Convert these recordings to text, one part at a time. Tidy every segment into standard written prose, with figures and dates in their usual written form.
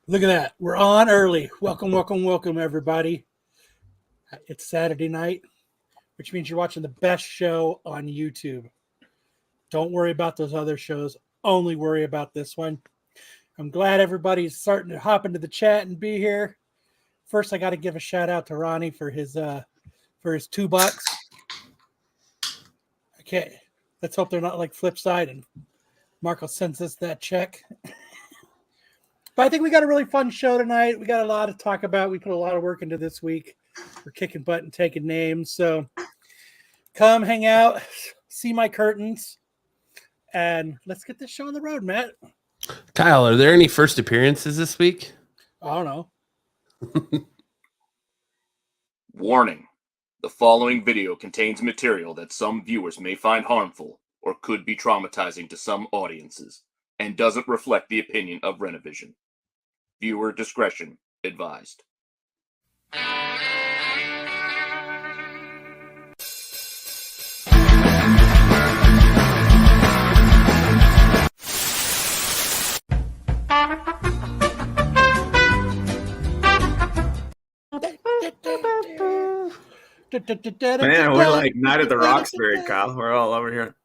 Look at that. We're on early. Welcome, everybody. It's Saturday night, which means you're watching the best show on YouTube. Don't worry about those other shows. Only worry about this one. I'm glad everybody's starting to hop into the chat and be here. First, I got to give a shout out to Ronnie for his $2. Okay, let's hope they're not like Flipside and Marco sends us that check. But I think we got a really fun show tonight. We got a lot to talk about. We put a lot of work into this week. We're kicking butt and taking names. So come hang out, see my curtains, and let's get this show on the road, Matt. Kyle, are there any first appearances this week? I don't know. Warning. The following video contains material that some viewers may find harmful or could be traumatizing to some audiences and doesn't reflect the opinion of Renovision. Viewer discretion advised. Man, we're like Night at the Roxbury, Kyle. We're all over here.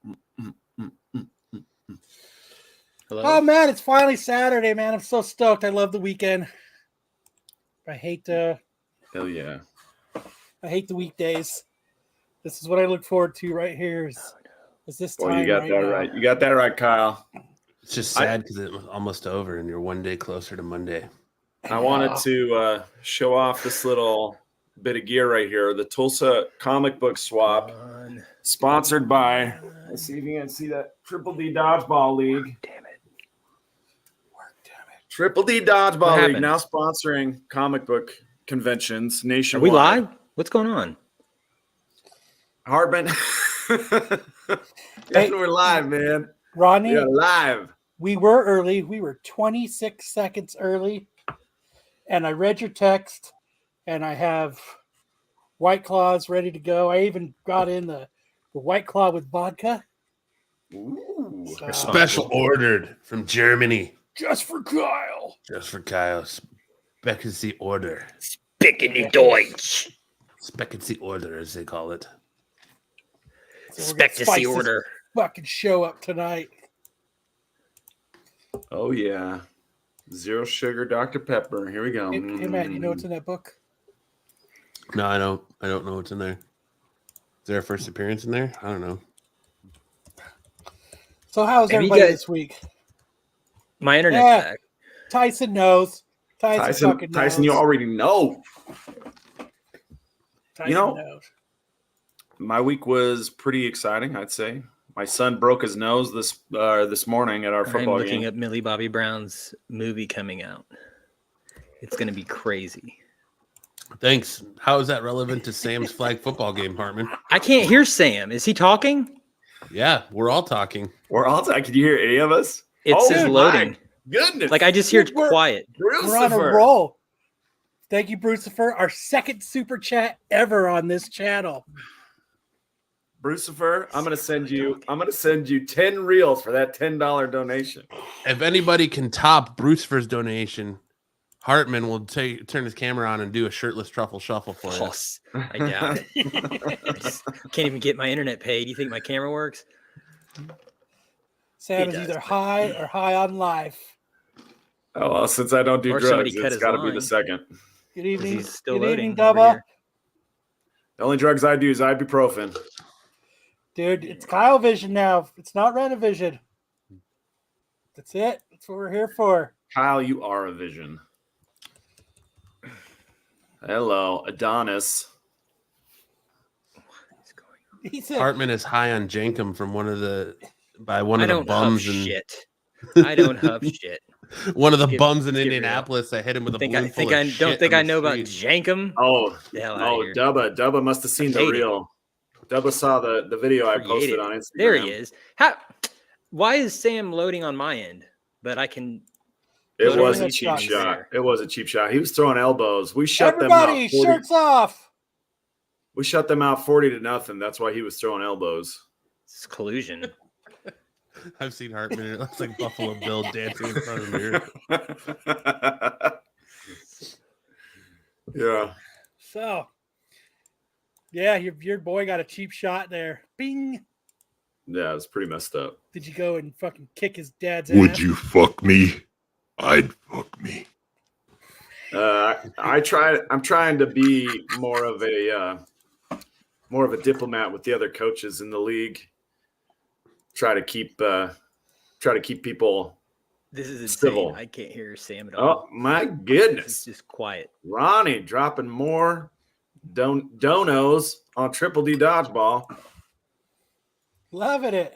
Hello? Oh man, it's finally Saturday, man. I'm so stoked. I love the weekend. I hate Hell yeah. I hate the weekdays. This is what I look forward to right here. Is this time? Well, you got right that now. right. You got that right, Kyle. It's just sad because it was almost over and you're one day closer to Monday. I wanted to show off this little bit of gear right here. The Tulsa comic book swap, sponsored by, let's see if you can see that, Triple D Dodgeball League. Damn it. Triple D Dodgeball League now sponsoring comic book conventions nationwide. Are we live? What's going on? Hardman. Hey, we're live, man. Ronnie, We are live. we were early. We were 26 seconds early. And I read your text, and I have White Claws ready to go. I even got in the White Claw with vodka. Ooh. So, Special ordered from Germany. just for Kyle. Just for Kyle. Speckency order. Spickety Deutsch. Speckency order, as they call it. So we're gonna spice Spectacy this order. fucking show up tonight. Oh, yeah. Zero sugar Dr. Pepper. Here we go. Hey, Matt, you know what's in that book? No, I don't know what's in there. Is there a first appearance in there? I don't know. So how's Have you everybody guys- this week? My internet's Yeah. back. Tyson knows. Tyson fucking knows. Tyson, you already know. Tyson you know- knows. My week was pretty exciting, I'd say. My son broke his nose this morning at our I'm football looking game. at Millie Bobby Brown's movie coming out. It's going to be crazy. Thanks. How is that relevant to Sam's flag football game, Hartman? I can't hear Sam. Is he talking? Yeah, we're all talking. We're all can you hear any of us? It Oh says my loading. Goodness. Like I just hear Dude, we're- quiet. We're on a Brucifer. roll. Thank you, Brucifer. Our second super chat ever on this channel. Brucifer, I'm gonna send you 10 reels for that $10 donation. If anybody can top Brucefer's donation, Hartman will turn his camera on and do a shirtless truffle shuffle for Oh, us. I doubt it. I just can't even get my internet paid. You think my camera works? Sam He is does, either but- high or high on life. Oh well, since I don't do Or somebody drugs, cut it's his gotta be line. the second. Good evening. He's still Good loading evening, over Dubba. here. The only drugs I do is ibuprofen. Dude, it's Kyle Vision now. It's not Renovision. That's it. That's what we're here for. Kyle, you are a vision. Hello, Adonis. What's going on? He said, Hartman is high on Jankum from one of the I bums don't huff and shit. I don't huff shit. one of the Skip- bums in skip Indianapolis. I hit him with a Think balloon I think full I of don't shit think on I the know about street. Jankum. Oh, The hell outta here. Dubba must have seen the Hate it. reel. Dubba saw the video I posted Creative. on Instagram. There he is. Why is Sam loading on my end? But I can. It Load was on a his cheap shots. shot. It was a cheap shot. He was throwing elbows. We shut everybody, them out. 40, shirts off. we shut them out 40-0. That's why he was throwing elbows. It's collusion. I've seen Hartman, and it looks like Buffalo Bill dancing in front of the mirror. Yeah. So, yeah, your boy got a cheap shot there. Bing. Yeah, it's pretty messed up. Did you go and fucking kick his dad's Would ass? you fuck me? I'd fuck me. I'm trying to be more of a diplomat with the other coaches in the league. Try to keep people. This is insane. Civil. I can't hear Sam at all. Oh my It's goodness. just quiet. Ronnie dropping more donos on Triple D Dodgeball. Loving it.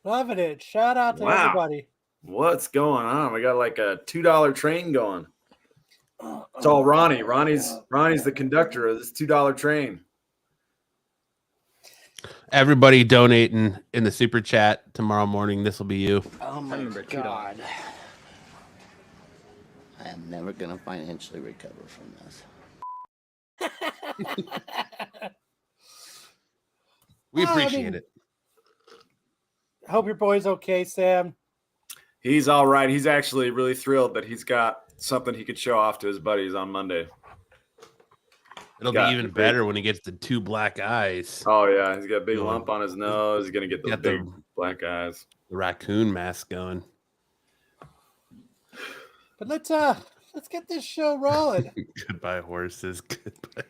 Loving it. Shout out to Wow. everybody. What's going on? We got like a $2 train going. It's all Ronnie. Ronnie's the conductor of this $2 train. Everybody donating in the super chat tomorrow morning. This will be you. Oh my remember $2. God. I am never going to financially recover from this. We Well, I appreciate mean- it. I hope your boy's okay, Sam. He's all right. He's actually really thrilled that he's got something he could show off to his buddies on Monday. It'll Got be even it. better when he gets the 2 black eyes. Oh yeah, he's got a big Yeah. lump on his nose. He's gonna get those Got the- big black eyes. The raccoon mask going. But let's get this show rolling. Goodbye, horses. Goodbye.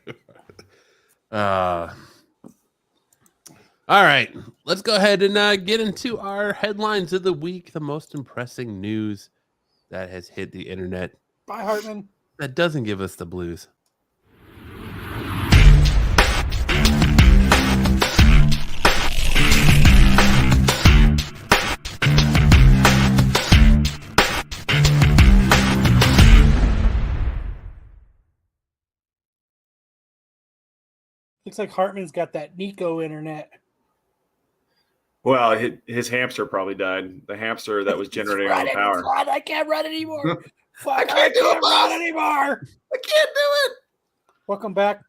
All right. Let's go ahead and get into our headlines of the week. The most impressing news that has hit the internet Bye, Hartman. that doesn't give us the blues. Looks like Hartman's got that Nico internet. Well, his hamster probably died. The hamster that was generating all the power. I can't run anymore. Fuck, I can't do it, boss. run anymore. I can't do it. Welcome back,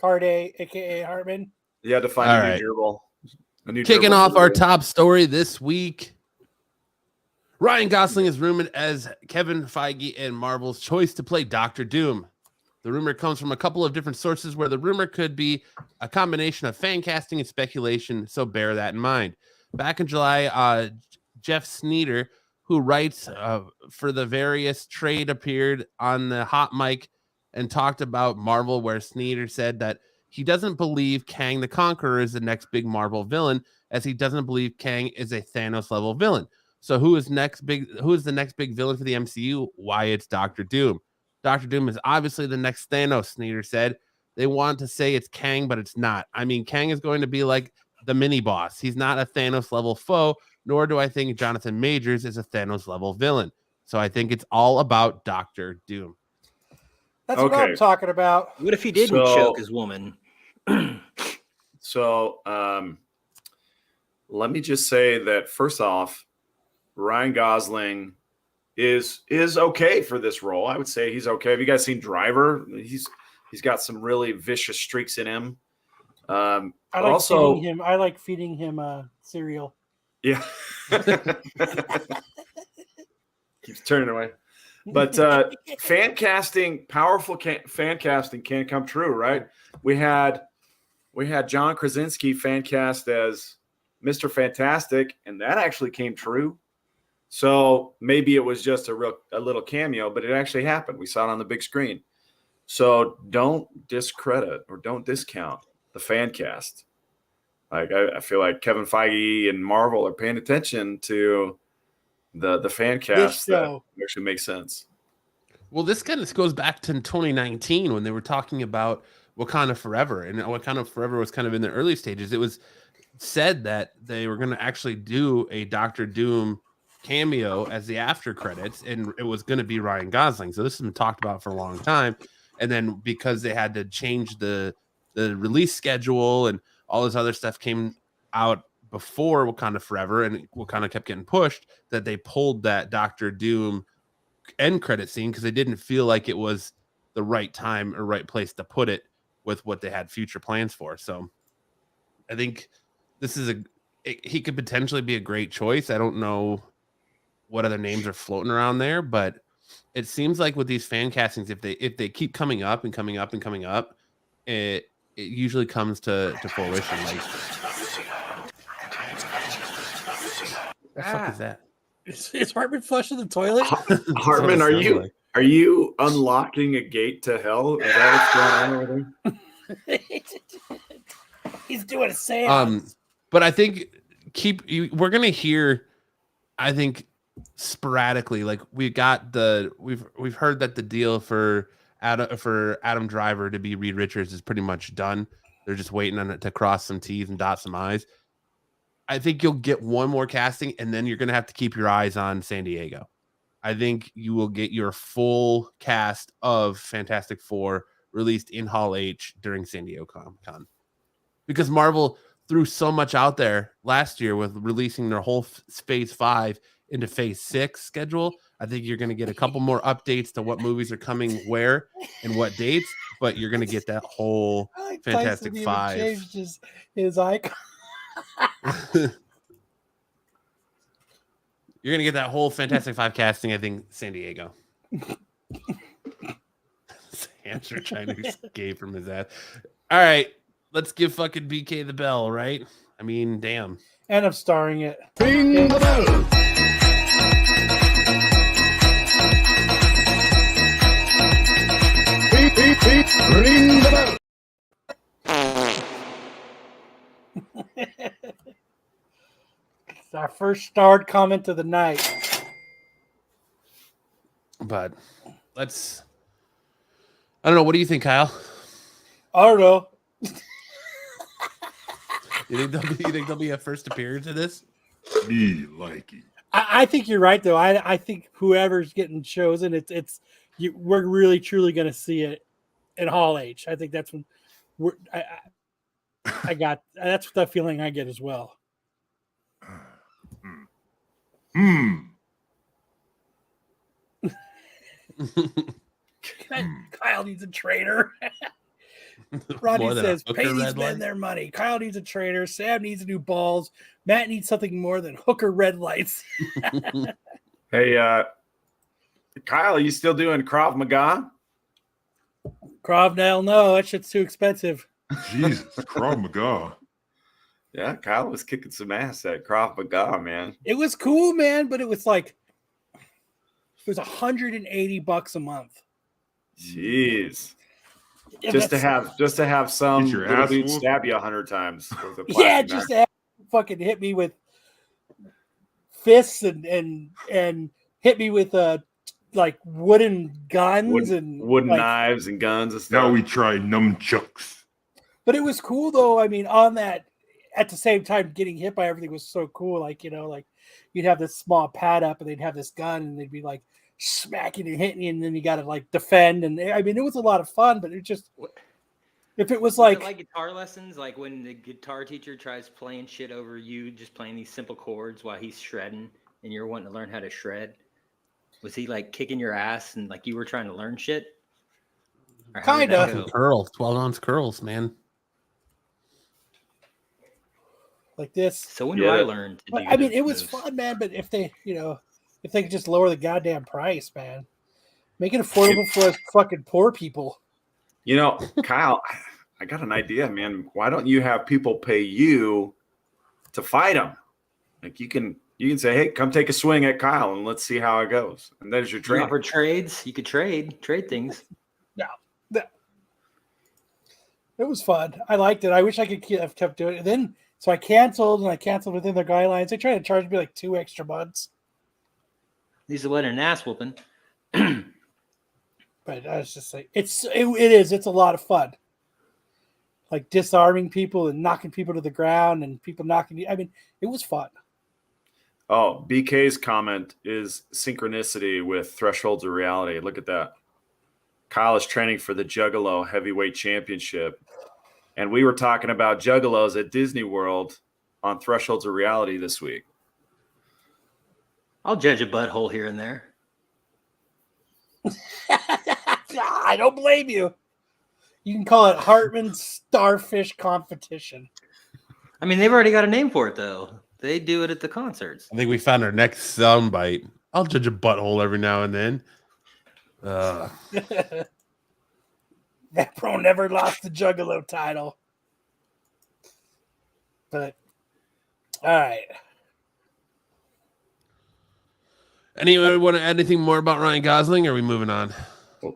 Carday, aka Hartman. You had to find All a right. new gerbil. A new Kicking gerbil off for our the- top story this week. Ryan Gosling is rumored as Kevin Feige and Marvel's choice to play Doctor Doom. The rumor comes from a couple of different sources where the rumor could be a combination of fan casting and speculation, so bear that in mind. Back in July, Jeff Sneeder, who writes for the various trade, appeared on the hot mic and talked about Marvel, where Sneeder said that he doesn't believe Kang the Conqueror is the next big Marvel villain, as he doesn't believe Kang is a Thanos level villain. So who is the next big villain for the MCU? Why, it's Doctor Doom. Doctor Doom is obviously the next Thanos, Sneeder said. They want to say it's Kang, but it's not. I mean, Kang is going to be like the mini boss. He's not a Thanos level foe, nor do I think Jonathan Majors is a Thanos level villain. So I think it's all about Doctor Doom. That's what I'm Okay. talking about. What if he didn't So- choke his woman? So let me just say that first off, Ryan Gosling is okay for this role. I would say he's okay. Have you guys seen Driver? He's got some really vicious streaks in him. I But like also, feeding him. I like feeding him cereal. yeah, keeps turning away. But fan casting, powerful fan casting can come true, right? We had John Krasinski fan cast as Mr. Fantastic, and that actually came true. So maybe it was just a little cameo, but it actually happened. We saw it on the big screen. So don't discredit or don't discount the fan cast. Like I feel like Kevin Feige and Marvel are paying attention to the fan cast that show. actually makes sense. Well, this kind of goes back to 2019 when they were talking about Wakanda Forever, and Wakanda Forever was kind of in the early stages. It was said that they were going to actually do a Doctor Doom cameo as the after credits, and it was going to be Ryan Gosling. So this has been talked about for a long time, and then because they had to change the release schedule and all this other stuff came out before Wakanda Forever, and Wakanda kept getting pushed, that they pulled that Doctor Doom end credit scene because they didn't feel like it was the right time or right place to put it with what they had future plans for. So I think this is he could potentially be a great choice. I don't know what other names are floating around there, but it seems like with these fan castings, if they keep coming up and coming up and coming up, it usually comes to fruition. Like, what the fuck is that? Is Hartman flushing the toilet? Hartman, That's what are it sounds you like. are you unlocking a gate to hell? Is that what's going on over there? He's doing a seance. But I think we're gonna hear, I think, sporadically. Like we've heard that the deal for Adam Driver to be Reed Richards is pretty much done. They're just waiting on it to cross some T's and dot some I's. I think you'll get one more casting, and then you're gonna have to keep your eyes on San Diego. I think you will get your full cast of Fantastic Four released in Hall H during San Diego Comic-Con. Because Marvel threw so much out there last year with releasing their whole Phase 5 into Phase 6 schedule. I think you're going to get a couple more updates to what movies are coming where and what dates, but you're going to get that whole Fantastic Tyson 5. even changed his icon. You're going to get that whole Fantastic 5 casting, I think, San Diego. Hamster trying to escape from his ass. All right. Let's give fucking BK the bell, right? I mean, damn. And I'm starring it. Ring the bell. Ring the bell. It's our first starred comment of the night. But I don't know. What do you think, Kyle? I don't know. You think there'll be a first appearance of this? Me likey. I think you're right, though. I think whoever's getting chosen, we're really truly going to see it in Hall H. I think that's when that's the feeling I get as well. Kyle needs a trainer. Rodney More than a says, hooker pay these red men light? their money. Kyle needs a trainer. Sam needs new balls. Matt needs something more than hooker red lights. Hey, Kyle, are you still doing Krav Maga? Krav Nail, no, that shit's too expensive. Jesus, Krav Maga. Yeah, Kyle was kicking some ass at Krav Maga, man. It was cool, man, but it was $180 a month. Jeez. Yeah, Just to have some Get your little ass dude whooped? stab you 100 times. with a yeah, plastic just knife. to have fucking hit me with fists and hit me with like wooden guns and wooden like, knives and guns and stuff. Now we try nunchucks. But it was cool though. I mean, on that at the same time getting hit by everything was so cool. Like, like you'd have this small pad up and they'd have this gun and they'd be like smacking and hitting you, and then you got to like defend. And I mean, it was a lot of fun, but it just, if it was like guitar lessons, like when the guitar teacher tries playing shit over you, just playing these simple chords while he's shredding and you're wanting to learn how to shred, was he like kicking your ass and like you were trying to learn shit? Or how did that Kinda. go? Curls, 12-ounce curls, man. like this. So when do Yeah. I learn to do But I mean, those it was moves? fun, man. But if they, if they could just lower the goddamn price, man, make it affordable for us fucking poor people. Kyle, I got an idea, man. Why don't you have people pay you to fight them? Like you can say, hey, come take a swing at Kyle and let's see how it goes. And there's your You training. offer trades. You could trade things. It was fun. I liked it. I wish I could have kept doing it. And then, so I canceled, and I canceled within their guidelines. They tried to charge me like 2 extra months. These are what an ass whooping. But I was just like, it's a lot of fun. Like disarming people and knocking people to the ground and people knocking you. I mean, it was fun. Oh, BK's comment is synchronicity with thresholds of reality. Look at that. Kyle is training for the Juggalo Heavyweight Championship. And we were talking about Juggalos at Disney World on Thresholds of Reality this week. I'll judge a butthole here and there. I don't blame you. You can call it Hartman's Starfish Competition. I mean, they've already got a name for it, though. They do it at the concerts. I think we found our next soundbite. I'll judge a butthole every now and then. That pro never lost the Juggalo title. But all right. Anyone want to add anything more about Ryan Gosling? Or are we moving on?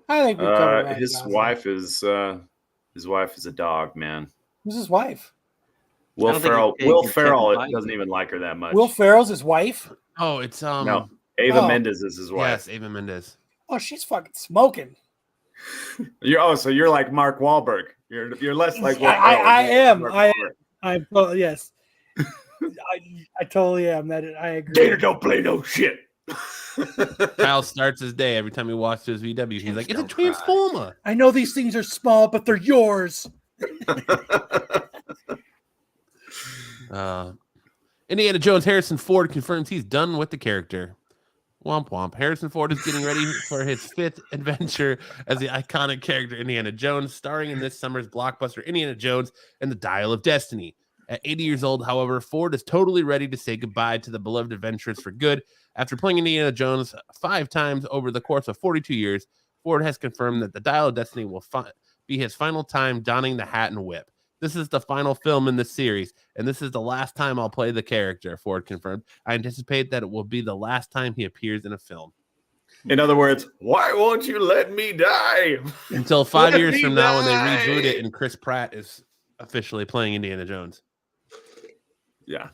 I think we've covered Ryan his Gosling. wife is a dog, man. Who's his wife? Will don't think Ferrell. it's Will Kevin Ferrell Feige. doesn't even like her that much. Will Ferrell's his wife? Oh, it's No, Ava Oh. Mendes is his wife. yes, Ava Mendes. Oh, she's fucking smoking. So you're like Mark Wahlberg. You're less like Will I Ferrell. am. Mark I Wahlberg. I'm well, yes. I totally am. That I agree. Data don't play no shit. Kyle starts his day every time he watches VW. He's like, it's a Don't cry. transformer. I know these things are small, but they're yours. Indiana Jones Harrison Ford confirms he's done with the character. Womp womp. Harrison Ford is getting ready for his 5th adventure as the iconic character Indiana Jones, starring in this summer's blockbuster Indiana Jones and the Dial of Destiny. At 80 years old, however, Ford is totally ready to say goodbye to the beloved adventures for good. After playing Indiana Jones 5 times over the course of 42 years, Ford has confirmed that the Dial of Destiny will be his final time donning the hat and whip. This is the final film in the series, and this is the last time I'll play the character, Ford confirmed. I anticipate that it will be the last time he appears in a film. In other words, why won't you let me die? Until 5 Let years me from now when they die. reboot it and Chris Pratt is officially playing Indiana Jones. Yeah.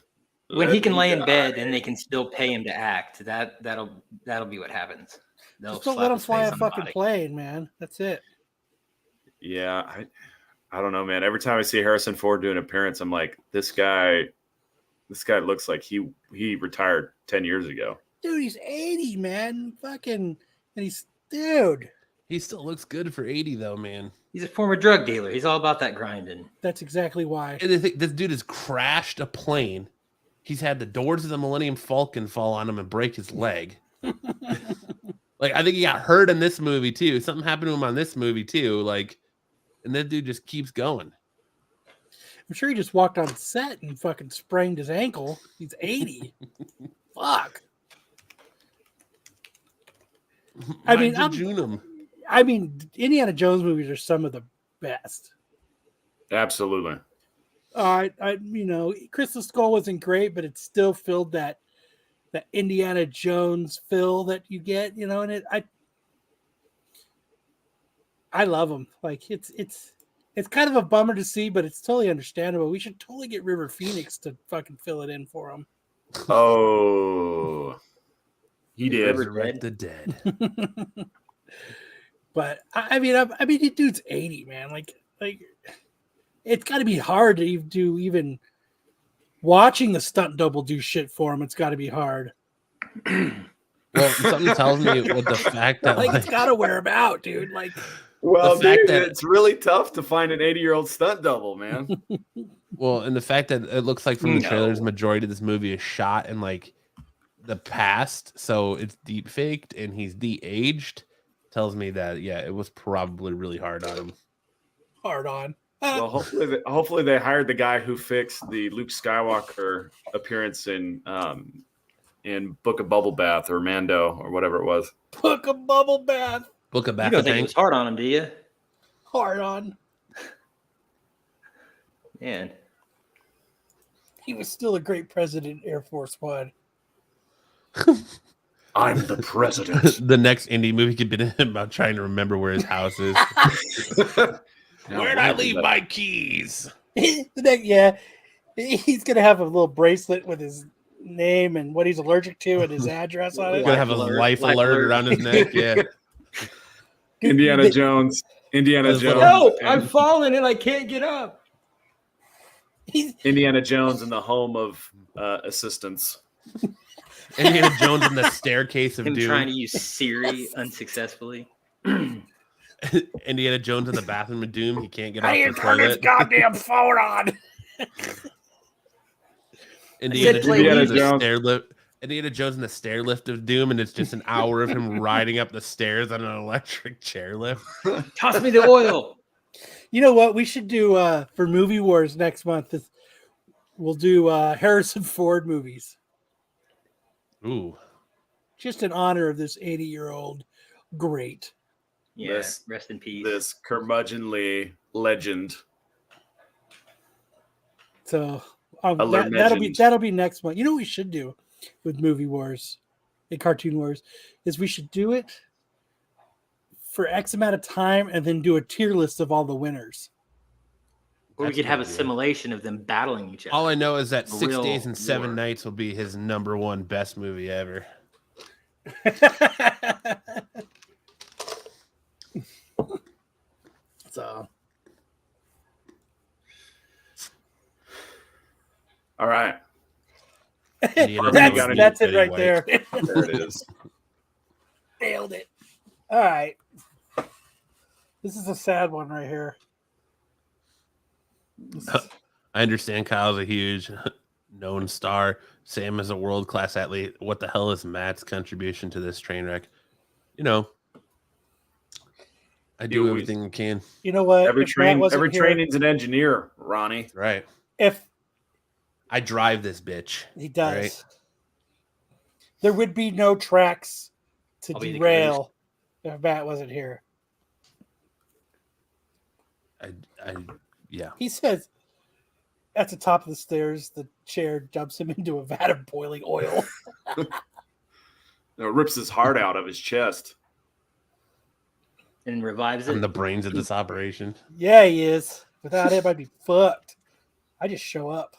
When Let he can me lay in die. bed and they can still pay him to act, that'll be what happens. They'll Just don't slap let him his fly face a on the fucking body. plane, man. That's it. Yeah, I don't know, man. Every time I see Harrison Ford do an appearance, I'm like, this guy looks like he retired 10 years ago. Dude, he's 80, man. Fucking, and dude. He still looks good for 80, though, man. He's a former drug dealer. He's all about that grinding. That's exactly why. And this dude has crashed a plane. He's had the doors of the Millennium Falcon fall on him and break his leg. Like, I think he got hurt in this movie, too. Something happened to him on this movie, too. Like, and this dude just keeps going. I'm sure he just walked on set and fucking sprained his ankle. He's 80. Fuck. I mean, Indiana Jones movies are some of the best. Absolutely. Crystal Skull wasn't great, but it still filled that Indiana Jones feel that you get, and I love them. Like it's kind of a bummer to see, but it's totally understandable. We should totally get River Phoenix to fucking fill it in for him. Oh, he did. Resurrect the dead. But I mean, the dude's 80, man. Like it's got to be hard to do even watching the stunt double do shit for him. It's got to be hard. Well, something tells me with the fact that It's got to wear him out, dude. Like, Well, The fact dude, that- it's really tough to find an 80-year-old stunt double, man. well, and the fact that it looks like from the No. trailers, majority of this movie is shot in like the past, so it's deep faked and he's de-aged. Tells me that it was probably really hard on him. hard on. Well, hopefully they hired the guy who fixed the Luke Skywalker appearance in Book of Bubble Bath or Mando or whatever it was. Book a bubble bath. Book of You don't think it Bacta was hard on him, do you? Hard on. Man, He was still a great president, Air Force One. I'm the president. The next indie movie could be about trying to remember where his house is. Where'd I leave my keys? He's gonna have a little bracelet with his name and what he's allergic to and his address on He's it. gonna have a life alert around his neck. Yeah. Indiana Jones. Indiana Those Jones. little- no, I'm falling and I can't get up. Indiana Jones in the home of assistants. Indiana Jones in the staircase of Him doom. trying to use Siri unsuccessfully. Indiana Jones in the bathroom of doom. He can't get I off ain't the turn his toilet. goddamn phone on. Indiana play Jones in music. the stair lift. Indiana Jones in the stair lift of doom, and it's just an hour of him riding up the stairs on an electric chairlift. Toss me the oil. You know what we should do for Movie Wars next month? Is We'll do Harrison Ford movies, Ooh. just in honor of this 80-year-old great. Yeah, This- rest in peace. This curmudgeonly legend. So A legend. that'll be next month. You know what we should do with Movie Wars and Cartoon Wars is we should do it for X amount of time and then do a tier list of all the winners. Or we That's could a have a good idea. simulation of them battling each other. All I know is that A 6 real Days and 7 war. Nights will be his #1 best movie ever. So All right. Indiana that's Jones that's and it right Betty there. There it is. Nailed it. All right. This is a sad one right here. This is- I understand Kyle's a huge known star. Sam is a world-class athlete. What the hell is Matt's contribution to this train wreck? You know, I do always- everything I can. you know what? Every If Matt wasn't every here- training's an engineer, Ronnie. Right. If I drive this bitch. he does, Right. there would be no tracks to I'll be the derail if Matt wasn't here. Yeah. He says at the top of the stairs, the chair dumps him into a vat of boiling oil. No, it rips his heart out of his chest. And revives I'm it. the brains of this operation. Yeah, he is. Without him, I'd be fucked. I just show up.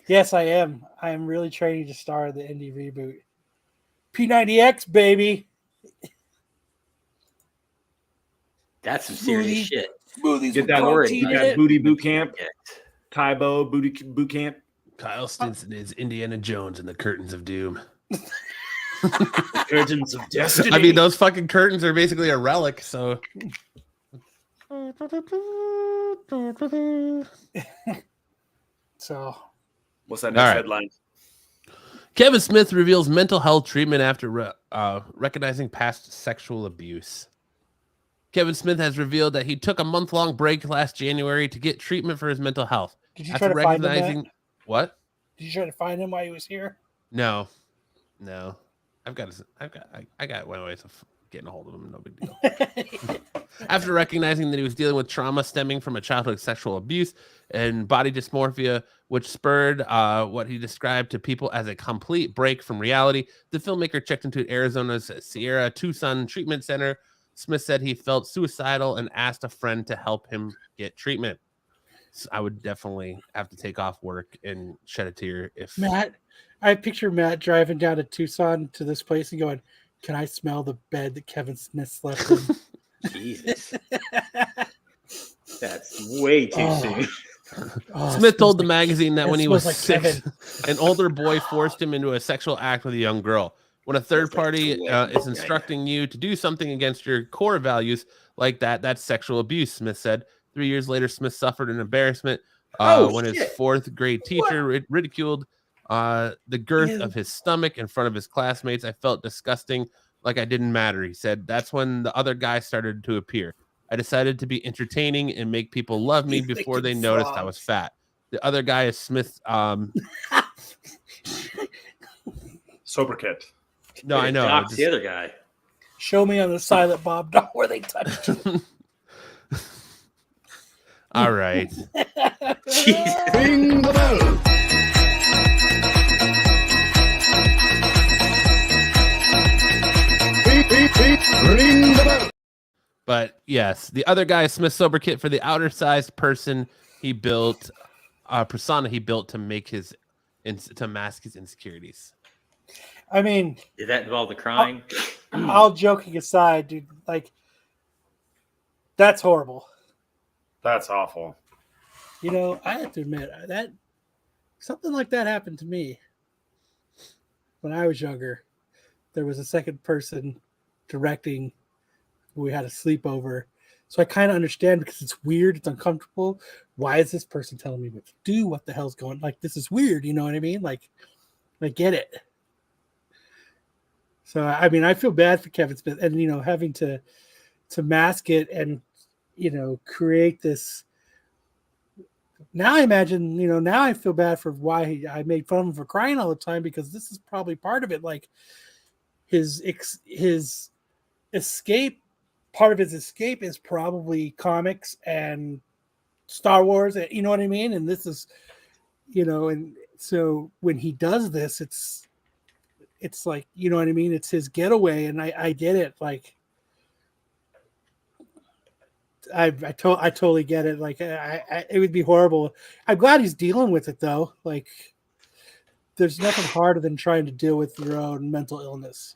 Yes, I am. I am really training to star in the indie reboot. P90X, baby. That's some serious Smoothie. shit. Smoothies Get with that, protein get in that it. booty boot camp, Yeah. Taibo booty boot camp. Kyle Stinson is Indiana Jones and the Curtains of Doom. Curtains of Destiny. I mean, those fucking curtains are basically a relic, so. So, What's that next All right. headline? Kevin Smith reveals mental health treatment after recognizing past sexual abuse. Kevin Smith has revealed that he took a month-long break last January to get treatment for his mental health. did you try to find him, Matt? What? Did you try to find him while he was here? No. I got one ways of getting a hold of him. No big deal. After recognizing that he was dealing with trauma stemming from a childhood sexual abuse and body dysmorphia, which spurred what he described to people as a complete break from reality, the filmmaker checked into Arizona's Sierra Tucson Treatment Center. Smith said he felt suicidal and asked a friend to help him get treatment. So I would definitely have to take off work and shed a tear if Matt, I picture Matt driving down to Tucson to this place and going, "Can I smell the bed that Kevin Smith slept in?" Jesus. That's way too Oh. soon. Oh, it Smith told smells the magazine that it when he was smells like 6, an older boy forced him into a sexual act with a young girl. When a third party is instructing you to do something against your core values like that, that's sexual abuse, Smith said. 3 years later, Smith suffered an embarrassment when his shit. 4th grade teacher ridiculed the girth Ew. of his stomach in front of his classmates. I felt disgusting, like I didn't matter, he said. That's when the other guy started to appear. I decided to be entertaining and make people love me He's before they making noticed I was frogs. fat. The other guy is Smith. Sobriquet. No, I know. Doc's just- the other guy. Show me on the Silent Bob doll where they touched you. All right. Jesus. Ring the bell. Ring the bell. But yes, the other guy is Smith Soberkit for the outer sized person he built, persona he built to make his to mask his insecurities. I mean, Did that involve the crying? all joking aside, dude, like that's horrible. That's awful. You know, I have to admit that something like that happened to me when I was younger. There was a second person directing. We had a sleepover, so I kind of understand because it's weird, it's uncomfortable. Why is this person telling me what to do? What the hell's going? Like, this is weird. You know what I mean? Like, I get it. So I mean, I feel bad for Kevin Smith, and you know, having to mask it and you know create this Now I imagine, now I feel bad for why I made fun of him for crying all the time, because this is probably part of it. Like his escape, part of his escape is probably comics and Star Wars. You know what I mean? And this is, and so when he does this, it's like, you know what I mean? It's his getaway, and I get it. Like I totally get it. Like it would be horrible. I'm glad he's dealing with it though. Like there's nothing harder than trying to deal with your own mental illness.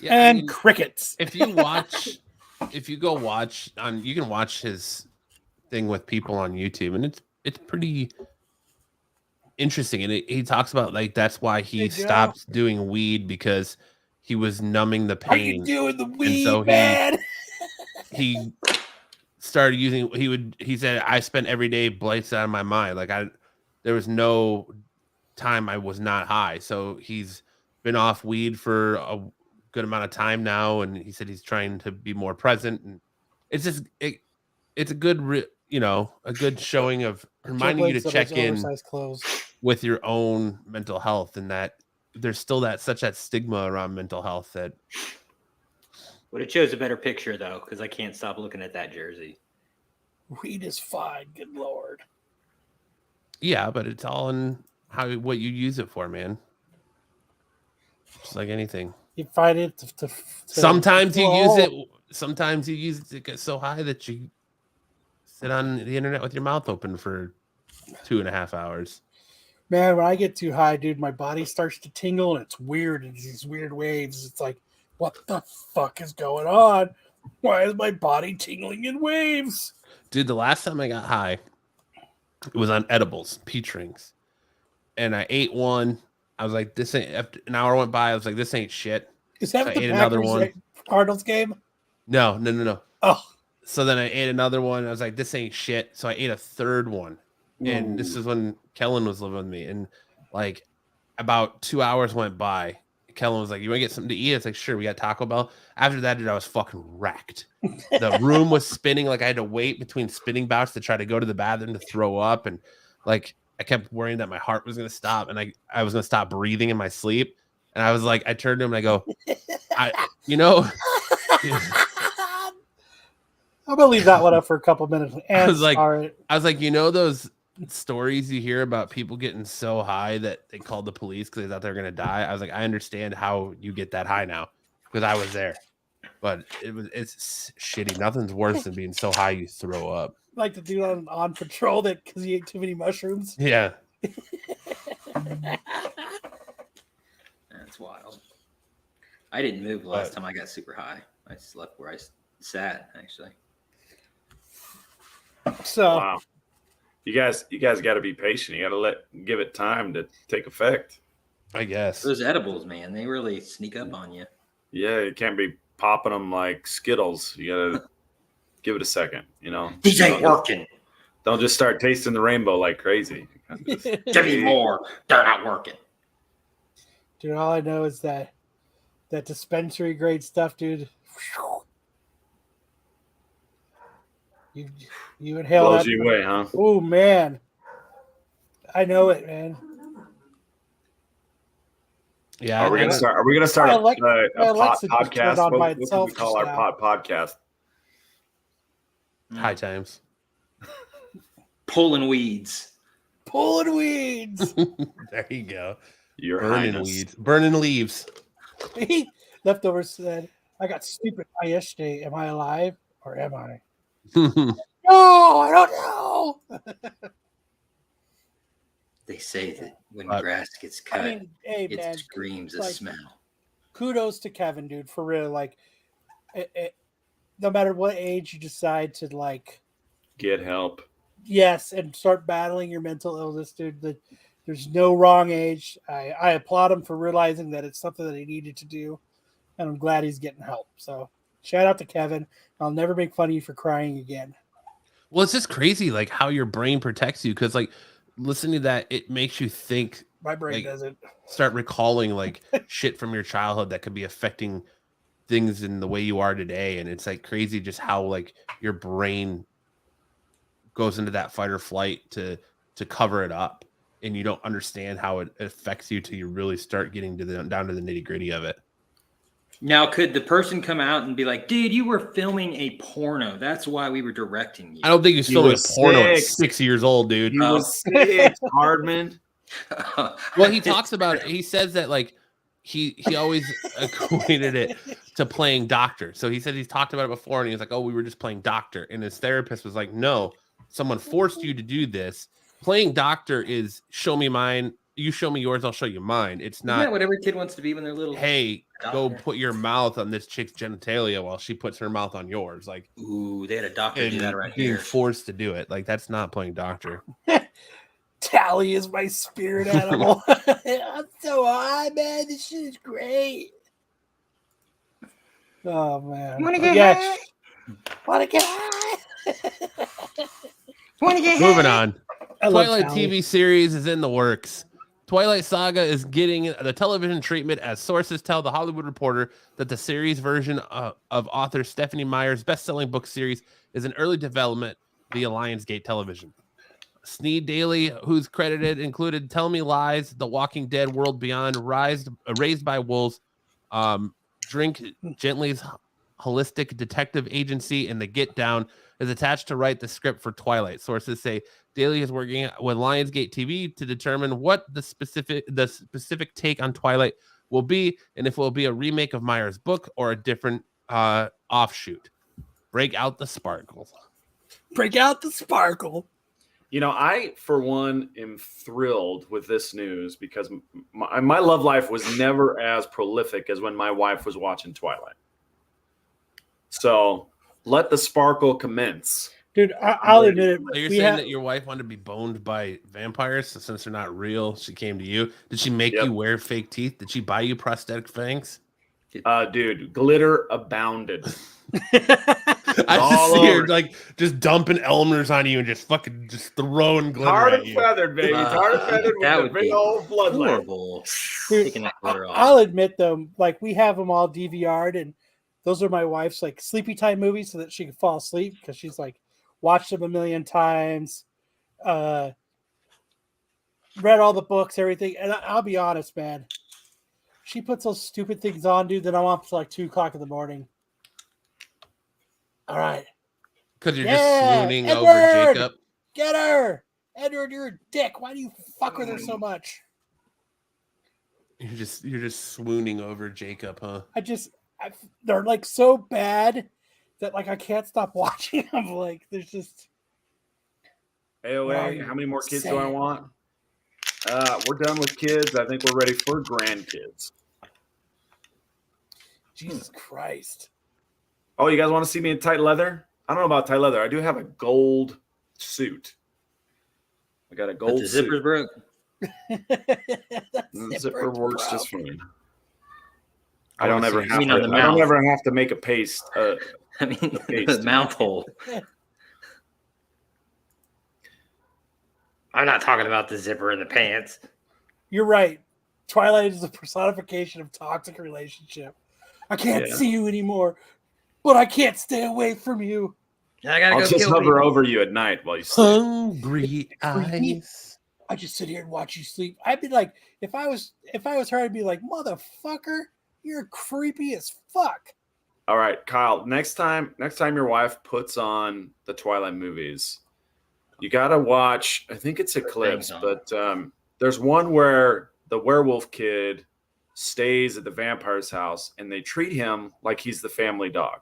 Yeah, And crickets. If you go watch you can watch his thing with people on YouTube, and it's pretty interesting. And he talks about like that's why he stopped doing weed, because he was numbing the pain. Are you doing the weed, and so man? he started using. He said, I spent every day blights out of my mind. Like there was no time I was not high. So he's been off weed for a good amount of time now, and he said he's trying to be more present. And it's just it's a good a good showing of reminding you to check in with your own mental health, and that there's still that stigma around mental health. That would have chose a better picture though, because I can't stop looking at that jersey. Weed is fine, good lord. Yeah, but it's all in what you use it for, man. Just like anything. You find it sometimes you use it. Sometimes you use it to get so high that you sit on the internet with your mouth open for 2.5 hours. Man, when I get too high, dude, my body starts to tingle, and it's weird. It's these weird waves. It's like, what the fuck is going on? Why is my body tingling in waves? Dude, the last time I got high, it was on edibles, peach rings. And I ate one. I was like, this ain't, after an hour went by, I was like, this ain't shit. Is that so the another one? Cardinals game? No. Oh. So then I ate another one. I was like, this ain't shit. So I ate a third one. Ooh. And this is when Kellen was living with me. And like about 2 hours went by. Kellen was like, you want to get something to eat? I was like, sure, we got Taco Bell. After that, dude, I was fucking wrecked. The room was spinning. Like I had to wait between spinning bouts to try to go to the bathroom to throw up. And like I kept worrying that my heart was going to stop, and I was going to stop breathing in my sleep. And I was like, I turned to him and I go, I'm gonna leave that one up for a couple minutes. And I was like, those stories you hear about people getting so high that they called the police because they thought they were gonna die. I was like, I understand how you get that high now, because I was there. But it's shitty. Nothing's worse than being so high you throw up. Like the dude on patrol that because he ate too many mushrooms. Yeah. That's wild. I didn't move the last time I got super high. I slept where I sat, actually. So wow. You guys got to be patient. You got to give it time to take effect. I guess those edibles, man, they really sneak up on you. Yeah, you can't be popping them like Skittles. You got to give it a second. These ain't working. Don't just start tasting the rainbow like crazy. Give me more. They're not working. Dude, all I know is that dispensary grade stuff, dude. You inhale blows that. You away, huh? Oh man, I know it, man. Yeah. Are we gonna start a podcast? What do we call our podcast? High times. Pulling weeds. There you go. Your burning highness. weeds. Burning leaves. Leftovers said, I got stupid high yesterday. Am I alive or am I? No, I don't know. They say that when grass gets cut, it screams a smell. Kudos to Kevin, dude, for real. Like, no matter what age you decide to like get help, yes, and start battling your mental illness, dude. There's no wrong age. I applaud him for realizing that it's something that he needed to do, and I'm glad he's getting help. So shout out to Kevin. I'll never make fun of you for crying again. Well, it's just crazy, like how your brain protects you, because like listening to that, it makes you think. My brain doesn't start recalling like shit from your childhood that could be affecting things in the way you are today, and it's like crazy just how like your brain goes into that fight or flight to cover it up, and you don't understand how it affects you till you really start getting to down to the nitty gritty of it. Now, could the person come out and be like, dude, you were filming a porno. That's why we were directing you. I don't think he's He filming a was porno at 6. 6 years old, dude. He was 6, Hardman. Well, he talks about it. He says that like he always equated it to playing doctor. So he said he's talked about it before, and he was like, "Oh, we were just playing doctor." And his therapist was like, "No, someone forced you to do this. Playing doctor is show me mine. You show me yours, I'll show you mine. It's Isn't not that what every kid wants to be when they're little? hey, go Doctor. put your mouth on this chick's genitalia while she puts her mouth on yours." Like, Ooh, they had a doctor do and that right being here. forced to do it. Like, that's not playing doctor. Tally is my spirit animal. I'm so high, man. This shit is great. Oh man. Wanna But get yeah, wanna get high? Want to get Moving on. I love Twilight Tally. TV series is in the works. Twilight Saga is getting the television treatment as sources tell The Hollywood Reporter that the series version of author Stephanie Meyer's best-selling book series is in early development via Lionsgate Television. Sneed Daily, who's credited, included Tell Me Lies, The Walking Dead, World Beyond, Raised by Wolves, Drink Gently's Holistic Detective Agency, and The Get Down, is attached to write the script for Twilight. Sources say Daly is working with Lionsgate TV to determine what the specific take on Twilight will be, and if it will be a remake of Meyer's book or a different offshoot. Break out the sparkle. Break out the sparkle. You know, I, for one, am thrilled with this news because my love life was never as prolific as when my wife was watching Twilight. So let the sparkle commence. Dude, I'll admit it. So you're we saying have- that your wife wanted to be boned by vampires, so since they're not real, she came to you. Did she make Yep. you wear fake teeth? Did she buy you prosthetic fangs? Dude, glitter abounded. I All just see her over. like just dumping Elmer's on you and just fucking just throwing glitter Tarred at and you. feathered, baby. Tarred and feathered that with would the big be old bloodline. horrible. Dude, Taking that glitter off. I'll admit though, like we have them all DVR'd, and those are my wife's like sleepy time movies so that she can fall asleep because she's like watched them a million times, read all the books, everything. And I'll be honest, man, she puts those stupid things on, dude. Then I'm up till like 2:00 in the morning. All right, Because you're Yeah, just swooning over Edward! Jacob. get her, Edward. You're a dick. Why do you fuck with her so much? You're just swooning over Jacob, huh? They're like so bad that like I can't stop watching them. Like there's just AOA, Wow, how many more kids do I sad. want? We're done with kids. I think we're ready for grandkids. Jesus Christ. Oh, you guys want to see me in tight leather? I don't know about tight leather. I do have a gold suit. I got a But gold the suit. zipper's broke. The zipper works just fine. I I don't wanna ever see have you on to. the I don't mouth. ever have to make a paste. I mean, paste. the mouth hole. I'm not talking about the zipper in the pants. You're right. Twilight is a personification of toxic relationship. I can't Yeah. see you anymore, but I can't stay away from you. I gotta I'll go just kill hover people. over you at night while you sleep. Hungry Creepy. eyes. I just sit here and watch you sleep. I'd be like, if I was her, I'd be like, motherfucker, you're creepy as fuck. All right, Kyle. Next time your wife puts on the Twilight movies, you gotta watch. I think it's Eclipse, on. but there's one where the werewolf kid stays at the vampire's house, and they treat him like he's the family dog.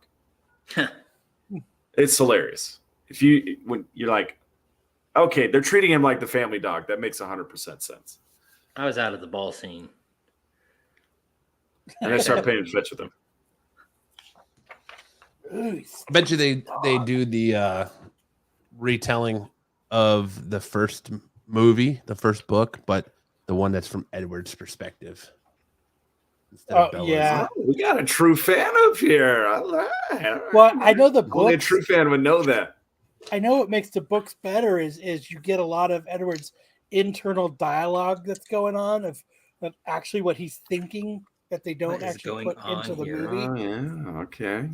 It's hilarious. When you're like, okay, they're treating him like the family dog. That makes 100% sense. I was out of the ball scene. And I start playing fetch with him. Ooh, I bet you they do the retelling of the first movie, the first book, but the one that's from Edward's perspective. Instead of Bella's. yeah. Oh, we got a true fan up here. All right. Well, I know the Only a books. true fan would know that. I know what makes the books better is you get a lot of Edward's internal dialogue that's going on of actually what he's thinking that they don't What is actually going put into on the here? movie. Oh yeah, okay.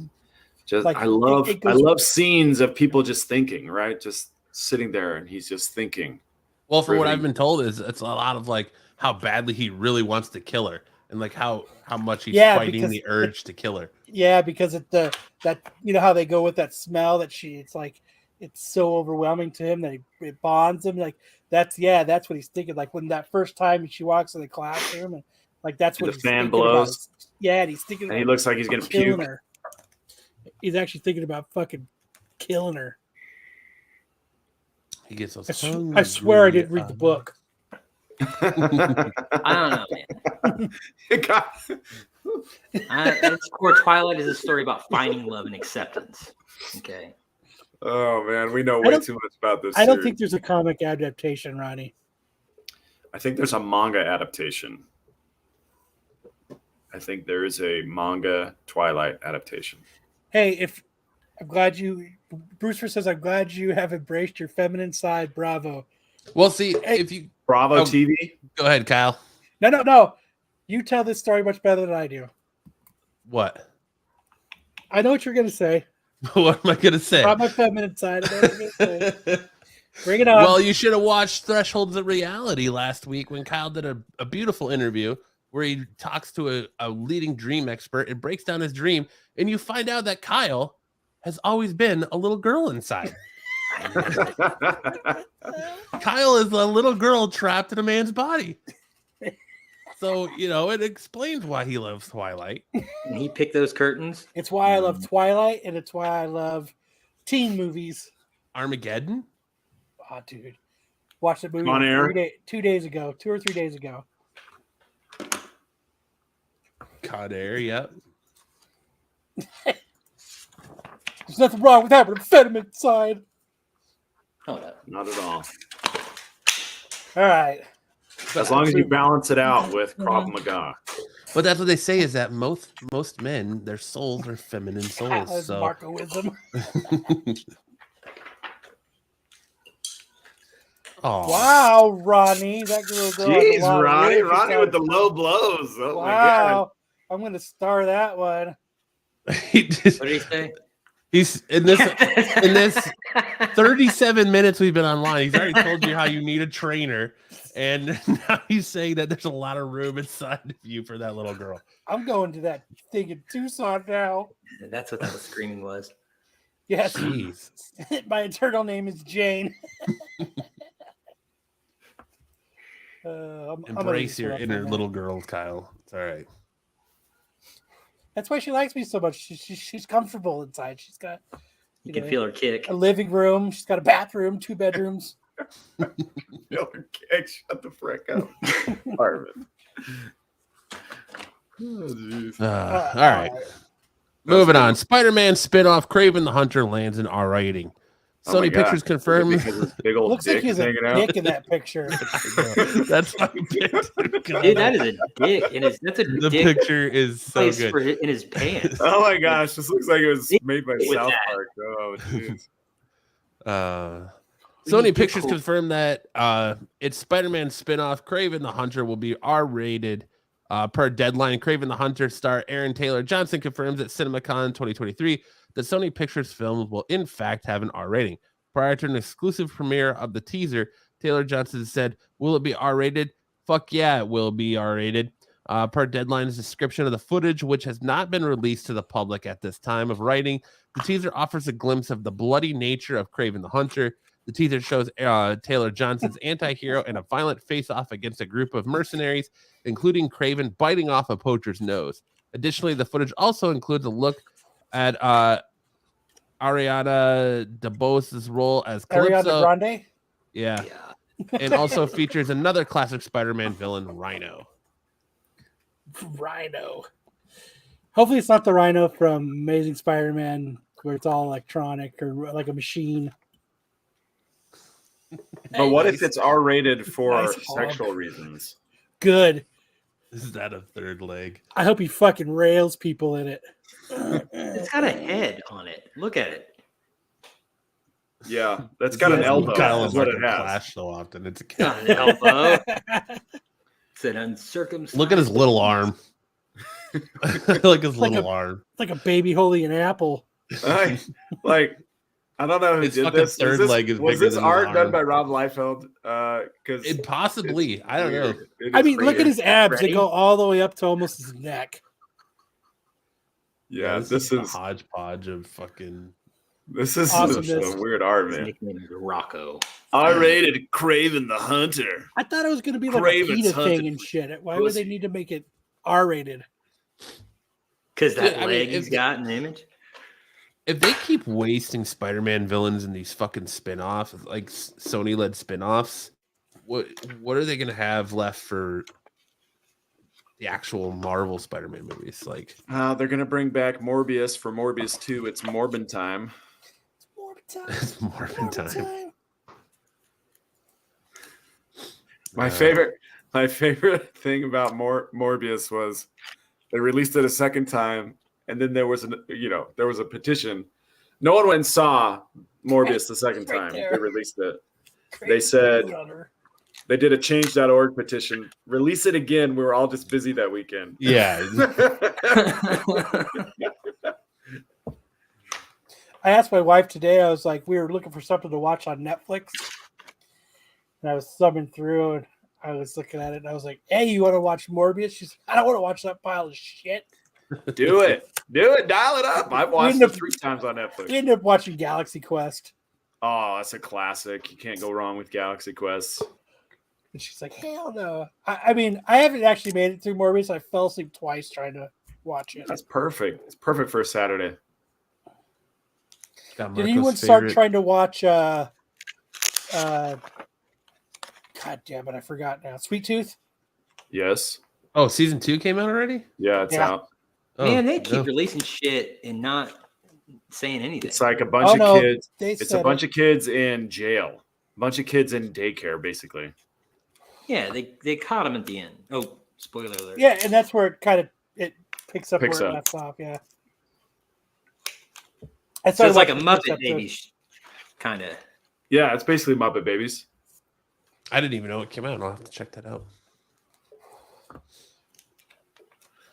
Just Like, I love it I goes- love scenes of people just thinking, right? Just sitting there and he's just thinking. Well, from what I've Riveting. been told, is it's a lot of like how badly he really wants to kill her, and like how much he's Yeah, fighting because the urge to kill her. Yeah, because that you know how they go with that smell that it's like it's so overwhelming to him that it bonds him. Like that's what he's thinking. Like when that first time she walks in the classroom and like that's what The he's fan thinking about. blows. And he's thinking And he about looks like he's gonna killing puke. her. He's actually thinking about fucking killing her. He gets those. I swear I didn't read the book. I don't know, man. At its core, Twilight is a story about finding love and acceptance. Okay. Oh man, we know I way don't- too much about this. I don't series. think there's a comic adaptation, Ronnie. I think there's a manga adaptation. I think there is a manga Twilight adaptation. Hey, Brewster says, I'm glad you have embraced your feminine side. Bravo. Well, see, Hey. if you Bravo Oh. TV. go ahead, Kyle. No. You tell this story much better than I do. What? I know what you're going to say. What am I gonna say? About my feminine side. I know what you're going to say. Bring it on. Well, you should have watched Thresholds of Reality last week when Kyle did a beautiful interview where he talks to a leading dream expert and breaks down his dream, and you find out that Kyle has always been a little girl inside. Kyle is a little girl trapped in a man's body. So, it explains why he loves Twilight. And he picked those curtains. It's why I love Twilight, and it's why I love teen movies. Armageddon? Oh, dude. Watched the movie On air. 2 days ago, 2 or 3 days ago. Con Air, yep. There's nothing wrong with having a feminine side. Oh, no. Not at all. All right. As long as you balance it out with Krav Maga. But that's what they say is that most men, their souls are feminine souls. That's So Marcoism. oh, Wow, Ronnie. That girl has a Jeez, lot of Ronnie. years. Ronnie with the low blows. Oh my god. Wow. I'm going to star that one. he just, What did he say? he's in this 37 minutes we've been online. He's already told you how you need a trainer, and now he's saying that there's a lot of room inside of you for that little girl. I'm going to that thing in Tucson now. That's what that was screaming was. Yes. Jeez. My eternal name is Jane. I'm gonna Embrace use your that inner for that. little girl, Kyle. It's all right. That's why she likes me so much. She's comfortable inside. She's got You can feel her kick. a living room. She's got a bathroom, 2 bedrooms. Shut the frick up. Marvin. Oh, geez. All right. Moving on. Spider-Man spin-off Kraven the Hunter lands an R rating. Oh my Sony God. Pictures confirmed. Because his big old Looks like dick he's is a hanging out. dick in that picture. That's why I picked it. Dude, that is a dick. That's a The dick picture is so place good. for in his pants. Oh my gosh, this looks like it was made by With South that. Park. Oh, jeez. Sony Pictures confirmed that its Spider-Man spin-off Kraven the Hunter will be R-rated per deadline. Kraven the Hunter star Aaron Taylor Johnson confirms at CinemaCon 2023 that Sony Pictures films will in fact have an R rating. Prior to an exclusive premiere of the teaser, Taylor Johnson said, "Will it be R-rated? Fuck yeah, it will be R-rated." Per Deadline's description of the footage, which has not been released to the public at this time of writing, the teaser offers a glimpse of the bloody nature of Kraven the Hunter. The teaser shows Taylor Johnson's anti-hero in a violent face-off against a group of mercenaries, including Kraven biting off a poacher's nose. Additionally, the footage also includes a look at Ariana DeBose's role as Calypso. Ariana Grande? Yeah. Yeah. And also features another classic Spider-Man villain, Rhino. Rhino. Hopefully it's not the Rhino from Amazing Spider-Man where it's all electronic or like a machine. But what if it's R-rated for Nice hog. sexual reasons? Good. Is that a third leg? I hope he fucking rails people in it. It's got a head on it. Look at it. Yeah, that's got an Yeah, elbow. Kyle That's is what like it a has. Clash so often. It's a Got an elbow. It's an uncircumcised. Look at his little arm. like his Like little a- arm. It's like a baby holding an apple. I don't know who His did fucking this. third leg is was bigger this than his art done arm. by Rob Liefeld? Because It possibly. I don't know. I mean, look at his abs. They Ready? go all the way up to almost his neck. Yeah, this this is is a hodgepodge of fucking. Awesomeness. some weird art, His man. nickname is Rocco. I rated Kraven the Hunter. I thought it was going to be like Kraven's a PETA hunted thing and for shit. Why would they pussy. need to make it R-rated? Because that Yeah, I mean, leg if he's the- got in the image. If they keep wasting Spider-Man villains in these fucking spin-offs, like Sony-led spin-offs, what are they gonna have left for the actual Marvel Spider-Man movies? Like, They're gonna bring back Morbius for Morbius 2. It's Morbin time. it's Marvin time. My favorite thing about Morbius was they released it a second time, and then there was a petition. No one went and saw Morbius the second Right time there. they released it. They said they did a change.org petition. Release it again. We were all just busy that weekend. Yeah, I asked my wife today, I was like, we were looking for something to watch on Netflix. And I was thumbing through and I was looking at it and I was like, hey, you want to watch Morbius? She's like, I don't want to watch that pile of shit. Do it. Dial it up. I've watched ended it up- 3 times on Netflix. We ended up watching Galaxy Quest. Oh, that's a classic. You can't go wrong with Galaxy Quest. And she's like, hell no. I mean, I haven't actually made it through Morbius. I fell asleep twice trying to watch it. That's perfect. It's perfect for a Saturday. Got Did Marco's anyone start favorite- trying to watch God damn it, I forgot now. Sweet Tooth? Yes. Oh, season 2 came out already? Yeah, it's Yeah. out. Oh, Man, they keep no. releasing shit and not saying anything. It's like a bunch Oh, of no, kids. they It's said a bunch of kids in jail. A bunch of kids in daycare, basically. Yeah, they caught him at the end. Oh, spoiler alert. Yeah, and that's where it kind of it picks up Picks where it up. left off. Yeah, I So it's like a watching the first Muppet episode. Babies kind of. Yeah, it's basically Muppet Babies. I didn't even know it came out. I'll have to check that out.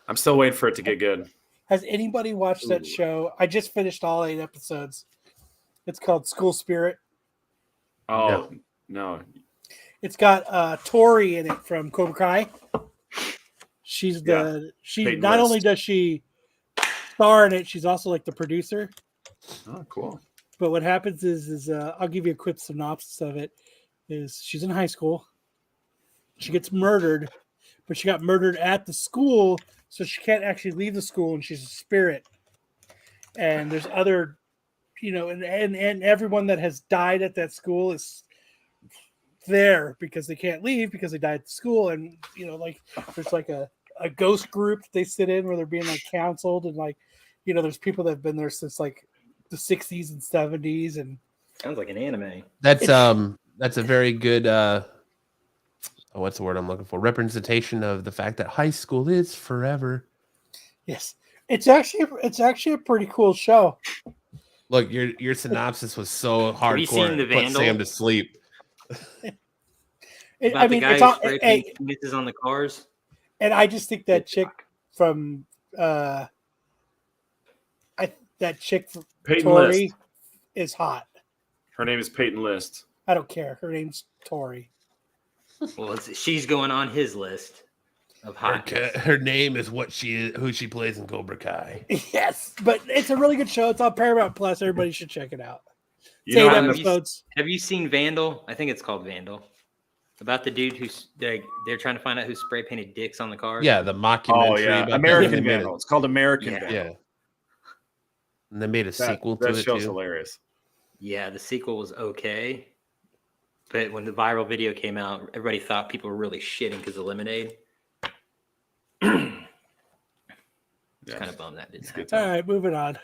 I'm still waiting for it to get good. Has anybody watched that Ooh. show? I just finished all 8 episodes. It's called School Spirit. Oh, no. It's got Tori in it from Cobra Kai. She's she Peyton not only List. does she star in it, she's also like the producer. Oh, cool. But what happens is I'll give you a quick synopsis of it. Is she's in high school. She gets murdered, but she got murdered at the school, so she can't actually leave the school, and she's a spirit. And there's other, and everyone that has died at that school is there because they can't leave because they died at the school. And like there's like a ghost group that they sit in where they're being like counseled, and like there's people that have been there since like the 60s and 70s, and Sounds like an anime. That's a very good what's the word I'm looking for? Representation of the fact that high school is forever. yes, it's actually a pretty cool show. Look, your synopsis was so hardcore. you seen The it put Vandal? Sam to sleep. About the guy it's who all, spray hey, paints misses on the cars. and I just think that chick from that chick from Peyton Tori List. is hot. Her name is Peyton List. I don't care. Her name's Tori. Well, she's going on his list of hot. Her name is who she plays in Cobra Kai. Yes, but it's a really good show. It's on Paramount Plus. Everybody should check it out. You It's know, 8 in the- episodes. Have you seen Vandal? I think it's called Vandal. About the dude who's they're trying to find out who spray painted dicks on the cars. Yeah, the mockumentary. Oh, yeah. about that. American They made Vandal. It's called American Yeah. Vandal. Yeah. And they made a sequel to that it show's too. hilarious. Yeah, the sequel was okay. But when the viral video came out, everybody thought people were really shitting because of Lemonade. It's Yeah. kind of bummed that didn't It's happen. good All time. right, moving on.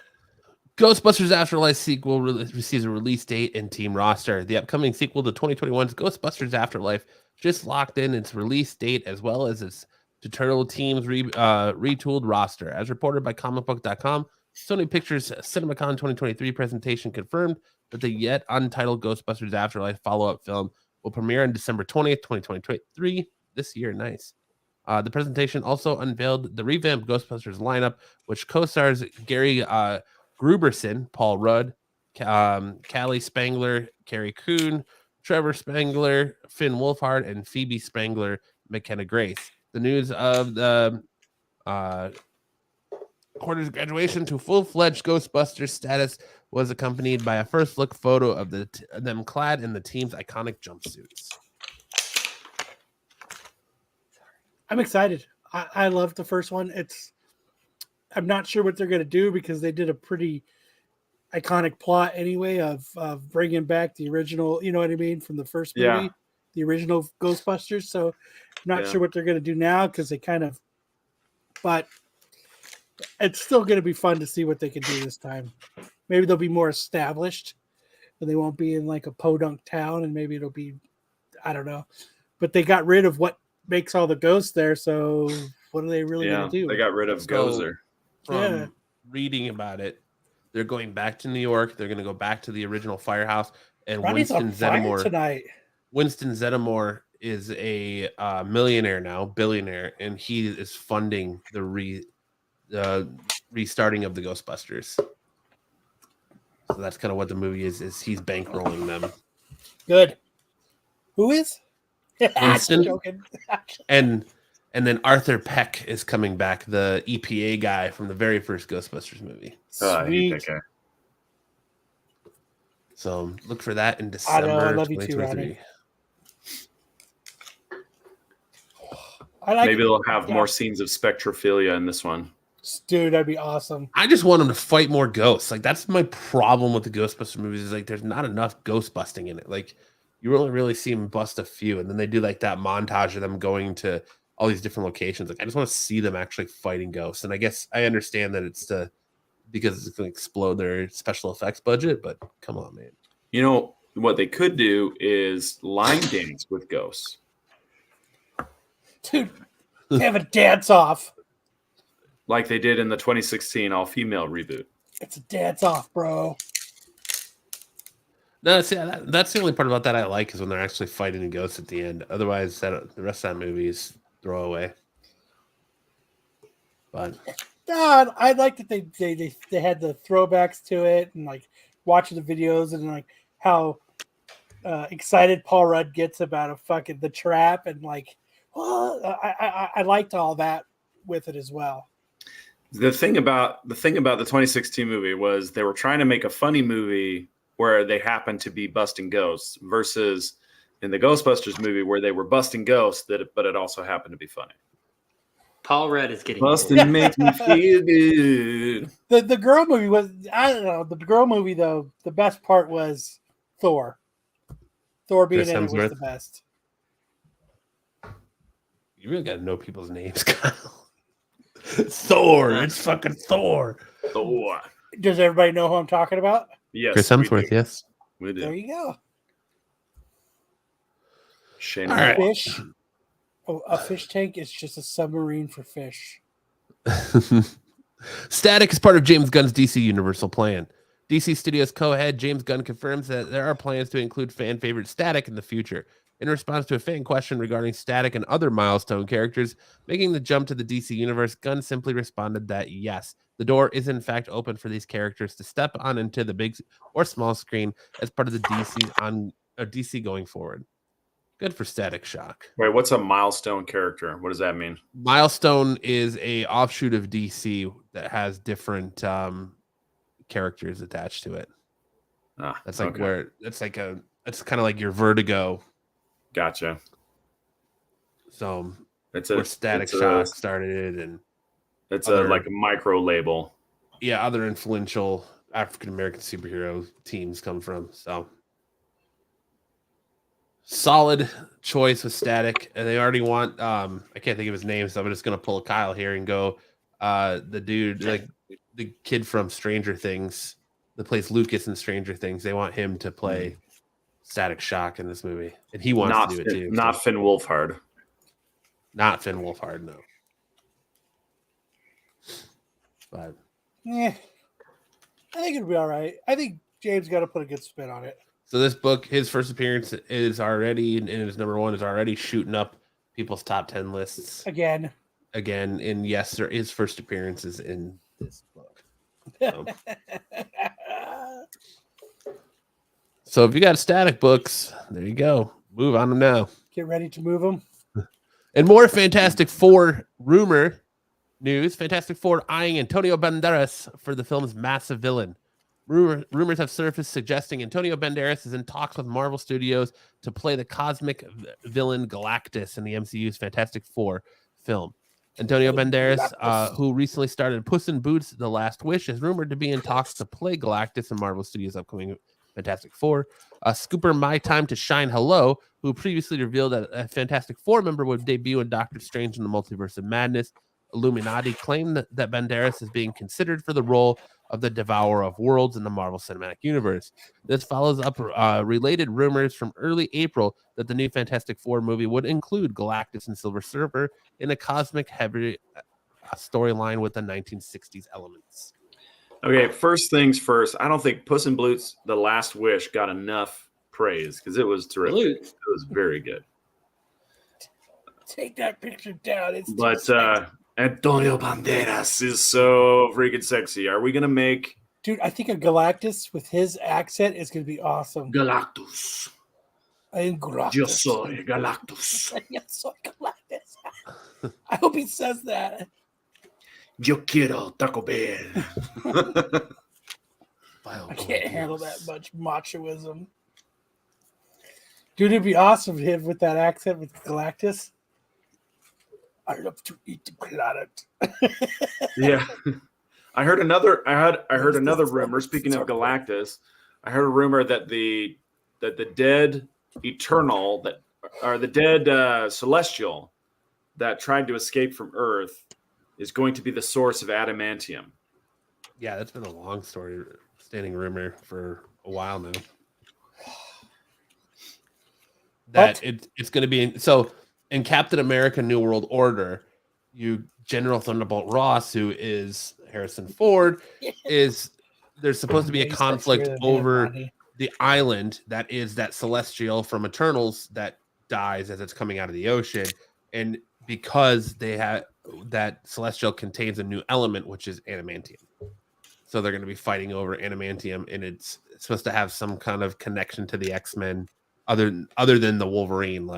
Ghostbusters Afterlife sequel receives a release date and team roster. The upcoming sequel to 2021's Ghostbusters Afterlife just locked in its release date as well as its Turtle team's retooled roster. As reported by comicbook.com, Sony Pictures CinemaCon 2023 presentation confirmed that the yet untitled Ghostbusters Afterlife follow-up film will premiere on December 20th, 2023 this year. Nice. The presentation also unveiled the revamped Ghostbusters lineup, which co-stars Gary Gruberson, Paul Rudd, Callie Spangler, Carrie Coon, Trevor Spangler, Finn Wolfhard, and Phoebe Spangler, McKenna Grace. The news of the quarter's graduation to full-fledged Ghostbusters status was accompanied by a first-look photo of them clad in the team's iconic jumpsuits. I'm excited. I love the first one. I'm not sure what they're going to do because they did a pretty iconic plot anyway of bringing back the original, you know what I mean, from the first movie, the original Ghostbusters. So I'm not sure what they're going to do now because they but it's still going to be fun to see what they can do this time. Maybe they'll be more established and they won't be in like a podunk town, and maybe it'll be, I don't know. But they got rid of what makes all the ghosts there, so what are they really going to do? They got rid of Gozer. From reading about it, they're going back to New York. They're going to go back to the original firehouse. And Ronnie's on fire tonight. Winston Zeddemore is a millionaire now, billionaire, and he is funding the restarting of the Ghostbusters. So that's kind of what the movie is he's bankrolling them. Good. Who is? Winston. and then Arthur Peck is coming back, the EPA guy from the very first Ghostbusters movie. Sweet. Okay. So look for that in December. I love you too, Ronnie. Maybe they'll have more scenes of spectrophilia in this one. Dude, that'd be awesome. I just want them to fight more ghosts. Like, that's my problem with the Ghostbuster movies, is like there's not enough ghost busting in it. Like, you only really see them bust a few, and then they do like that montage of them going to all these different locations. Like, I just want to see them actually fighting ghosts. And I guess I understand that it's because it's going to explode their special effects budget, but come on, man. You know what they could do is line dance with ghosts. Dude, have a dance off. Like they did in the 2016 all-female reboot. It's a dance off, bro. No, see, that's the only part about that I like, is when they're actually fighting the ghosts at the end. Otherwise, the rest of that movie is throwaway. But I like that they had the throwbacks to it, and like watching the videos, and like how excited Paul Rudd gets about the trap, and like, I liked all that with it as well. The thing about the 2016 movie was they were trying to make a funny movie where they happened to be busting ghosts, versus in the Ghostbusters movie where they were busting ghosts, but it also happened to be funny. Paul Rudd is getting busting makes me feel good. The girl movie was, I don't know, the girl movie though, the best part was Thor. Thor being in it was the best. You really got to know people's names, Kyle. Thor. It's fucking Thor. Thor. Does everybody know who I'm talking about? Yes. Chris Hemsworth, yes. We do. There you go. Shane. All right. Fish. A fish tank is just a submarine for fish. Static is part of James Gunn's DC Universal plan. DC Studios co-head James Gunn confirms that there are plans to include fan favorite Static in the future. In response to a fan question regarding Static and other milestone characters making the jump to the DC universe, Gunn simply responded that yes, the door is in fact open for these characters to step on into the big or small screen as part of the DC going forward. Good for Static Shock. Wait, what's a milestone character? What does that mean? Milestone is a offshoot of DC that has different characters attached to it. That's like where it's kind of like your Vertigo. Gotcha. So it's where Static Shock started, and it's like a micro label. Yeah, other influential African American superhero teams come from. So solid choice with Static, and they already want. I can't think of his name, so I'm just gonna pull a Kyle here and go. The dude, like the kid from Stranger Things, that plays Lucas in Stranger Things. They want him to play Static Shock in this movie, and he wants to do it too. Not Finn Wolfhard. Not Finn Wolfhard, no. But I think it'll be all right. I think James got to put a good spin on it. So this book, his first appearance is already, and his number one is already shooting up people's top 10 lists Again. And yes, there is first appearances in this book. So, so if you got static books, there you go. Move on them now. Get ready to move them. And more Fantastic Four rumor news. Fantastic Four eyeing Antonio Banderas for the film's massive villain. Rumors have surfaced suggesting Antonio Banderas is in talks with Marvel Studios to play the cosmic villain Galactus in the MCU's Fantastic Four film. Antonio Banderas, who recently started Puss in Boots: The Last Wish, is rumored to be in talks to play Galactus in Marvel Studios' upcoming Fantastic Four. Scooper My Time to Shine Hello, who previously revealed that a Fantastic Four member would debut in Doctor Strange in the Multiverse of Madness. Illuminati claimed that Banderas is being considered for the role of the Devourer of Worlds in the Marvel Cinematic Universe. This follows up related rumors from early April that the new Fantastic Four movie would include Galactus and Silver Surfer in a cosmic heavy storyline with the 1960s elements. Okay, first things first. I don't think Puss in Boots: The Last Wish got enough praise because it was terrific. It was very good. Take that picture down. But Antonio Banderas is so freaking sexy. Are we gonna make dude? I think a Galactus with his accent is gonna be awesome. Galactus? I'm Galactus. Yo soy Galactus. Yo soy Galactus. I hope he says that. Yo quiero Taco Bell. I can't handle that much machoism. Dude, it'd be awesome to him with that accent with Galactus. I love to eat the planet. Yeah. I heard another rumor, speaking of Galactus. I heard a rumor that the dead Eternal the dead Celestial that tried to escape from Earth is going to be the source of adamantium. Yeah, that's been a long story, standing rumor for a while now. That it's going to be in Captain America: New World Order, General Thunderbolt Ross, who is Harrison Ford, there's supposed to be a conflict over the island that is that Celestial from Eternals that dies as it's coming out of the ocean, and because that Celestial contains a new element, which is adamantium. So they're going to be fighting over adamantium, and it's supposed to have some kind of connection to the X-Men other than the Wolverine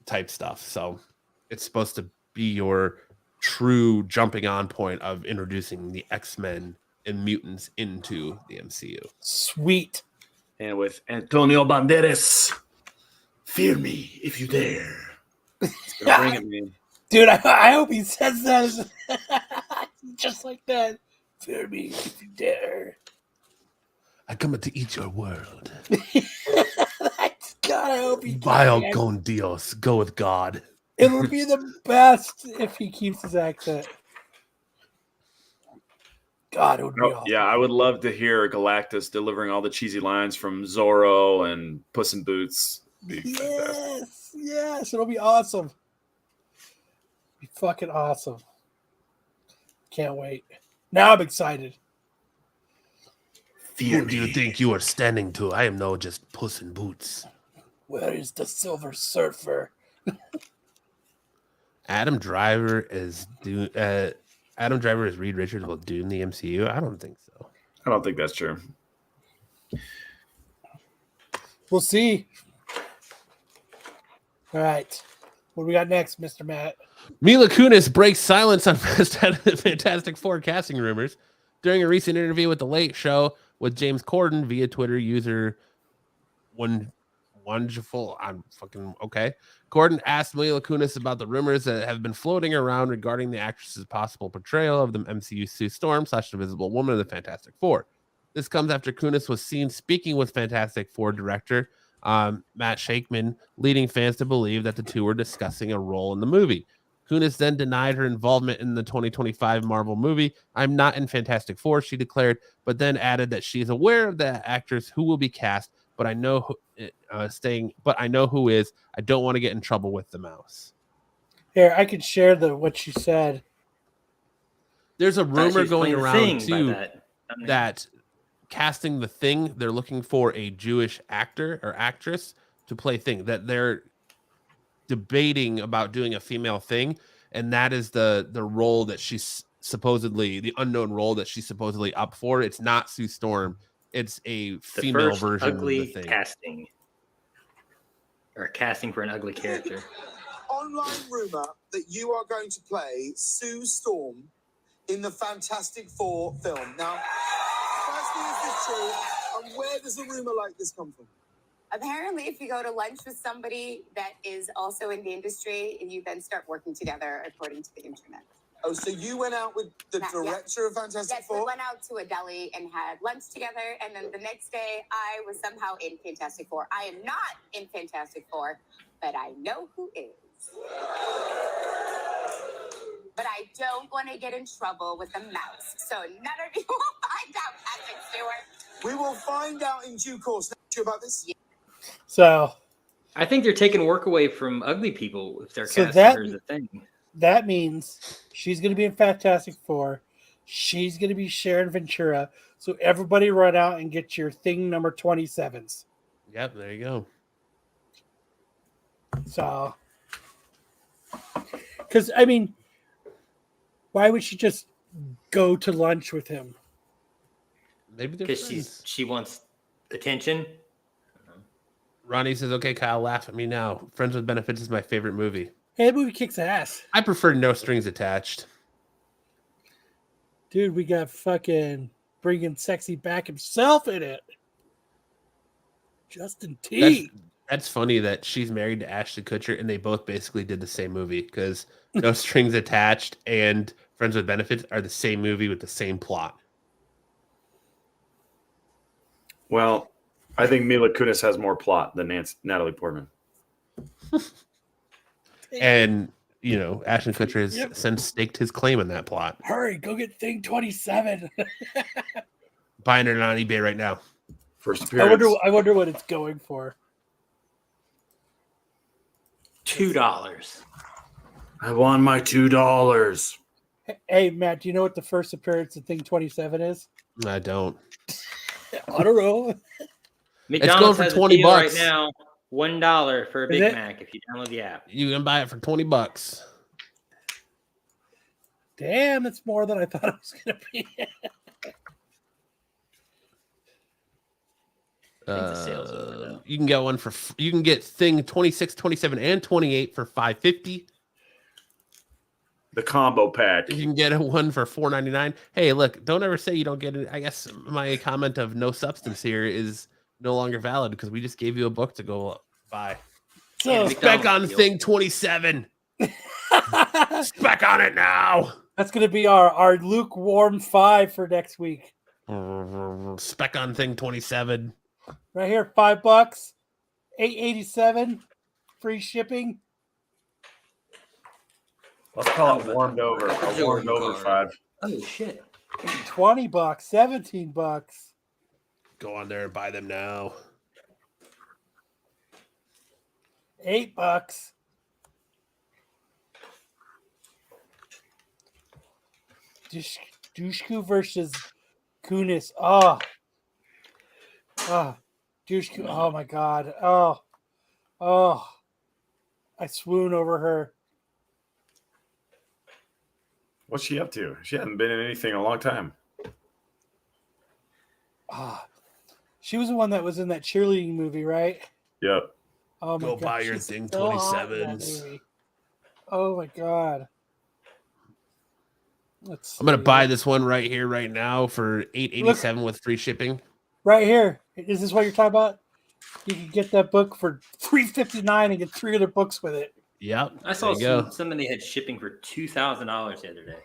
type stuff. So it's supposed to be your true jumping on point of introducing the X-Men and mutants into the MCU. Sweet. And with Antonio Banderas, fear me if you dare. It's gonna bring him in. Dude, I hope he says that just like that. Fear me if you dare. I come to eat your world. God, I hope he Vile con Dios. Go with God. It would be the best if he keeps his accent. God, it would be awesome. Yeah, I would love to hear Galactus delivering all the cheesy lines from Zorro and Puss in Boots. Yes, it'll be awesome. Be fucking awesome. Can't wait. Now I'm excited. Who do you think you are standing to? I am no just Puss in Boots. Where is the Silver Surfer? Adam Driver is Reed Richards will doom the MCU? I don't think so. I don't think that's true. We'll see. All right. What do we got next, Mr. Matt? Mila Kunis breaks silence on Fantastic Four casting rumors. During a recent interview with The Late Show with James Corden via Twitter user Wonderful. I'm fucking okay. Corden asked Mila Kunis about the rumors that have been floating around regarding the actress's possible portrayal of the MCU Sue Storm / Invisible Woman of the Fantastic Four. This comes after Kunis was seen speaking with Fantastic Four director Matt Shakman, leading fans to believe that the two were discussing a role in the movie. Kunis then denied her involvement in the 2025 Marvel movie. I'm not in Fantastic Four, she declared, but then added that she is aware of the actors who will be cast, but I know who is. I don't want to get in trouble with the mouse. Here, I could share what she said. There's a rumor going around too that casting the Thing, they're looking for a Jewish actor or actress to play Thing. That they're debating about doing a female thing, and that is the role that she's supposedly the unknown role that she's supposedly up for. It's not Sue Storm. It's a The female first version of ugly the thing. casting. Or casting for an ugly character. Online rumor that you are going to play Sue Storm in the Fantastic Four film. Now, firstly, is this true? And where does a rumor like this come from? Apparently, if you go to lunch with somebody that is also in the industry, you then start working together according to the internet. Oh, so you went out with the director of Fantastic Yes, Four? we went out to a deli and had lunch together, and then the next day I was somehow in Fantastic Four. I am not in Fantastic Four, but I know who is. But I don't want to get in trouble with the mouse, so none of you will find out, Patrick Stewart. We will find out in due course. Not about this. Yeah. So I think they're taking work away from ugly people if they're So casting that- her as a thing. that means she's going to be in Fantastic Four. She's going to be Sharon Ventura. So everybody run out and get your thing number 27s. Yep, there you go. So, because I mean, why would she just go to lunch with him? Maybe they're Because friends. she wants attention. Ronnie says, "Okay, Kyle, laugh at me now. Friends with Benefits is my favorite movie. Hey, that movie kicks ass. I prefer No Strings Attached." Dude, we got fucking bringing sexy back himself in it. Justin T. That's funny that she's married to Ashton Kutcher and they both basically did the same movie because No Strings Attached and Friends with Benefits are the same movie with the same plot. Well, I think Mila Kunis has more plot than Natalie Portman. And, you know, Ashton Kutcher has Yep. since staked his claim in that plot. Hurry, go get thing 27. Buying it on eBay right now. First I appearance. wonder what it's going for. $2. I won my $2. Hey, Matt, do you know what the first appearance of thing 27 is? I don't. I don't know. McDonald's for has $20 a deal right now. $1 for a Big it? Mac if you download the app. You can buy it for $20. Damn, it's more than I thought it was going to be. The sales over now. You can get one for you can get thing 26, 27, and 28 for $5.50. The combo pack. You can get one for $4.99. Hey, look, don't ever say you don't get it. I guess my comment of no substance here is no longer valid because we just gave you a book to go buy. So, Spec on deal. thing 27. Spec on it now. that's going to be our lukewarm 5 for next week. Spec on thing 27. Right here, $5, $8.87, free shipping. Let's call it warmed over. A warmed over 5. Oh, shit. $20, $17. Go on there and buy them now. $8. Dushku versus Kunis. Oh, Dushku. Oh my God. Oh, I swoon over her. What's she up to? She hasn't been in anything in a long time. She was the one that was in that cheerleading movie, right? Yep. Oh my Go God, buy your she's thing so hot in that 27s. movie. Oh my God. I'm gonna buy this one right here, right now, for $8.87 with free shipping. right here. Is this what you're talking about? You can get that book for $3.59 and get 3 other books with it. Yep. I saw there you go. somebody had shipping for $2,000 the other day.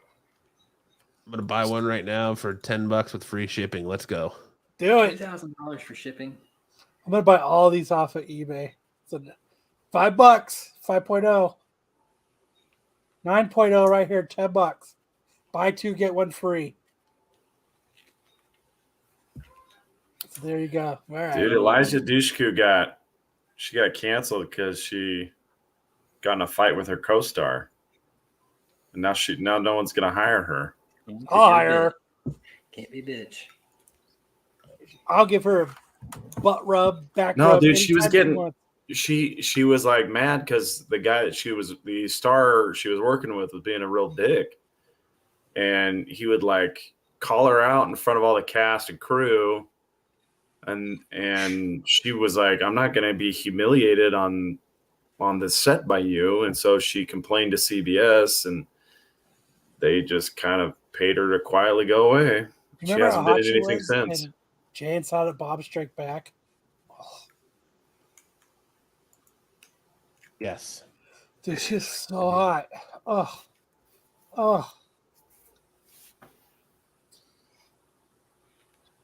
I'm gonna buy one right now for $10 with free shipping. Let's go. Do it. $2,000 for shipping. I'm gonna buy all these off of eBay. So $5, 5.0, 9.0 right here, $10. Buy 2, get 1 free. So there you go. All right. Dude, Elijah Dushku got canceled because she got in a fight with her co-star. And now no one's gonna hire her. I'll hire her. Can't be bitch. I'll give her a butt rub, back No, rub. dude, she was anytime getting- wants. she was like mad because the guy that the star she was working with was being a real dick, and he would like call her out in front of all the cast and crew, and she was like, I'm not going to be humiliated on the set by you. And so she complained to CBS, and they just kind of paid her to quietly go away. She Remember hasn't how been hot in she anything was since. in Jay and Silent Bob Strike Back? Yes. Dude, she's so hot. Oh. Oh.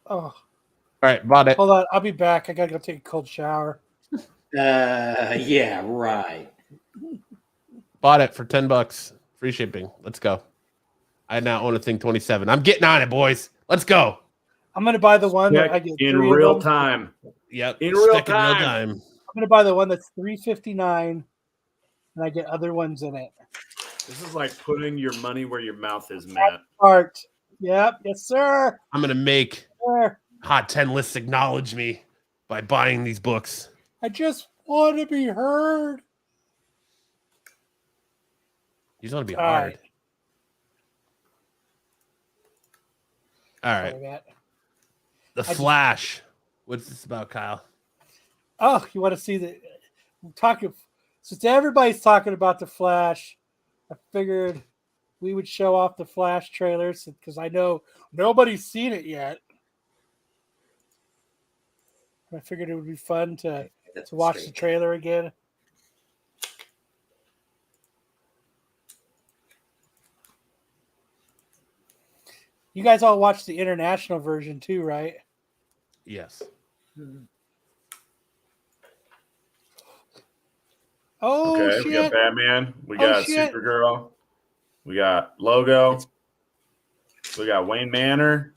Oh. All right, bought it. Hold on. I'll be back. I got to go take a cold shower. Yeah, right. Bought it for $10. Free shipping. Let's go. I now own a Thing 27. I'm getting on it, boys. Let's go. I'm going to buy the one that I Check get in 3 real of them. time. Yep. In real Check time. I'm going to buy the one that's $3.59, and I get other ones in it. This is like putting your money where your mouth is, Matt. Art. Yep. Yes, sir. I'm going to make Sir. Hot 10 lists acknowledge me by buying these books. I just want to be heard. These ought to be All hard. right. All right. Sorry, Matt. The Flash. What's this about, Kyle? Oh, you want to see the talking? Since everybody's talking about the Flash, I figured we would show off the Flash trailers because I know nobody's seen it yet. I figured it would be fun to watch the trailer again. You guys all watched the international version too, right? Yes. Oh, Okay, shit. we got Batman. We got shit. Supergirl. We got Logo. We got Wayne Manor.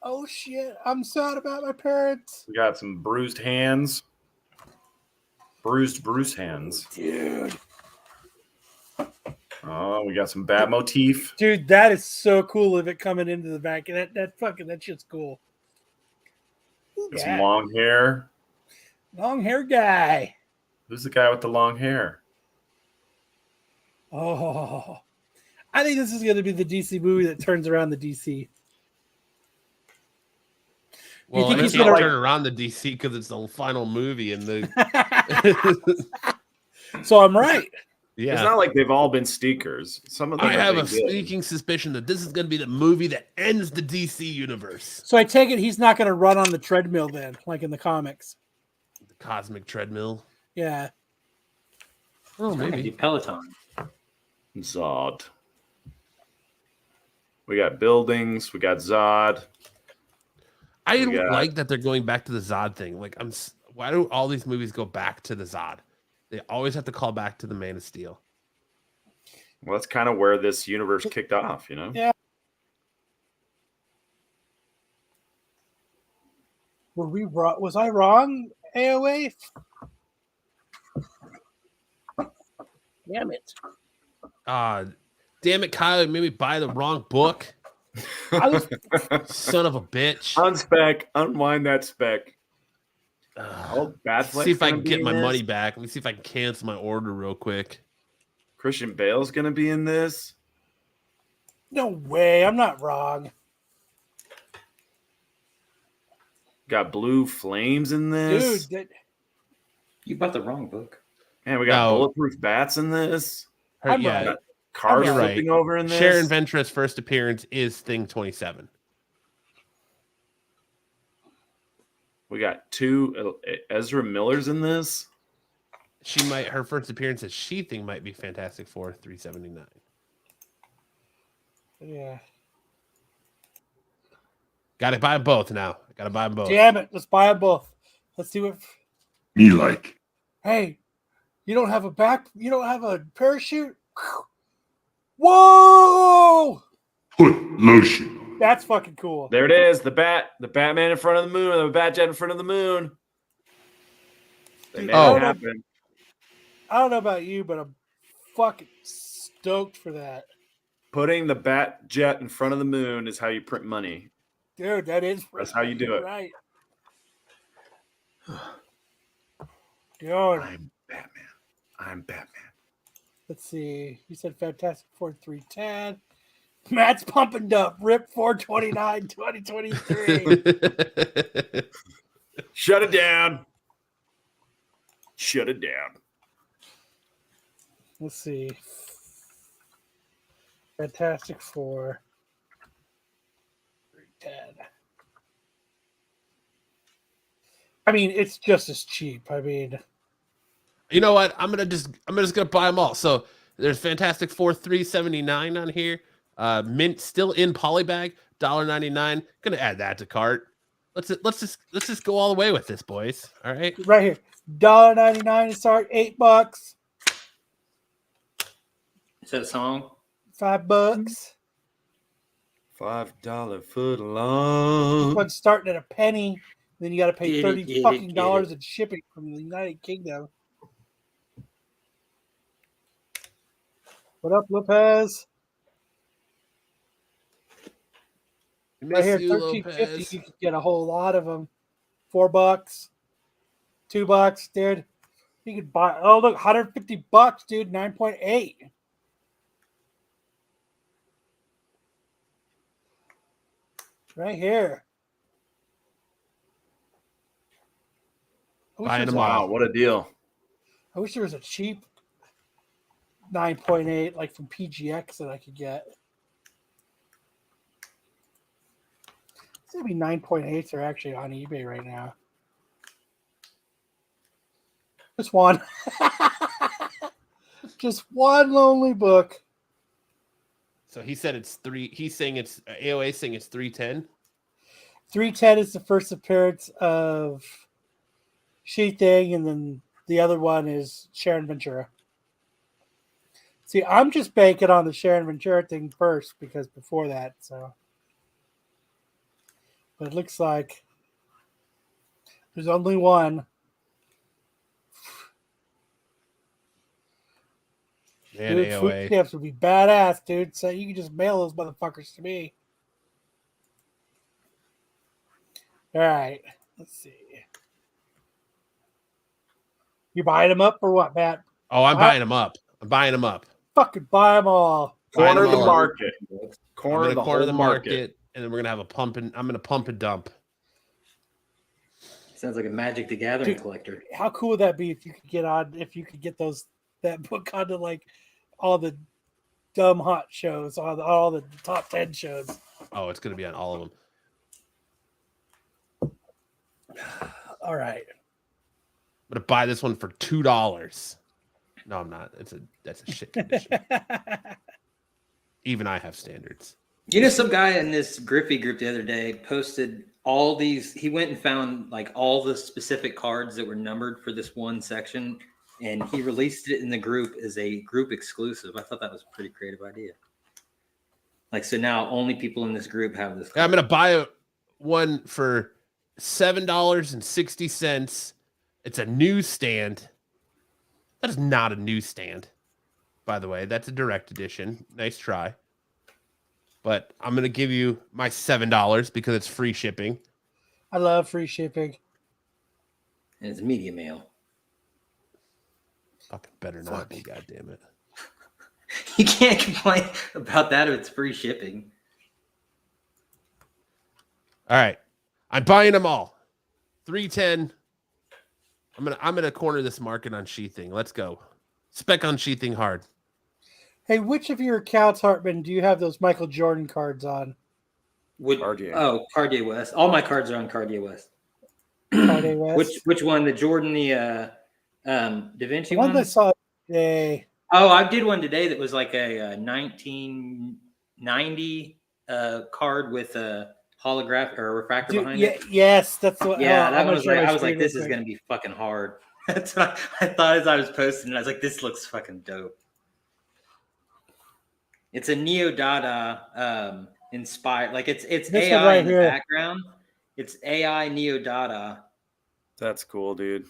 Oh, shit. I'm sad about my parents. We got some bruised hands. Bruce hands. Dude. Oh, we got some bat motif. Dude, that is so cool of it coming into the back. That shit's cool. Got some long hair. Long hair guy. Who's the guy with the long hair? Oh, I think this is going to be the DC movie that turns around the DC. Well, think I he's can't gonna- turn around the DC because it's the final movie in the. So I'm right. Yeah. It's not like they've all been stinkers. Some of them I are have a been good. sneaking suspicion that this is going to be the movie that ends the DC universe. So I take it he's not going to run on the treadmill then, like in the comics. The cosmic treadmill. Yeah. Oh, Maybe maybe. Peloton. Zod. We got buildings. We got Zod. I We got- like that they're going back to the Zod thing. Like, why do all these movies go back to the Zod? They always have to call back to the Man of Steel. Well, that's kind of where this universe kicked off, you know? Yeah. Were we wrong? Was I wrong, AOA? Damn it. Damn it, Kyle, you made me buy the wrong book. I was Son of a bitch. Unspec. Unwind that spec. Oh, Let's see if I can get my money back. Let me see if I can cancel my order real quick. Christian Bale's going to be in this. no way. I'm not wrong. Got Blue Flames in this. Dude, You bought the wrong book. Man, we got No. Bulletproof Bats in this. I'm Yeah, right. Cars You're right. flipping over in this. Sharon Ventress' first appearance is Thing 27. We got two Ezra Millers in this. Her first appearance as She-Thing might be Fantastic Four 379. yeah. Got to buy them both now. Got to buy them both. Damn it. Let's buy them both. Let's see what. Me like. Hey, you don't have a parachute? Whoa! Put lotion. That's fucking cool. There it is. The Batman in front of the moon, the Batjet in front of the moon. They made Oh. it happen. I don't know about you, but I'm fucking stoked for that. Putting the Batjet in front of the moon is how you print money. Dude, that is That's how you do it. Right. Dude. I'm Batman. Let's see. You said Fantastic Four 310. Matt's pumping up. Rip 429 2023. Shut it down. Shut it down. Let's see. Fantastic Four 310. I mean, it's just as cheap. I mean, You know what? I'm just gonna buy them all. So there's Fantastic Four 379 on here. Mint still in polybag, $1.99. Gonna add that to cart. Let's just go all the way with this, boys. All right. right here, $1.99 to start, $8, Is that a song? $5. $5 foot This long. one's starting at a penny. Then you got to pay Get it, $30 get it, fucking get dollars it. in shipping from the United Kingdom. What up, Lopez? Right here, $13.50. You could get a whole lot of them. $4, $2, dude. You could buy. Oh, look, $150, dude. 9.8. Right here. Buying them Wow, all. what a deal. I wish there was a cheap 9.8 like from PGX that I could get. Maybe 9.8s are actually on eBay right now. Just one. Just one lonely book. So he said it's three. He's saying it's AOA saying it's 310. 310 is the first appearance of She Thing, and then the other one is Sharon Ventura. See, I'm just banking on the Sharon Ventura thing first because before that, so. But it looks like there's only one. Man, Dude, food AOA. stamps would be badass, dude. So you can just mail those motherfuckers to me. All right. Let's see. You buying them up or what, Matt? Oh, I'm buying them up. I'm buying them up. Fucking buy them all. Buying Corner them the all up. market. I'm Corner gonna the corner whole the market. and then we're gonna have I'm gonna pump and dump. Sounds like a Magic the Gathering Dude. collector. How cool would that be if you could get that book onto like all the dumb hot shows, all the top 10 shows. Oh, it's gonna be on all of them. All right. I'm gonna buy this one for $2. No, I'm not. That's a shit condition. Even I have standards. You know, some guy in this Griffey group the other day posted all these. He went and found like all the specific cards that were numbered for this one section, and he released it in the group as a group exclusive. I thought that was a pretty creative idea. Like, so now only people in this group have this card. I'm gonna buy one for $7.60. It's a newsstand. That is not a newsstand, by the way. That's a direct edition. Nice try. But I'm gonna give you my $7 because it's free shipping. I love free shipping. And it's media mail. Fucking better not be, goddamn it. You can't complain about that if it's free shipping. All right. I'm buying them all. 310. I'm gonna corner this market on sheathing. Let's go. Spec on sheathing hard. Hey, which of your accounts, Hartman, do you have those Michael Jordan cards on? Cartier. Oh, Cartier West. All my cards are on Cartier West. Cartier West? Which one? The Jordan, the Da Vinci The one one? I saw today. Oh, I did one today that was like a 1990 card with a holographic or a refractor behind it. Yes, that's what. Yeah, that I'm one gonna was share like, my I was like, screen this real is quick. going to be fucking hard. That's what I thought as I was posting it. I was like, this looks fucking dope. It's a Neo Dada inspired, like it's This AI one right in the here. background. It's AI Neo Dada. That's cool, dude.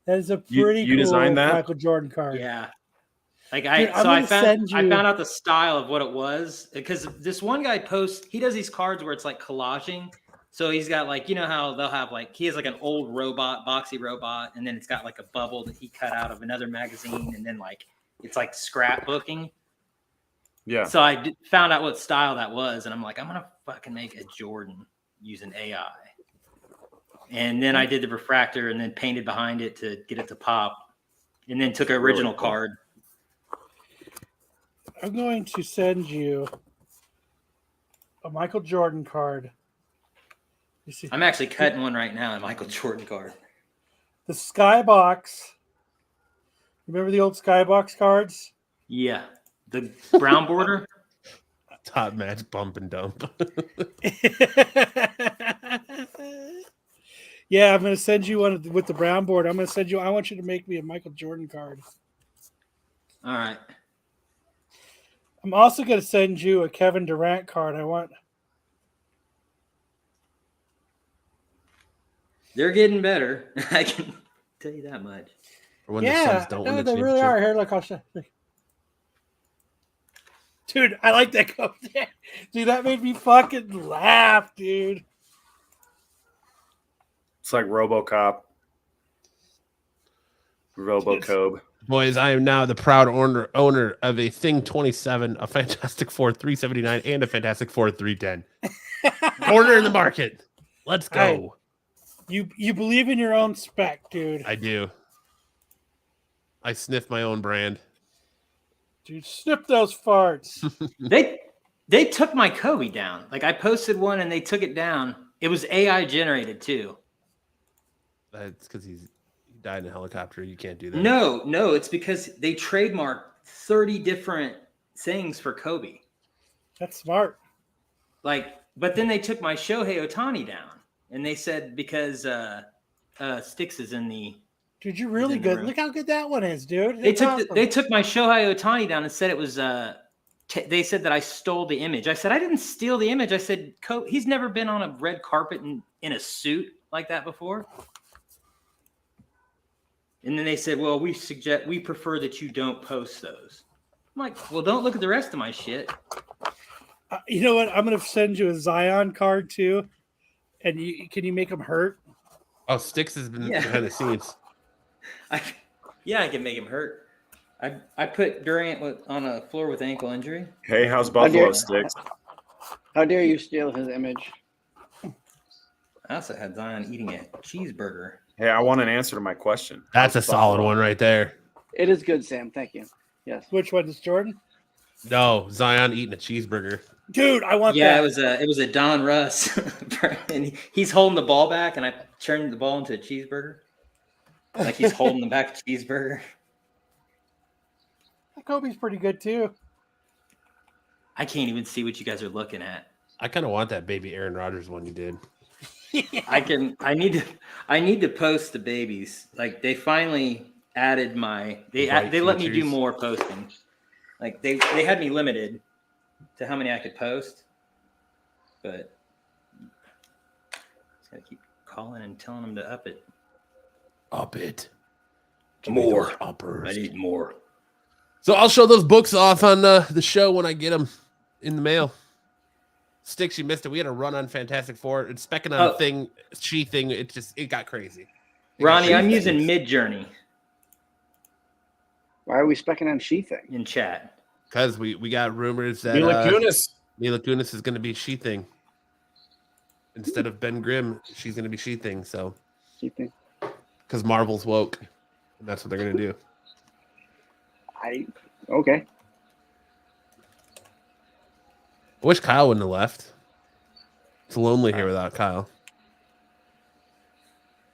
That is a You pretty cool designed that? Michael Jordan card. Yeah. Like Dude, I found send you- out the style of what it was because this one guy posts, he does these cards where it's like collaging. So he's got like, you know how they'll have like, he has like an old robot, boxy robot, and then it's got like a bubble that he cut out of another magazine, and then like it's like scrapbooking. Yeah. So I found out what style that was, and I'm like, I'm gonna fucking make a Jordan using AI. And then I did the refractor, and then painted behind it to get it to pop, and then took an original card. I'm going to send you a Michael Jordan card. You see, I'm actually cutting one right now, a Michael Jordan card. the Skybox. Remember the old Skybox cards? Yeah, the brown border. Top match bump and dump. Yeah, I'm going to send you one with the brown board. I'm going to send you. I want you to make me a Michael Jordan card. All right. I'm also going to send you a Kevin Durant card. I want. They're getting better. I can tell you that much. Or when the Suns don't win the they really championship. are. Here, look, I'll show. Dude, I like that coat. Dude, that made me fucking laugh, dude. It's like RoboCop. RoboCobe. Boys, I am now the proud owner of a Thing 27, a Fantastic Four 379, and a Fantastic Four 310. Order in the market. Let's go. You believe in your own spec, dude. I do. I sniff my own brand. Dude, snip those farts. They took my Kobe down. Like I posted one and they took it down. It was AI generated too. That's because he died in a helicopter. You can't do that. No, it's because they trademarked 30 different things for Kobe. That's smart. Like, but then they took my Shohei Ohtani down, and they said because Styx is in the. Dude, you're really good. Look how good that one is, dude. They took my Shohei Ohtani down and said it was. They said that I stole the image. I said I didn't steal the image. I said he's never been on a red carpet in a suit like that before. And then they said, well, we prefer that you don't post those. I'm like, well, don't look at the rest of my shit. You know what? I'm going to send you a Zion card too. And can you make them hurt? Oh, Styx has been behind the scenes. I can make him hurt. I put Durant on a floor with ankle injury. Hey, how's Buffalo Sticks? How dare you steal his image? I also had Zion eating a cheeseburger. Hey, I want an answer to my question. That's a solid one right there. It is good, Sam. Thank you. Yes. Which one is Jordan? No, Zion eating a cheeseburger. Dude, I want that. Yeah, it was a Don Russ. And he's holding the ball back, and I turned the ball into a cheeseburger. Like he's holding the back cheeseburger. Kobe's pretty good too. I can't even see what you guys are looking at. I kind of want that baby Aaron Rodgers one you did. I need to post the babies. Like they finally added they let me do more posting. Like they had me limited to how many I could post, but just gotta keep calling and telling them to up it. Up it. More uppers. I need more. So I'll show those books off on the show when I get them in the mail. Sticks, you missed it. We had a run on Fantastic Four. It's specking on a thing. It got crazy. Ronnie, I'm using Midjourney. Why are we specking on She-Thing? In chat. Because we got rumors that Mila Kunis is going to be She-Thing. Instead of Ben Grimm, she's going to be She-Thing. So, She-Thing. Because Marvel's woke. And that's what they're going to do. Okay. I wish Kyle wouldn't have left. It's lonely here without Kyle.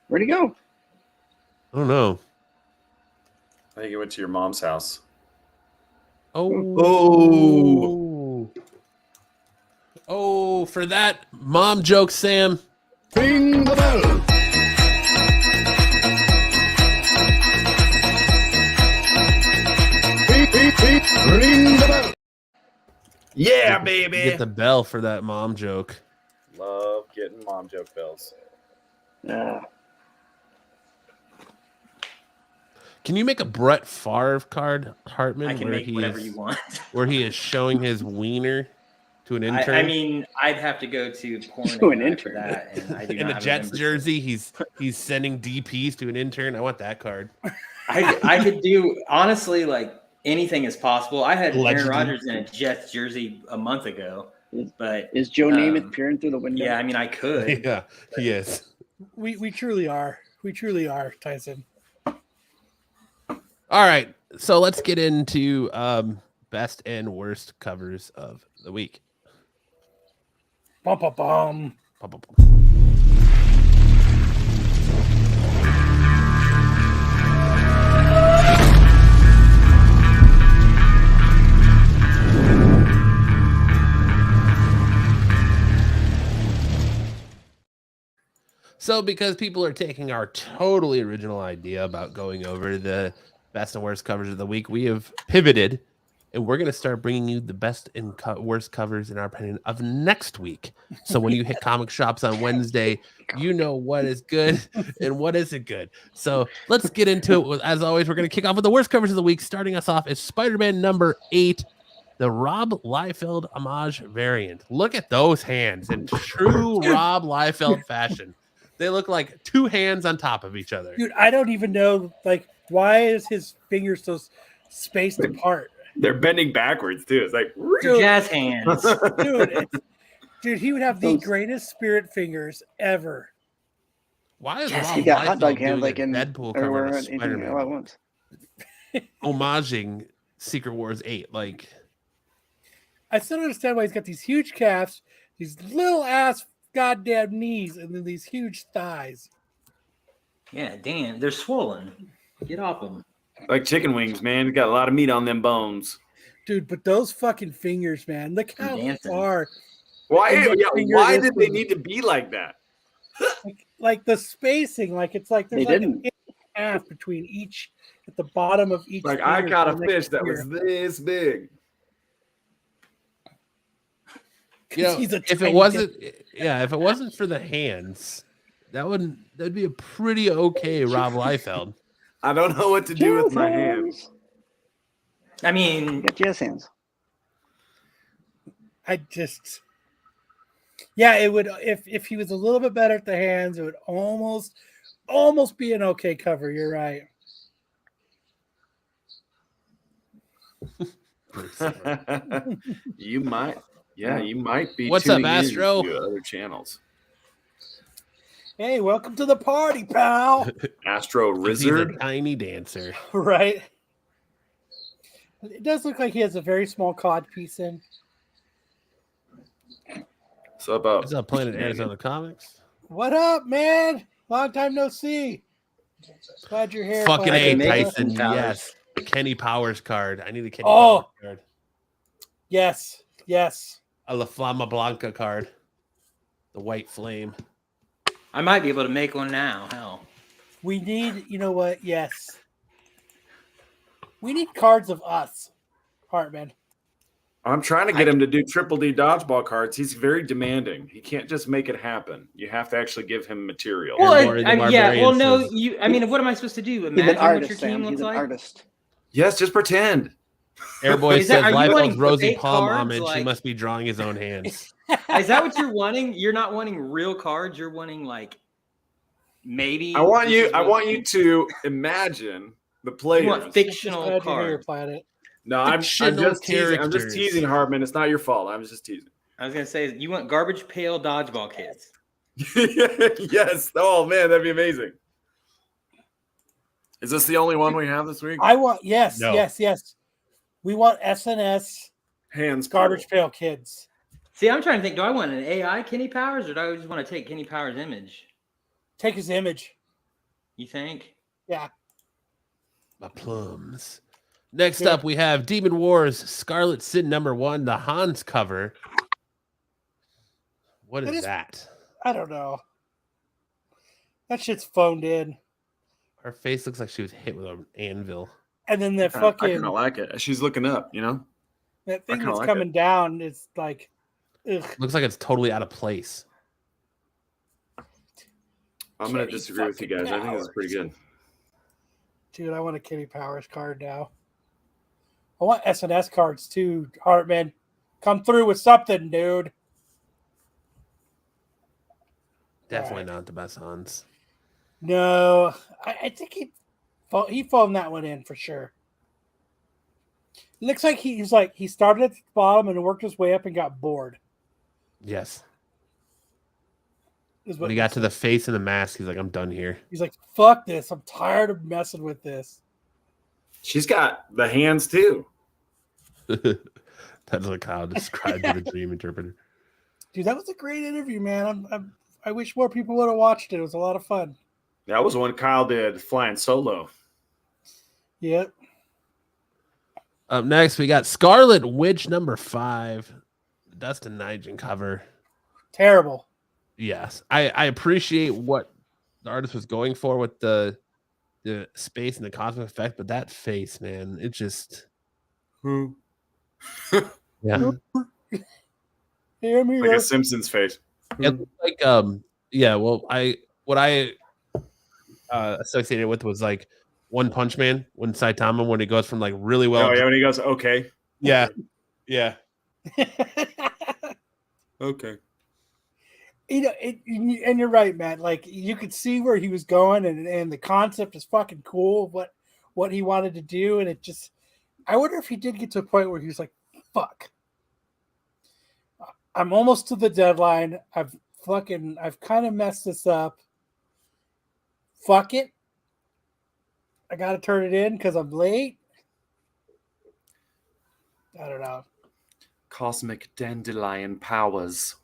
Where'd he go? I don't know. I think he went to your mom's house. Oh, for that mom joke, Sam. Ring the bell. Ring the bell. Yeah, baby. Get the bell for that mom joke. Love getting mom joke bells. Yeah. Can you make a Brett Favre card, Hartman? I can make whatever you want. Where he is showing his wiener to an intern. I mean, I'd have to go to porn To an for intern. that, and I do in not a have Jets membership. jersey, he's sending DPs to an intern. I want that card. I could do, honestly, like, anything is possible. I had Allegedly. Aaron Rodgers in a Jets jersey a month ago, but Is Joe Namath peering through the window? yeah, I mean, I could. Yeah, he is. We truly are. We truly are, Tyson. All right, so let's get into best and worst covers of the week. Bum, bum, bum. Bum, bum, bum. So because people are taking our totally original idea about going over the best and worst covers of the week, we have pivoted and we're going to start bringing you the best and worst covers, in our opinion, of next week. So when you hit comic shops on Wednesday, you know what is good and what isn't good. So let's get into it. As always, we're going to kick off with the worst covers of the week. Starting us off is Spider-Man number 8, the Rob Liefeld homage variant. Look at those hands in true Rob Liefeld fashion. They look like two hands on top of each other. Dude, I don't even know, like, why is his fingers so spaced apart? They're bending backwards too. It's like Jazz hands. Dude, he would have the greatest spirit fingers ever. Why is Yes, Rob he got hot Liefeld dog hands doing like a in Deadpool cover everywhere of and anything Spider-Man, all at once. homaging Secret Wars 8? Like, I still don't understand why he's got these huge calves, these little ass goddamn knees, and then these huge thighs. Yeah, damn, they're swollen. Get off them. like chicken wings, man. Got a lot of meat on them bones. Dude, but those fucking fingers, man. Look how far. Why? And Yeah, finger why is did they the- need to be like that? Like the spacing, like it's like there's They like didn't. an inch and a half between each at the bottom of each. Like I finger caught a to the next fish that was finger. this big. you know, He's a if it tiny wasn't, yeah, if it wasn't for the hands, that'd be a pretty okay Rob Liefeld. I don't know what to do with my hands. I mean, Get jazz hands. I just, yeah, it would if he was a little bit better at the hands, it would almost be an okay cover. You're right. You might, yeah, you might be. What's up, tuning in Astro? to other channels. Hey, welcome to the party, pal. Astro He's a Rizzard. tiny dancer. Right. It does look like he has a very small cod piece in. So about What's up, Planet Arizona Comics? What up, man? Long time no see. Glad you're here. Fucking buddy. A, make it Tyson. some powers. Yes. Kenny Powers card. I need a Kenny Oh. Powers card. Yes. A La Flama Blanca card. The White Flame. I might be able to make one now. Hell. We need, you know what? Yes. We need cards of us, Hartman. I'm trying to get him to do Triple D dodgeball cards. He's very demanding. He can't just make it happen. You have to actually give him material. Well, Maury the yeah. Well, Barbarian no. says- You. I mean, what am I supposed to do? He's Imagine an what your artist, team Sam. looks He's an like. artist. Yes, just pretend. Airboy Is that- says are you wanting Liefeld's Rosie fake Palm cards, homage. He like- must be drawing his own hands. Is that what you're wanting? You're not wanting real cards. You're wanting like maybe. I want this you. is I what- want you to imagine the players. You want fictional Glad you're here, cards. Planet. No, I'm Fictional just teasing. I'm just characters. teasing, Hardman. It's not your fault. I'm just teasing. I was gonna say you want garbage pail dodgeball kids. Yes. Oh man, that'd be amazing. Is this the only one we have this week? I want yes. No. We want SNS Hands garbage cool. pail kids. See, I'm trying to think. Do I want an AI Kenny Powers, or do I just want to take Kenny Powers' image? Take his image. You think? Yeah. My plums. Next Yeah. up, we have Demon Wars Scarlet Sin #1, the Hans cover. What That is is- that? I don't know. That shit's phoned in. Her face looks like she was hit with an anvil. And then the I fucking kind of like it. She's looking up. You know. that thing kinda that's like coming down is like, ugh. Looks like it's totally out of place. I'm gonna Kenny disagree with you guys. I think it's pretty good. Dude, I want a Kenny Powers card now. I want SNS cards too, Hartman. Come through with something, dude. Definitely not the best Hans. No, I think he phoned that one in for sure. Looks like he started at the bottom and worked his way up and got bored. Yes. Is what When he got to the face and the mask, he's like, I'm done here. He's like, fuck this. I'm tired of messing with this. She's got the hands too. That's like how described to the dream interpreter. Dude, that was a great interview, man. I wish more people would have watched it. It was a lot of fun. That was when Kyle did flying solo. Yep. Up next, we got Scarlet Witch number 5. Dustin Nigel cover. Terrible. Yes. I appreciate what the artist was going for with the space and the cosmic effect, but that face, man, it just yeah. Hear me, Like a Simpsons face. It looked like yeah, well, I associated with was like One Punch Man when Saitama when he goes from like really well. Oh yeah, when he goes, okay. Yeah. Yeah. Okay. You know, and you're right, Matt. Like you could see where he was going, and the concept is fucking cool. What he wanted to do, and it just, I wonder if he did get to a point where he was like, "Fuck, I'm almost to the deadline. I've kind of messed this up. Fuck it, I got to turn it in because I'm late." I don't know. Cosmic dandelion powers.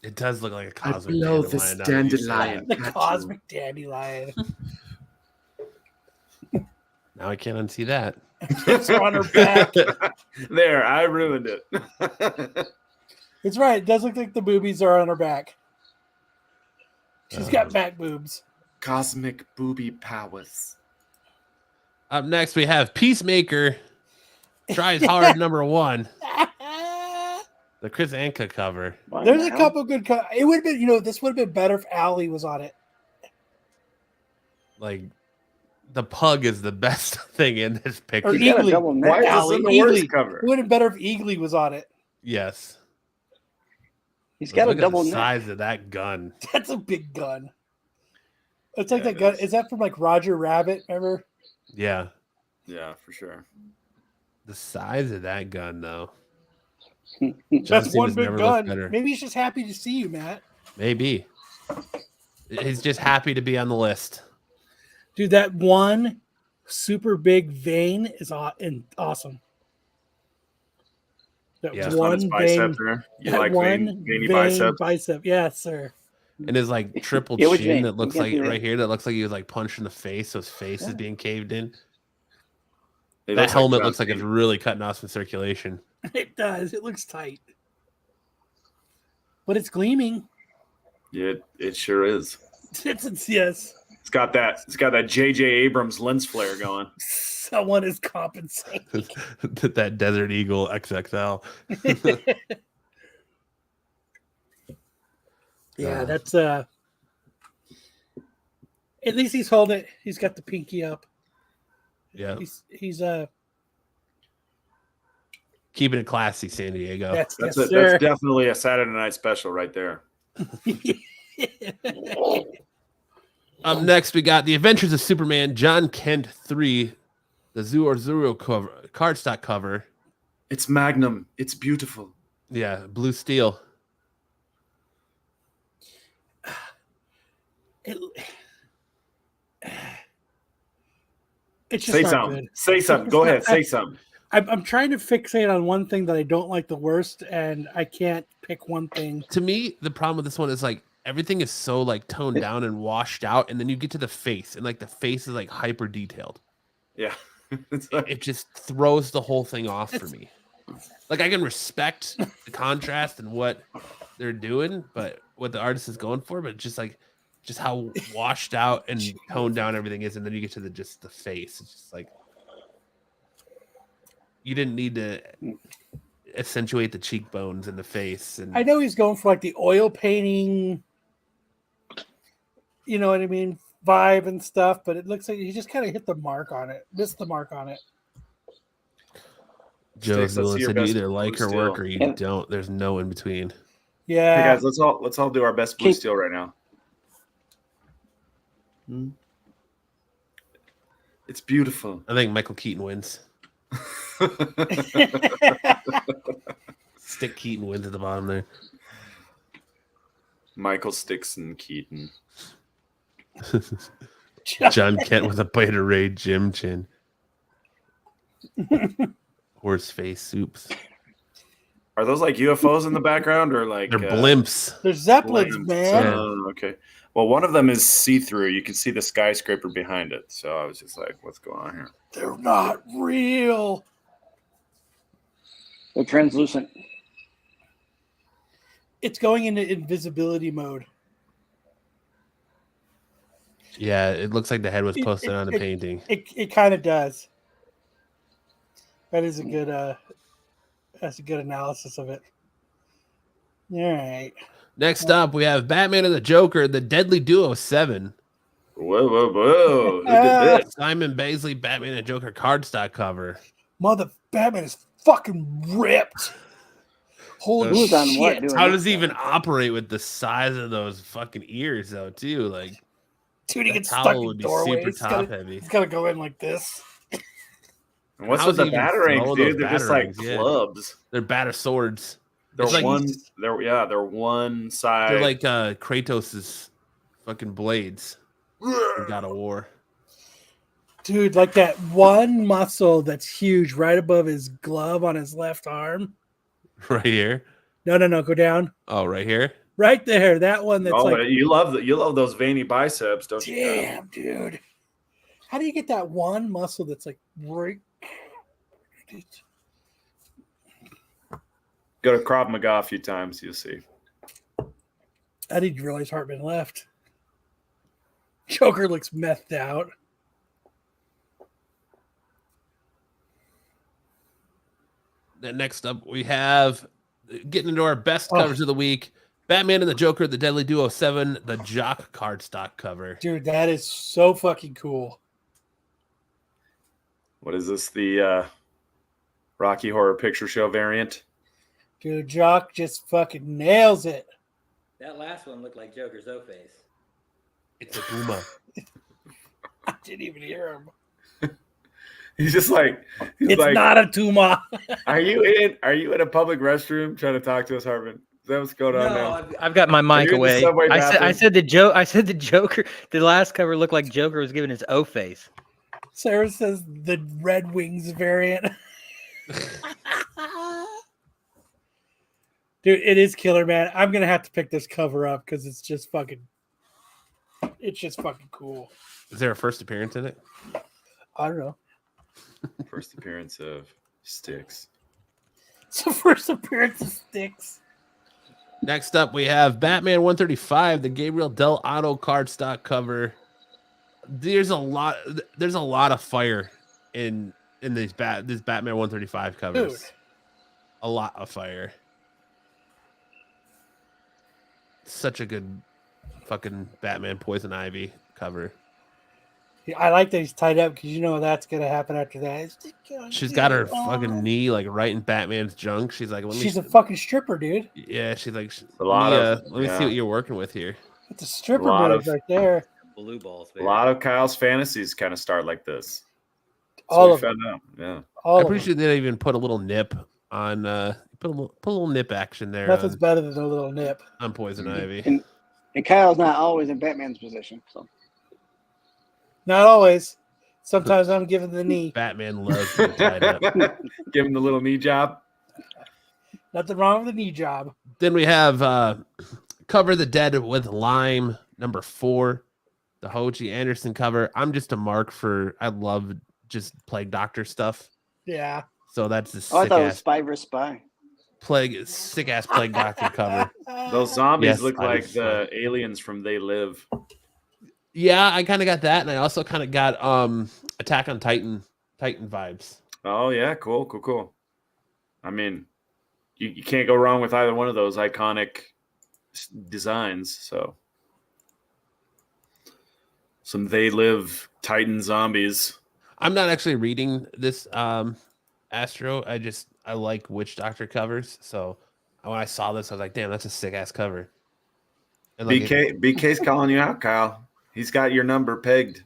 It does look like a cosmic I blow this dandelion. The cosmic dandelion. Now I can't unsee that. It's on her back. There, I ruined it. It's right. It does look like the boobies are on her back. She's got back boobs. Cosmic booby powers. Up next, we have Peacemaker tries hard number 1. The Chris Anka cover. There's a couple good. It would have been, this would have been better if Allie was on it. Like, the pug is the best thing in this picture. Or Eagly. Why is this in the worst Eagly. cover? It would have been better if Eagly was on it. Yes. He's got Look a at double the neck. size of that gun. That's a big gun. It's like that gun. Is that from like Roger Rabbit? Remember? Yeah. Yeah, for sure. The size of that gun, though. That's Justin one has big never looked gun. better. Maybe he's just happy to see you, Matt. Maybe. He's just happy to be on the list. Dude, that one super big vein is awesome. That Yeah. Just on his bicep there. You like veiny biceps? Bicep. Yes, sir. And his like triple Yeah, which chin vein? that looks We like can't do right that. here that looks like he was like punched in the face, so his face is being caved in. He That looks helmet John looks like it's Cena. really cutting off some circulation. It does. It looks tight. But it's gleaming. Yeah, it sure is. It's yes. It's got that J.J. Abrams lens flare going. Someone is compensating. That Desert Eagle XXL. Yeah, that's at least he's holding it. He's got the pinky up. Yeah. He's Keeping it classy, San Diego. that's That's definitely a Saturday night special right there. Up next, we got The Adventures of Superman, John Kent 3, the Zero cover, cardstock cover. It's Magnum. It's beautiful. Yeah, blue steel. It's just Say not something. good. Say something. Go ahead. Say something. I'm trying to fixate on one thing that I don't like the worst, and I can't pick one thing. To me, the problem with this one is like everything is so like toned down and washed out, and then you get to the face, and like the face is like hyper detailed. Yeah. It just throws the whole thing off for me. Like I can respect the contrast and what they're doing, but what the artist is going for, but just how washed out and toned down everything is, and then you get to the face. It's just like you didn't need to accentuate the cheekbones and the face. And I know he's going for like the oil painting, you know what I mean, vibe and stuff, but it looks like he just kind of hit the mark on it. Missed the mark on it. Joe Sticks, let's see Zulin your said you best either like blue her work steel. or you Yeah. don't. There's no in between. Yeah. Hey guys, let's all do our best blue Keep- steel right now. It's beautiful. I think Michael Keaton wins. Stick Keaton wins at the bottom there. Michael Sticks and Keaton. John Kent with a beta ray Jim chin. Horse face soups. Are those like UFOs in the background or like They're blimps. There's Zeppelins, blimps? man. Oh, okay. Well, one of them is see-through. You can see the skyscraper behind it. So I was just like, what's going on here? They're not real. They're translucent. It's going into invisibility mode. Yeah, it looks like the head was posted on a painting. It kind of does. That is a good that's a good analysis of it. All right. Next up, we have Batman and the Joker, the Deadly Duo 7. Whoa, whoa, whoa. Who did this? Simon Baisley, Batman and Joker cardstock cover. Mother Batman is fucking ripped. Holy Who's on shit. what doing How it? does he even operate with the size of those fucking ears, though, too? Like, Dude, he that gets stuck towel in would be doorways. super top heavy. He's got to go in like this. And what's How's with he the even batarangs, throw dude? those They're just like batarangs? Yeah. clubs. They're batter swords. They're It's like- they're one side. They're like Kratos's fucking blades in God of War. Dude, like that one muscle that's huge right above his glove on his left arm. Right here. No, go down. Oh, right here. Right there. That one that's like, you love those veiny biceps, don't you? damn, dude. How do you get that one muscle that's like right? Go to Krav Maga a few times, you'll see. I didn't realize Hartman left. Joker looks methed out. Then next up, we have getting into our best Oh. covers of the week. Batman and the Joker, the Deadly Duo 7, the Jock cardstock cover. Dude, that is so fucking cool. What is this? The Rocky Horror Picture Show variant? Dude, Jock just fucking nails it. That last one looked like Joker's O-face. It's a Puma. I didn't even hear him. He's just like, It's not a Tuma. Are you in a public restroom trying to talk to us, Harvin? Is that what's going on now? I've got my mic you in the away. subway I bathroom? said the Joker. The last cover looked like Joker was giving his O-face. Sarah says the Red Wings variant. Dude, it is killer, man. I'm gonna have to pick this cover up because it's just fucking cool. Is there a first appearance in it? I don't know. First appearance of Sticks. It's the first appearance of Sticks. Next up, we have Batman 135, the Gabriel Del Otto cardstock cover. There's a lot of fire in this Batman 135 covers. Dude. A lot of fire. Such a good fucking Batman Poison Ivy cover. I like that he's tied up because you know that's gonna happen after that. She's got her fucking knee like right in Batman's junk. She's like, She's a fucking stripper, dude. yeah. She's like, A lot of let me see what you're working with here. It's a stripper A lot move of- right there. Blue balls, A lot of Kyle's fantasies kind of start like this. All we of them. found out. Yeah. All I'm of pretty them. sure they even put a little nip on put a little nip action there Nothing's better than a little nip. on Poison Ivy. And Kyle's not always in Batman's position. So Not always. Sometimes I'm giving the knee. Batman loves being tied up. Give him the little knee job. Nothing wrong with the knee job. Then we have Cover the Dead with Lime #4, the Hoji Anderson cover. I'm just a mark for I love just Plague Doctor stuff. Yeah. So that's the I sick thought it was ass Spy vs. Spy. Plague Doctor cover. Those zombies Yes, look I like was the aliens from They Live. Yeah, I kind of got that, and I also kind of got Attack on Titan vibes. Oh yeah, cool. I mean, you can't go wrong with either one of those iconic designs. So some They Live Titan zombies. I'm not actually reading this Astro. I like Witch Doctor covers. So when I saw this, I was like, damn, that's a sick ass cover. And like BK's calling you out, Kyle. He's got your number pegged.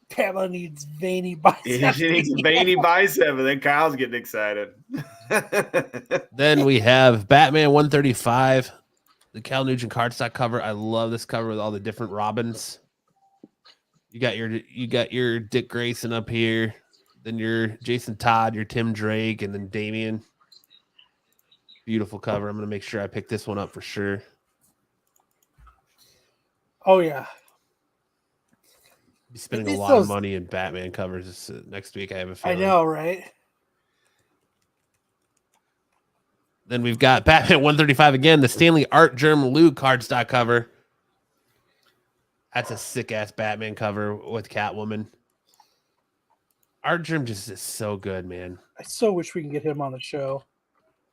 Pamela needs veiny He biceps. needs a veiny bicep, and then Kyle's getting excited. then we have Batman 135, the Cal Nugent cardstock cover. I love this cover with all the different Robins. You got your Dick Grayson up here, then your Jason Todd, your Tim Drake, and then Damian. Beautiful cover. I'm gonna make sure I pick this one up for sure. Oh yeah. Be spending a It's lot of those- money in Batman covers next week. I have a feeling. I know, right? Then we've got Batman 135 again, the Stanley Art Germ Lou cardstock cover. That's a sick ass Batman cover with Catwoman. Art Germ just is so good, man. I so wish we can get him on the show.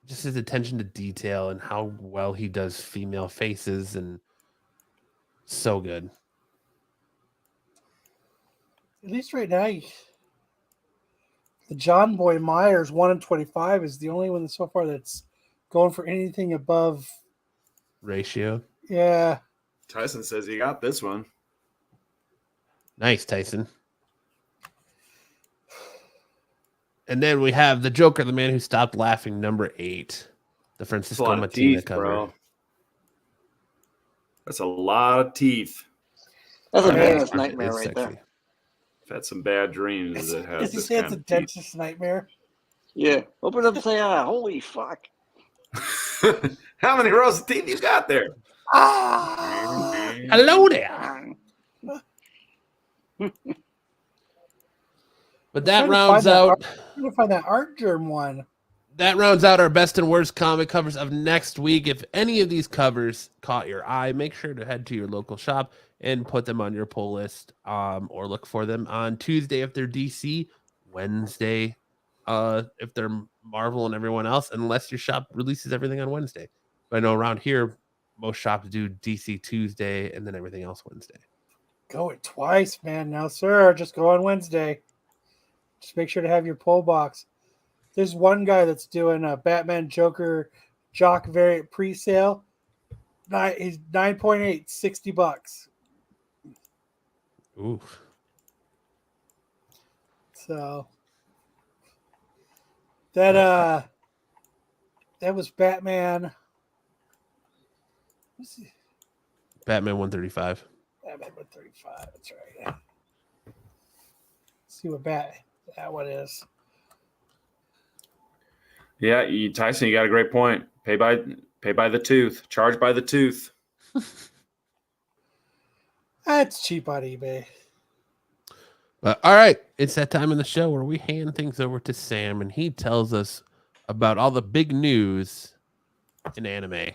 Just his attention to detail and how well he does female faces, and so good. At least right now, the John Boy Myers 1-25 is the only one so far that's going for anything above Ratio. Yeah. Tyson says he got this one. Nice, Tyson. And then we have the Joker, the Man Who Stopped Laughing, number 8, the That's a Francisco lot of Matina teeth, cover. bro. That's a lot of teeth. That's a Yeah, dentist it's nightmare right sexy. there. I've had some bad dreams Does that have he this say it's kind a of teeth. dentist's nightmare? Yeah. Open up and say, holy fuck. How many rows of teeth you got there? Ah! Hello there. But that rounds out. I'm gonna find that Art Germ one. That rounds out our best and worst comic covers of next week. If any of these covers caught your eye, make sure to head to your local shop and put them on your pull list, or look for them on Tuesday if they're DC, Wednesday if they're Marvel and everyone else, unless your shop releases everything on Wednesday. But I know around here, most shops do DC Tuesday and then everything else Wednesday. Go it twice, man. No, sir. Just go on Wednesday. Just make sure to have your pull box. There's one guy that's doing a Batman Joker Jock variant pre-sale. He's 9.8, $60. Ooh. So that was Batman. Let's see. Batman 135. Batman 135. That's right. Let's see what that one is. Yeah, Tyson, you got a great point. Pay by the tooth. Charge by the tooth. That's cheap on eBay. But all right, it's that time in the show where we hand things over to Sam and he tells us about all the big news in anime.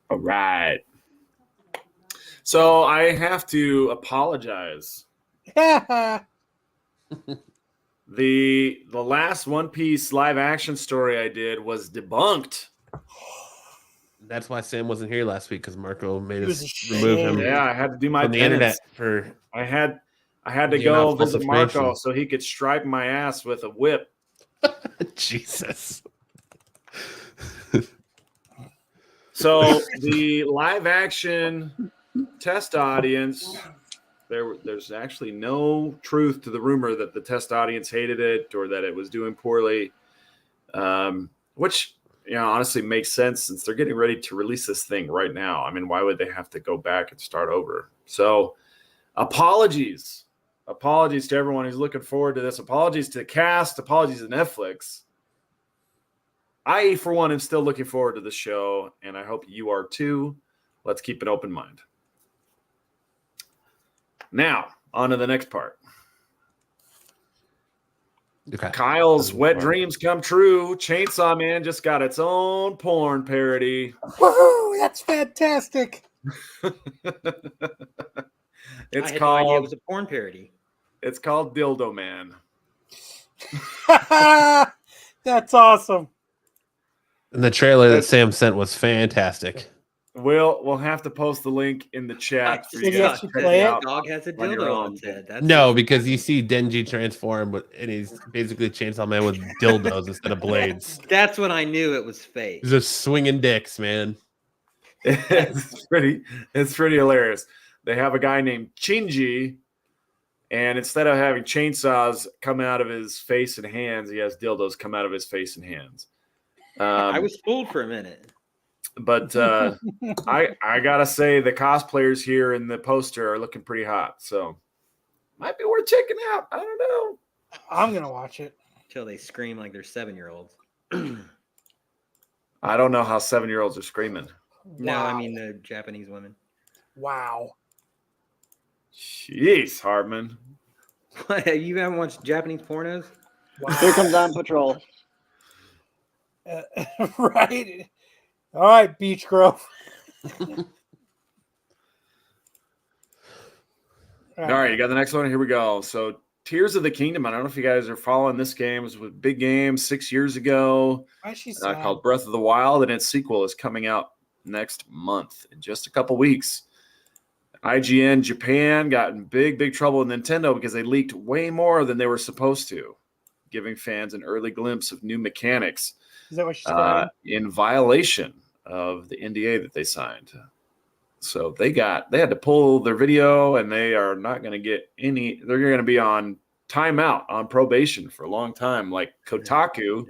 All right. So I have to apologize. Yeah. The last One Piece live action story I did was debunked. That's why Sam wasn't here last week, because Marco made He was us remove him Yeah, I had to do my from the penance. internet for I had to Giving go out false visit Marco information. so he could stripe my ass with a whip. Jesus. So the live action test audience, there's actually no truth to the rumor that the test audience hated it or that it was doing poorly, which honestly makes sense since they're getting ready to release this thing right now. I mean, why would they have to go back and start over? So apologies to everyone who's looking forward to this. Apologies to the cast. Apologies to Netflix. I, for one, am still looking forward to the show, and I hope you are too. Let's keep an open mind. Now, on to the next part. Okay. Kyle's wet dreams come true. Chainsaw Man just got its own porn parody. Woohoo! That's fantastic. I It's had no idea it called was a porn parody. Dildo Man. That's awesome. And the trailer that Sam sent was fantastic. We'll have to post the link in the chat for So you you guys actually to check play it it? out. Dog has a on your dildo own. on its head. That's No, because you see Denji transform, and he's basically Chainsaw Man with dildos instead of blades. That's when I knew it was fake. He's just swinging dicks, man. It's pretty hilarious. They have a guy named Shinji, and instead of having chainsaws come out of his face and hands, he has dildos come out of his face and hands. I was fooled for a minute. But I gotta say the cosplayers here in the poster are looking pretty hot, so might be worth checking out. I don't know. I'm gonna watch it. Until they scream like they're 7-year-olds. I don't know how 7-year-olds are screaming. No, I Wow. mean the Japanese women. Wow. Jeez, Hardman. What? You haven't watched Japanese pornos? Wow. Here comes on patrol. Right. All right, Beach Grove. All right, you got the next one. Here we go. So, Tears of the Kingdom. I don't know if you guys are following this game. It was a big game 6 years ago Why is she sad? called Breath of the Wild, and its sequel is coming out next month in just a couple weeks. IGN Japan got in big trouble with Nintendo because they leaked way more than they were supposed to, giving fans an early glimpse of new mechanics Is that what she's crying? in violation of the NDA that they signed. So they had to pull their video, and they are not going to get any. They're going to be on timeout, on probation for a long time. Like Kotaku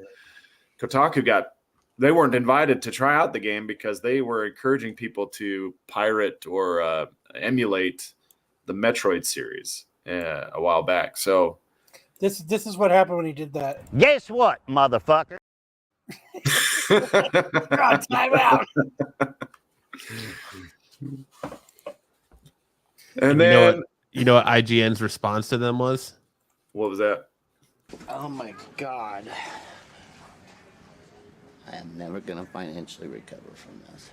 they weren't invited to try out the game because they were encouraging people to pirate or emulate the Metroid series a while back. So This is what happened when he did that. Guess what, motherfucker? You're on timeout. and then You know what IGN's response to them was? what was that? Oh my god. I am never gonna financially recover from this.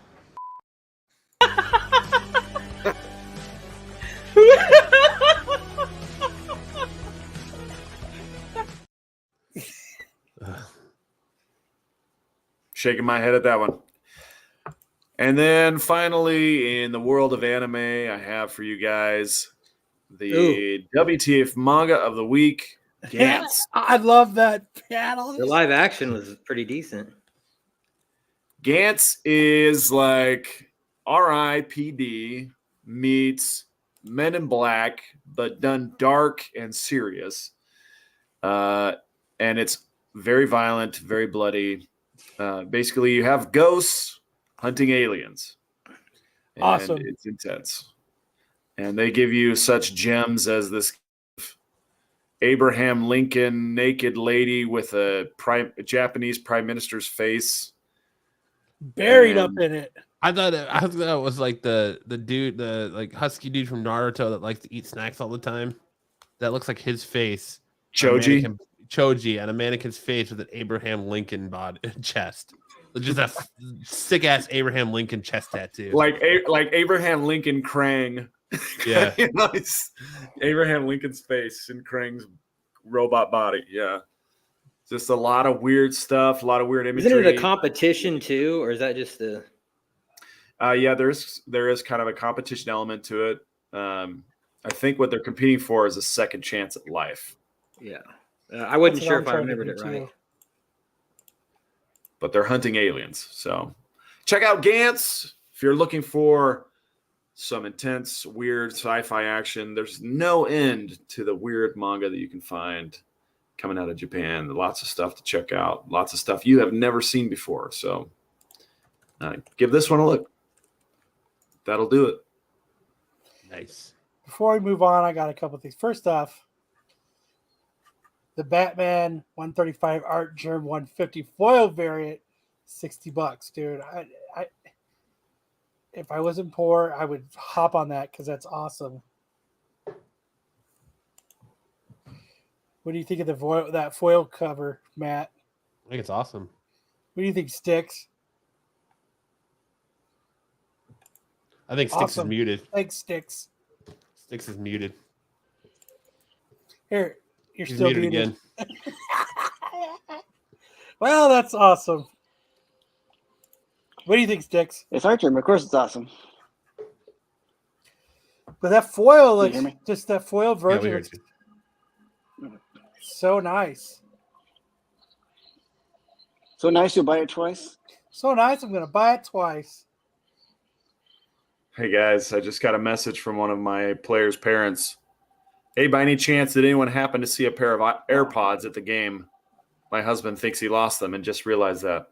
Shaking my head at that one. And then finally, in the world of anime, I have for you guys the WTF manga of the week. Gantz. I love that panel. The live action was pretty decent. Gantz is like R.I.P.D. meets Men in Black, but done dark and serious. And it's very violent, very bloody. Basically, you have ghosts hunting aliens. And Awesome. It's intense. And they give you such gems as this Abraham Lincoln naked lady with a Japanese prime minister's face. Buried up in it. I thought it was like the dude, the like husky dude from Naruto that likes to eat snacks all the time. That looks like his face. Choji. Choji on a mannequin's face with an Abraham Lincoln chest. Just a sick ass Abraham Lincoln chest tattoo. Like Abraham Lincoln Krang. Yeah. You know, it's Abraham Lincoln's face in Krang's robot body. Yeah. Just a lot of weird stuff, a lot of weird imagery. Isn't it a competition too, or is that just the? Yeah, there is kind of a competition element to it. I think what they're competing for is a second chance at life. Yeah, I wasn't That's what sure I'm if I trying to remembered do, it right. too. But they're hunting aliens. So check out Gantz if you're looking for some intense, weird sci-fi action. There's no end to the weird manga that you can find coming out of Japan. Lots of stuff to check out. Lots of stuff you have never seen before. So give this one a look. That'll do it. Nice. Before we move on, I got a couple things. First off, the Batman 135 Art Germ 150 foil variant, $60, dude. I if I wasn't poor, I would hop on that because that's awesome. What do you think of that foil cover, Matt? I think it's awesome. What do you think, Sticks? I think Sticks Awesome. is muted. Thanks, Sticks. Sticks is muted. Here, You're He's still muted muted. again. Well, that's awesome. What do you think, Sticks? It's our turn. Of course, it's awesome. But that foil Can you looks hear me? just that foil Yeah, version we looks heard you. so nice. So nice you'll buy it twice. So nice. I'm gonna buy it twice. Hey guys, I just got a message from one of my players' parents. Hey, by any chance, did anyone happen to see a pair of AirPods at the game? My husband thinks he lost them and just realized that.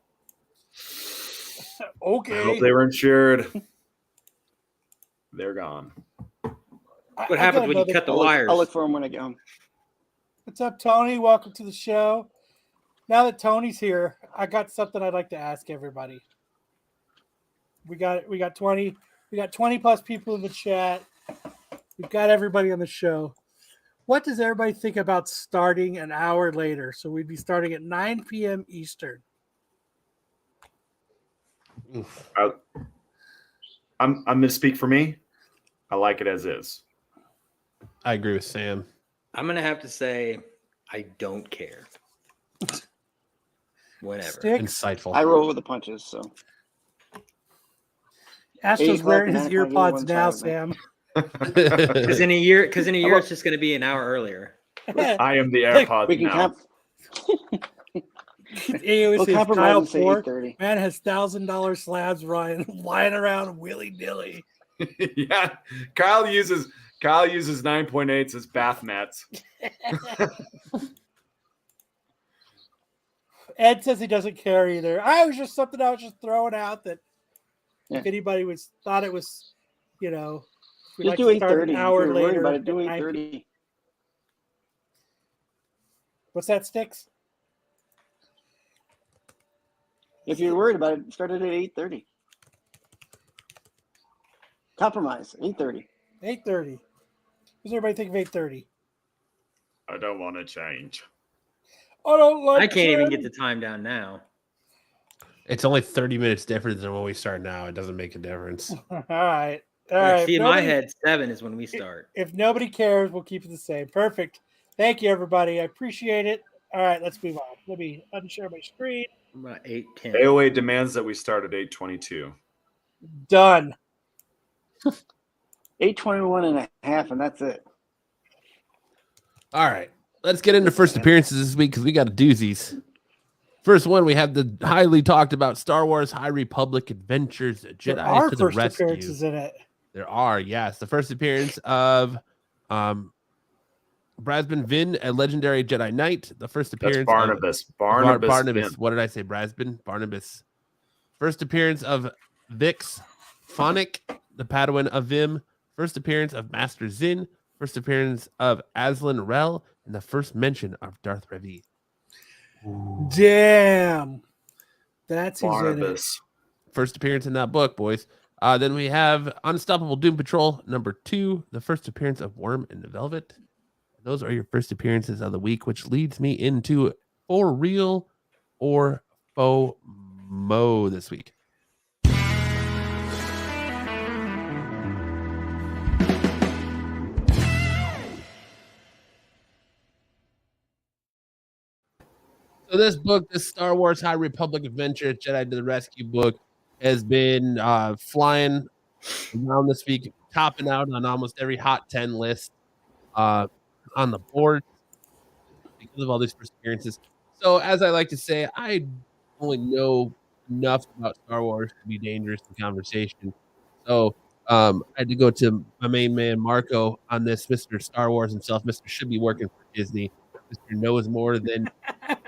I hope Okay. they were insured. They're gone. What happens when you cut the wires? I'll look for them when I get home. What's up, Tony? Welcome to the show. Now that Tony's here, I got something I'd like to ask everybody. We got 20 plus people in the chat. We've got everybody on the show. What does everybody think about starting an hour later? So we'd be starting at 9 p.m. Eastern. I'm going to speak for me. I like it as is. I agree with Sam. I'm gonna have to say I don't care. Whatever. Sticks? Insightful. I roll with the punches, so. Astro's 8 wearing o'clock his and 9 ear o'clock, pods now, everyone's fine Sam. Because in a year, it's just gonna be an hour earlier. I am the AirPods We can now. We'll compromise Kyle and say Ford. 8:30. Man has $1,000 slabs lying around willy nilly. Yeah, Kyle uses 9.8s as bath mats. Ed says he doesn't care either. I was just throwing out that Yeah. if anybody thought it was, we'd Just like do to start 8:30. an hour If you're worried later. about it, do at 9 8:30. What's that, Sticks? If you're worried about it, start it at 8:30. Compromise 8:30. 8:30. What does everybody think of 8:30? I don't want to change. I don't like. I can't even get the time down now. It's only 30 minutes different than when we start now. It doesn't make a difference. All right. See, in my head, 7 is when we start. If nobody cares, we'll keep it the same. Perfect. Thank you, everybody. I appreciate it. All right, let's move on. Let me unshare my screen. About 8:10. AOA demands that we start at 8:22. Done. 8:21 and a half, and that's it. All right. Let's get into first appearances this week because we got a doozies. First one, we have the highly talked about Star Wars High Republic Adventures There Jedi are to the first Rescue. appearances in it. There are, yes. The first appearance of Brasben Vin, a legendary Jedi Knight. The first appearance That's Barnabas. Barnabas. What did I say? Brasben? Barnabas. First appearance of Vix Phonic, the Padawan of Vim. First appearance of Master Zin. First appearance of Aslan Rel. And the first mention of Darth Revi. Damn. That's who's in it. Barnabas. First appearance in that book, boys. Then we have Unstoppable Doom Patrol #2, the first appearance of Worm and Velvet. Those are your first appearances of the week, which leads me into for real or faux mo this week. So this book, this Star Wars High Republic Adventure Jedi to the Rescue book, has been flying around this week, topping out on almost every Hot 10 list on the board because of all these first appearances. So as I like to say, I only know enough about Star Wars to be dangerous in conversation. So I had to go to my main man, Marco, on this. Mr. Star Wars himself. Mr. should be working for Disney. Mr. knows more than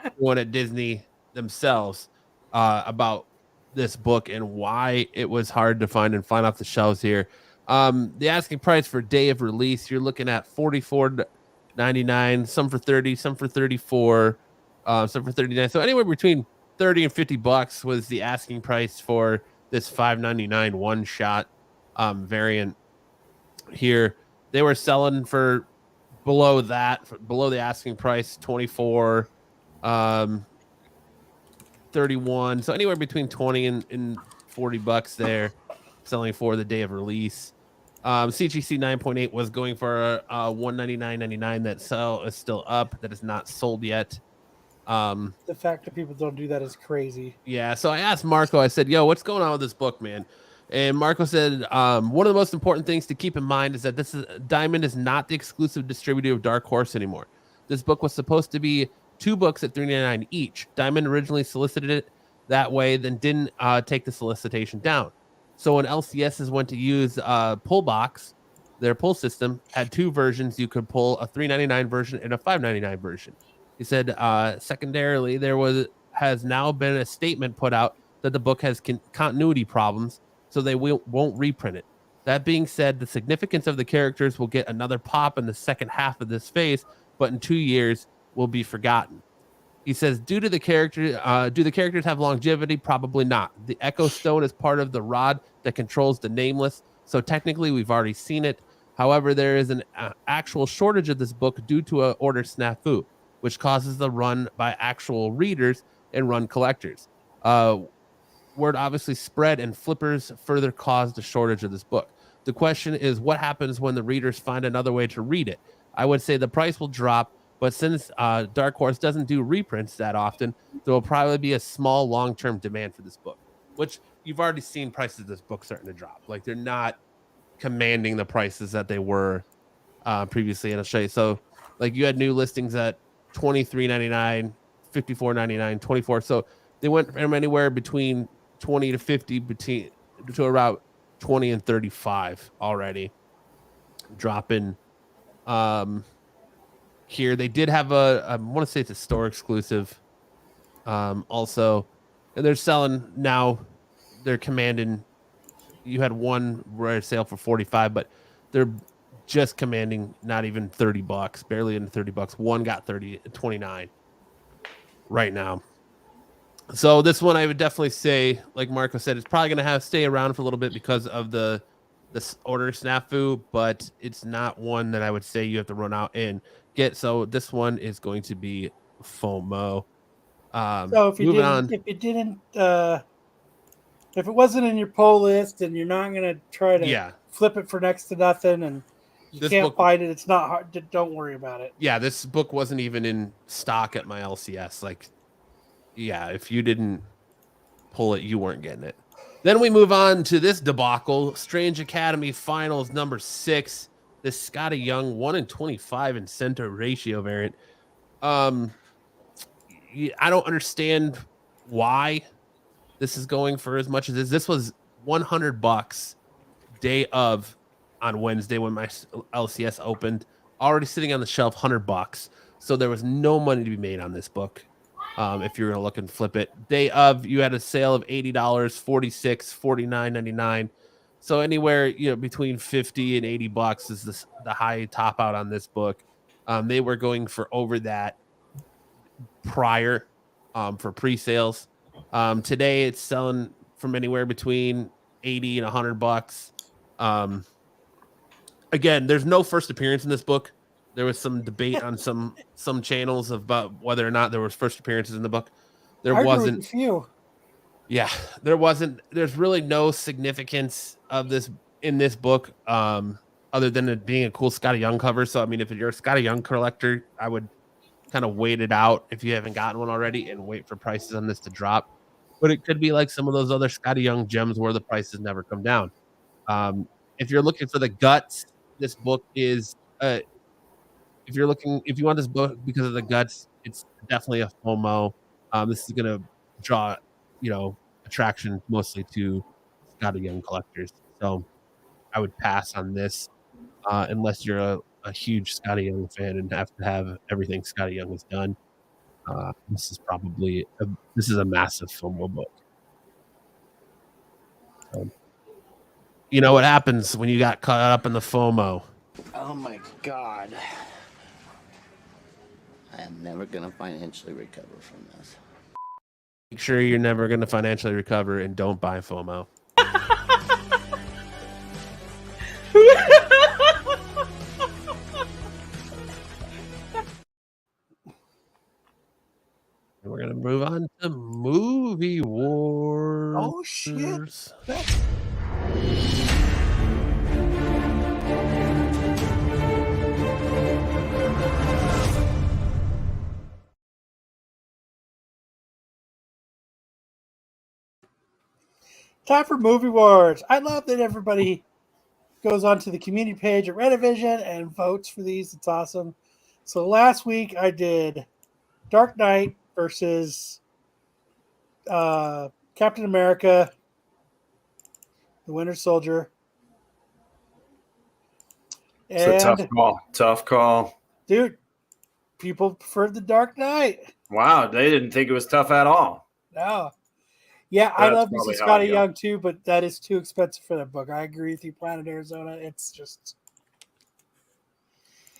everyone at Disney themselves about this book and why it was hard to find and find off the shelves here. The asking price for day of release, you're looking at $44.99, some for 30, some for 34, some for 39. So anywhere between 30 and $50 was the asking price for this $5.99 one shot variant here. They were selling for below that, below the asking price, 24, 31. So anywhere between 20 and $40 there, selling for the day of release. CGC 9.8 was going for $199.99. That sale is still up. That is not sold yet. The fact that people don't do that is crazy. Yeah, so I asked Marco, I said, yo, what's going on with this book, man? And Marco said, one of the most important things to keep in mind is that Diamond is not the exclusive distributor of Dark Horse anymore. This book was supposed to be 2 books at $3.99 each. Diamond originally solicited it that way, then didn't take the solicitation down. So when LCSs went to use pull box, their pull system had 2 versions. You could pull a $3.99 version and a $5.99 version. He said, secondarily, has now been a statement put out that the book has continuity problems, so they won't reprint it. That being said, the significance of the characters will get another pop in the second half of this phase, but in 2 years will be forgotten. He says, do the characters have longevity? Probably not. The Echo Stone is part of the rod that controls the Nameless, so technically we've already seen it. However, there is an actual shortage of this book due to an order snafu, which causes the run by actual readers and run collectors. Word obviously spread, and flippers further caused the shortage of this book. The question is, what happens when the readers find another way to read it? I would say the price will drop, but since Dark Horse doesn't do reprints that often, there will probably be a small long-term demand for this book, which you've already seen prices of this book starting to drop. Like, they're not commanding the prices that they were previously. And I'll show you. So, like, you had new listings at $23.99, $54.99, $24. So they went from anywhere between 20 to 50 to around 20 and 35 already. Dropping here. They did have I want to say it's a store exclusive also, and they're selling now. They're commanding. You had one rare sale for 45, but they're just commanding not even $30, barely into $30. One got 29 right now. So this one I would definitely say, like Marco said, it's probably going to stay around for a little bit because of the order snafu, but it's not one that I would say you have to run out and get. So this one is going to be FOMO. So if you if it wasn't in your poll list and you're not going to try to flip it for next to nothing and you can't find it, it's not hard. Don't worry about it. Yeah, this book wasn't even in stock at my LCS. Like, yeah, if you didn't pull it, you weren't getting it. Then we move on to this debacle, Strange Academy Finals number 6. This Scotty Young 1-in-25 in center ratio variant. I don't understand why this is going for as much as this. This was $100 day of on Wednesday when my LCS opened. Already sitting on the shelf, $100. So there was no money to be made on this book. If you're gonna look and flip it, day of you had a sale of $80, $46, $49.99. So anywhere between $50 and $80 is the high top out on this book. They were going for over that prior for pre-sales. Today it's selling from anywhere between $80 and $100. Again, there's no first appearance in this book. There was some debate on some channels about whether or not there was first appearances in the book. There wasn't. Yeah, there wasn't. There's really no significance of this in this book, other than it being a cool Scotty Young cover. So I mean, if you're a Scotty Young collector, I would kind of wait it out if you haven't gotten one already and wait for prices on this to drop. But it could be like some of those other Scotty Young gems where the prices never come down. If you're looking for the guts, this book is. If you want this book because of the guts, it's definitely a FOMO. This is gonna draw, attraction mostly to Scotty Young collectors. So I would pass on this unless you're a huge Scotty Young fan and have to have everything Scotty Young has done. This is probably a massive FOMO book. So, you know what happens when you got caught up in the FOMO? Oh my God. I am never going to financially recover from this. Make sure you're never going to financially recover and don't buy FOMO. We're going to move on to Movie Wars. Oh, shit. Time for movie wars. I love that everybody goes onto the community page at Renovision and votes for these. It's awesome. So last week I did Dark Knight versus Captain America, the Winter Soldier. It's a tough And call. Tough call. dude, people preferred the Dark Knight. Wow, they didn't think it was tough at all. No. Yeah, I That's love me probably some how Scotty I'd go. Young too, but that is too expensive for that book. I agree with you, Planet Arizona. It's just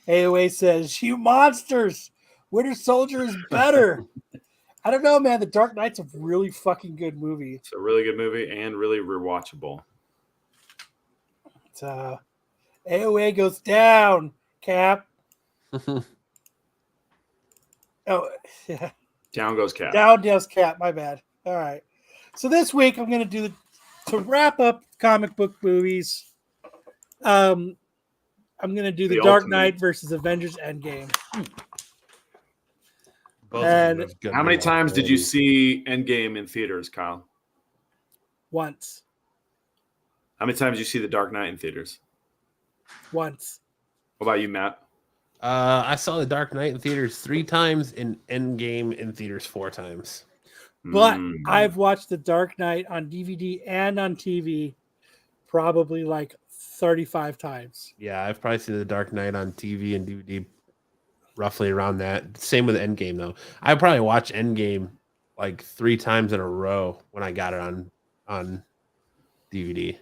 AOA says, "You monsters! Winter Soldier is better." I don't know, man. The Dark Knight's a really fucking good movie. It's a really good movie and really rewatchable. It's, AOA goes down, Cap. Oh, yeah. Down goes Cap. Down goes Cap. My bad. All right. So this week I'm going to do to wrap up comic book movies. I'm going to do the Dark ultimate. Knight versus Avengers Endgame. Both And of them good How many movies. times did you see Endgame in theaters, Kyle? Once. How many times did you see The Dark Knight in theaters? What about you, Matt? I saw The Dark Knight in theaters 3 times and Endgame in theaters 4 times. But I've watched The Dark Knight on DVD and on TV probably like 35 times. Yeah, I've probably seen The Dark Knight on TV and DVD roughly around that. Same with Endgame, though. I probably watched Endgame like 3 times in a row when I got it on DVD.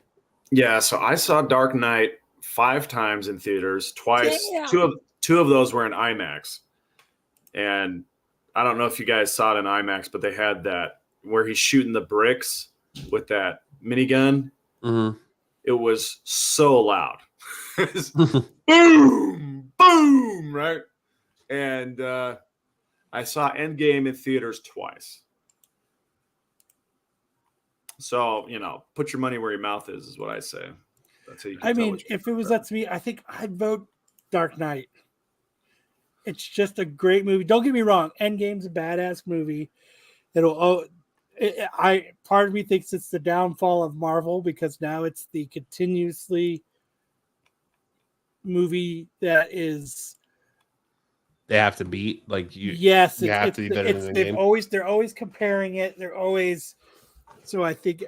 Yeah, so I saw Dark Knight 5 times in theaters, twice. Damn. Two of those were in IMAX. And I don't know if you guys saw it in IMAX, but they had that where he's shooting the bricks with that minigun. Mm-hmm. It was so loud. It was boom, boom, right? And I saw Endgame in theaters twice. So, put your money where your mouth is what I say. That's how you can I tell mean, what you if it was up to me, I think I'd vote Dark Knight. It's just a great movie. Don't get me wrong. Endgame's a badass movie. Part of me thinks it's the downfall of Marvel because now it's the continuously movie that is. They have to beat like you. Yes, you have to be better than the game. They're always comparing it. They're always. So I think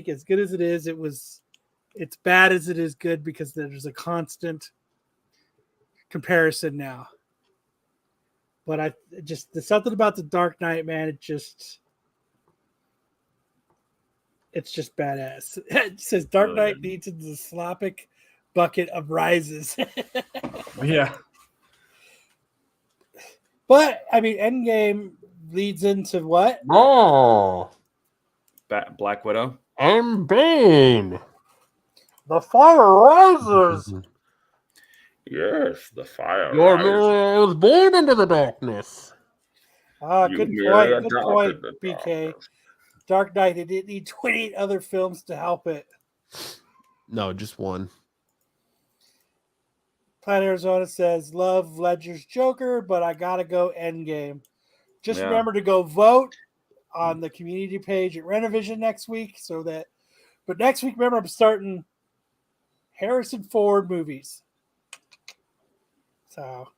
as good as it is, it's bad as it is good because there's a constant comparison now. But there's something about the Dark Knight, man. It's just badass. It says Dark Knight leads into the slopic bucket of rises. Yeah. But I mean, Endgame leads into what? Oh, Black Widow. and Bane. The fire rises. Yes, the fire. Your man was born into the darkness. Good point. Good point, BK. Dark Knight, it didn't need 28 other films to help it. No, just one. Planet Arizona says, love Ledger's Joker, but I gotta go Endgame. Just remember to go vote on the community page at Renovision next week. But next week, remember, I'm starting Harrison Ford movies. So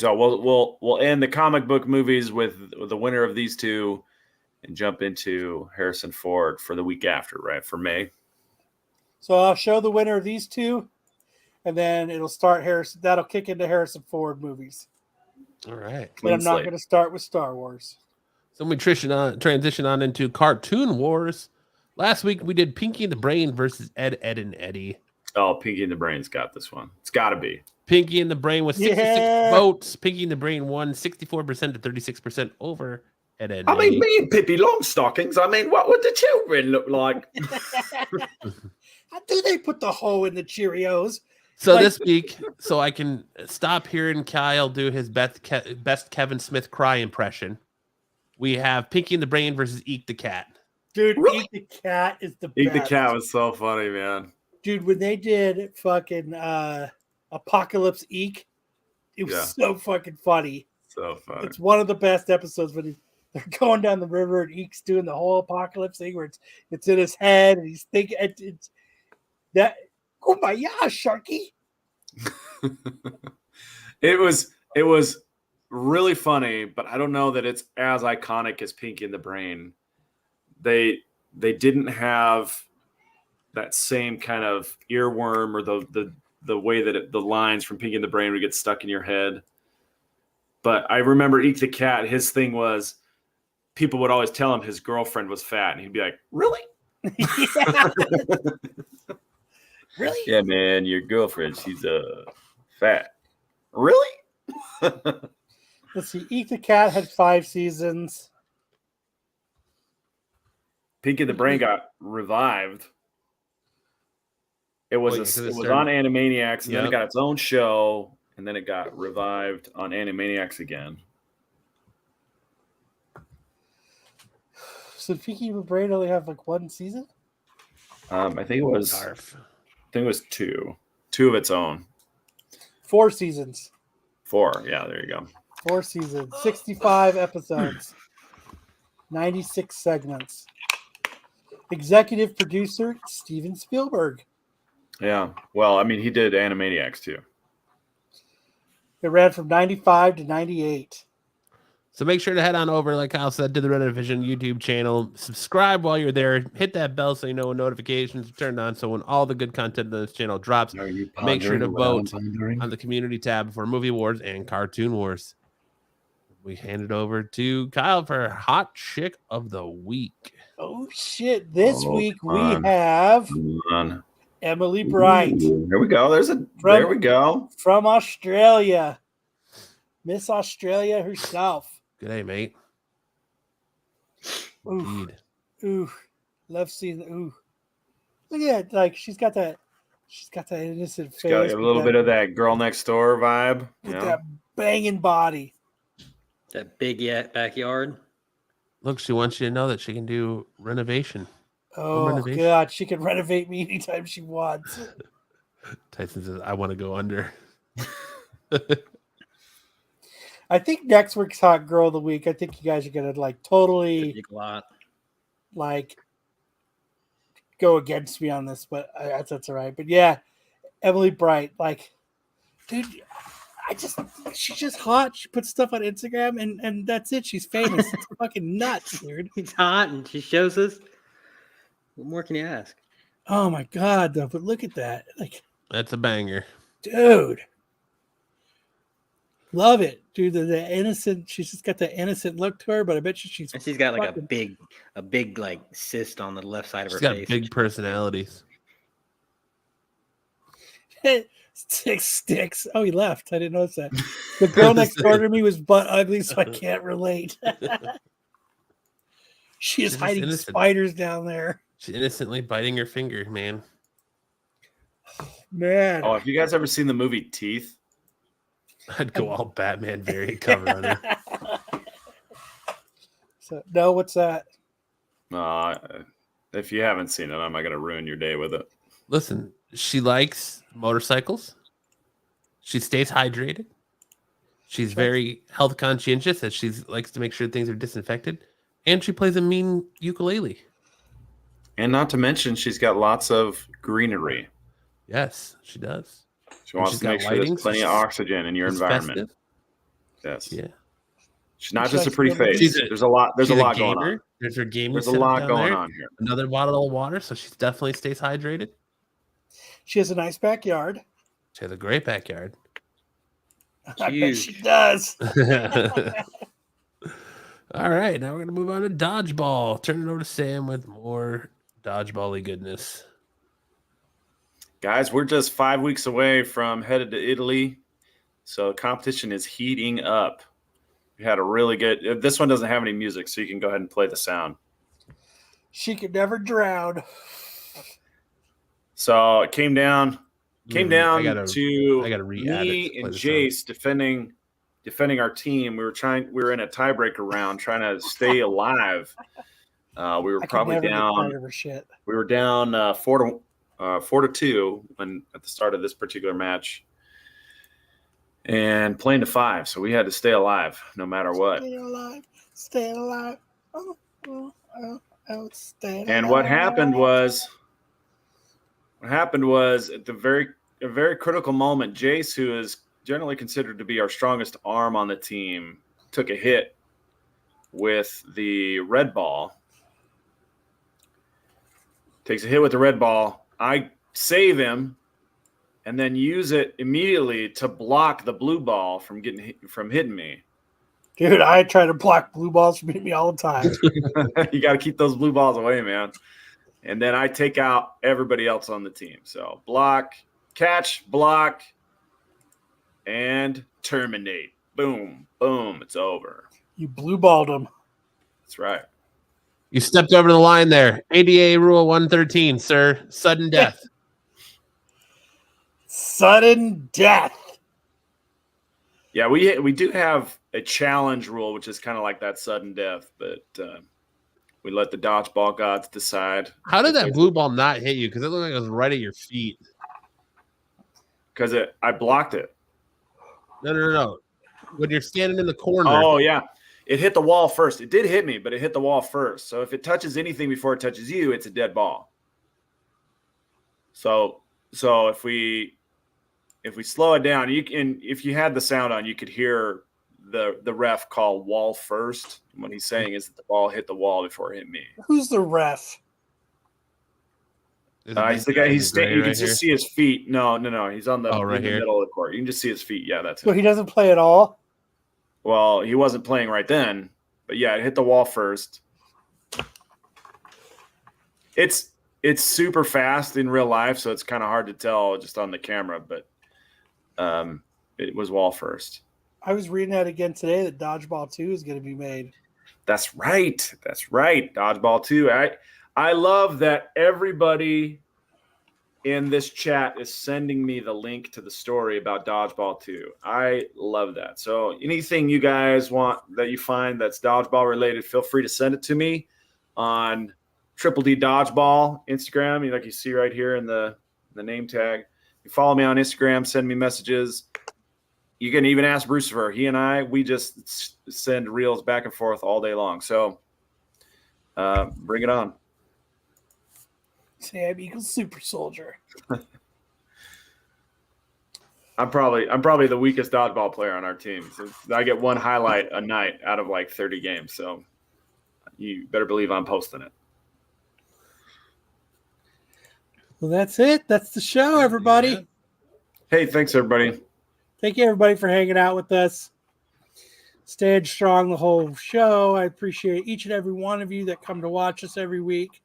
we'll end the comic book movies with the winner of these two and jump into Harrison Ford for the week after, right? For May. So I'll show the winner of these two, and then it'll start Harrison. That'll kick into Harrison Ford movies. All right. But I'm not going to start with Star Wars. So we transition on into Cartoon Wars. Last week we did Pinky and the Brain versus Ed, and Eddie. Oh, Pinky and the Brain's got this one. It's got to be. Pinky and the Brain with 66 votes. Pinky and the Brain won 64% to 36% over Ed, and Eddie. I mean, me and Pippi Longstockings. I mean, what would the children look like? How do they put the hole in the Cheerios? So this week, so I can stop hearing Kyle do his best Kevin Smith cry impression, we have Pinky and the Brain versus Eek the Cat. Dude, Really? Eek the Cat is the Eek best. the Cat was so funny, man. Dude, when they did fucking Apocalypse Eek, it was so fucking funny. So funny. It's one of the best episodes when they're going down the river, and Eek's doing the whole apocalypse thing where it's in his head, and he's thinking it's that. Oh my gosh, Sharky! It was really funny, but I don't know that it's as iconic as Pinky and the Brain. They didn't have that same kind of earworm or the way that the lines from Pinky and the Brain would get stuck in your head. But I remember Eek the Cat, his thing was people would always tell him his girlfriend was fat, and he'd be like, really? Really? Yeah, man, your girlfriend, she's fat. Really? Let's see. Eek the Cat had 5 seasons. Pinky and the Brain got revived. It was on Animaniacs, and then it got its own show, and then it got revived on Animaniacs again. So Pinky and the Brain only have like 1 season? I think it was 2 of its own. 4 seasons. 4, yeah, there you go. 4 seasons, 65 episodes, 96 segments. Executive producer Steven Spielberg. Yeah, well, I mean, he did Animaniacs too. It ran from 95 to 98. So make sure to head on over, like Kyle said, to the Renovision YouTube channel. Subscribe while you're there. Hit that bell so you know when notifications are turned on. So when all the good content on this channel drops, make sure to vote on the community tab for Movie Wars and Cartoon Wars. We hand it over to Kyle for Hot Chick of the Week. Oh, shit. This week we have Emily Bright. Ooh, there we go. There we go. From Australia. Miss Australia herself. Good day, mate. Ooh. Ooh. Love seeing ooh. Look at it. Like she's got that innocent face. Got a little bit of that girl next door vibe. With that banging body. That big backyard. Look, she wants you to know that she can do renovation. Oh, God. She can renovate me anytime she wants. Tyson says, I want to go under. I think next week's Hot Girl of the Week, I think you guys are going to like totally like go against me on this, but that's all right. But yeah, Emily Bright, like, dude, she's just hot. She puts stuff on Instagram and that's it. She's famous. It's fucking nuts, dude. She's hot and she shows us. What more can you ask? Oh my God, though. But look at that. Like, that's a banger. Dude. Love it, dude. The innocent, she's just got the innocent look to her, but I bet she's got like a big like cyst on the left side of her face. She's got big personalities. Sticks. Oh, he left. I didn't notice that. The girl next door to me was butt ugly, so I can't relate. She is hiding spiders down there. She's innocently biting her finger, man. Man. Oh, have you guys ever seen the movie Teeth? I'd go all Batman variant cover on her. So, no, what's that? If you haven't seen it, I'm not going to ruin your day with it. Listen, she likes motorcycles. She stays hydrated. She's very health conscientious, as she likes to make sure things are disinfected. And she plays a mean ukulele. And not to mention, she's got lots of greenery. Yes, she does. She wants to make sure there's plenty of oxygen in your environment. Yes. Yeah. She's not just a pretty face. There's a lot going on. There's her gaming. There's a lot going on here. Another bottle of water, so she definitely stays hydrated. She has a nice backyard. She has a great backyard. I bet she does. All right, now we're going to move on to dodgeball. Turn it over to Sam with more dodgeball-y goodness. Guys, we're just 5 weeks away from headed to Italy, so competition is heating up. We had a really good. This one doesn't have any music, so you can go ahead and play the sound. She could never drown. So it came down to me and Jace defending our team. We were in a tiebreaker round trying to stay alive. We were probably down. We were down 4-2 when at the start of this particular match, and playing to 5. So we had to stay alive no matter what. Stay alive. Staying alive. Staying And alive. what happened was at a very critical moment, Jace, who is generally considered to be our strongest arm on the team, took a hit with the red ball. Takes a hit with the red ball. I save him and then use it immediately to block the blue ball from hitting me. Dude, I try to block blue balls from hitting me all the time. You got to keep those blue balls away, man. And then I take out everybody else on the team. So block, catch, block, and terminate. Boom, boom, it's over. You blue balled him. That's right. You stepped over the line there. ADA Rule 113, sir. Sudden death. Sudden death. Yeah, we do have a challenge rule, which is kind of like that sudden death, but we let the dodgeball gods decide. How did that blue ball not hit you? Because it looked like it was right at your feet. Because I blocked it. No. When you're standing in the corner. Oh, yeah. It hit the wall first. It did hit me, but it hit the wall first. So if it touches anything before it touches you, it's a dead ball. So if we slow it down, if you had the sound on, you could hear the ref call wall first. What he's saying is that the ball hit the wall before it hit me. Who's the ref? He's the guy. You can just see his feet. No. He's on the, right in the here. middle of the court. You can just see his feet. Yeah, that's So it. he doesn't play at all? Well, he wasn't playing right then, but yeah, it hit the wall first. It's super fast in real life, so it's kind of hard to tell just on the camera, but it was wall first. I was reading that again today that Dodgeball 2 is going to be made. That's right. Dodgeball 2. I love that everybody in this chat is sending me the link to the story about Dodgeball 2. I love that. So anything you guys want that you find that's Dodgeball related, feel free to send it to me on Triple D Dodgeball Instagram. Like you see right here in the name tag. You follow me on Instagram, send me messages. You can even ask Brucifer. He and we just send reels back and forth all day long. So bring it on. Sam equals super soldier. I'm probably the weakest dodgeball player on our team. So I get one highlight a night out of like 30 games. So you better believe I'm posting it. Well, that's it. That's the show, everybody. Yeah. Hey, thanks everybody. Thank you, everybody, for hanging out with us. Staying strong the whole show. I appreciate each and every one of you that come to watch us every week.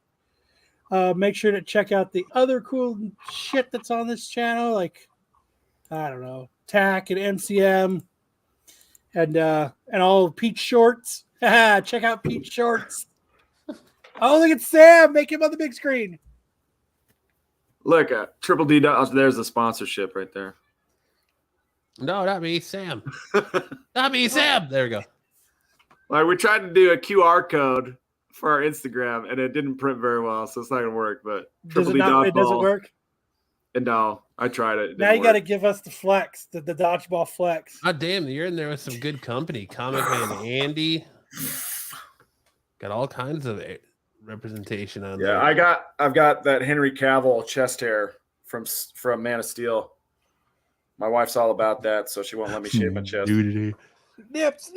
Make sure to check out the other cool shit that's on this channel, like, I don't know, TAC and MCM and all of Pete's shorts. Check out Pete's shorts. Oh, look at Sam. Make him on the big screen. Look, Triple D. There's the sponsorship right there. No, not me, Sam. Not me, Sam. There we go. Like we tried to do a QR code for our Instagram, and it didn't print very well, so it's not gonna work. But Does it not? It doesn't work. And no, I tried it. Now you got to give us the flex, the dodgeball flex. God damn, you're in there with some good company. Comic Man Andy. Got all kinds of representation on there. Yeah, I've got that Henry Cavill chest hair from Man of Steel. My wife's all about that, so she won't let me shave my chest. Nips.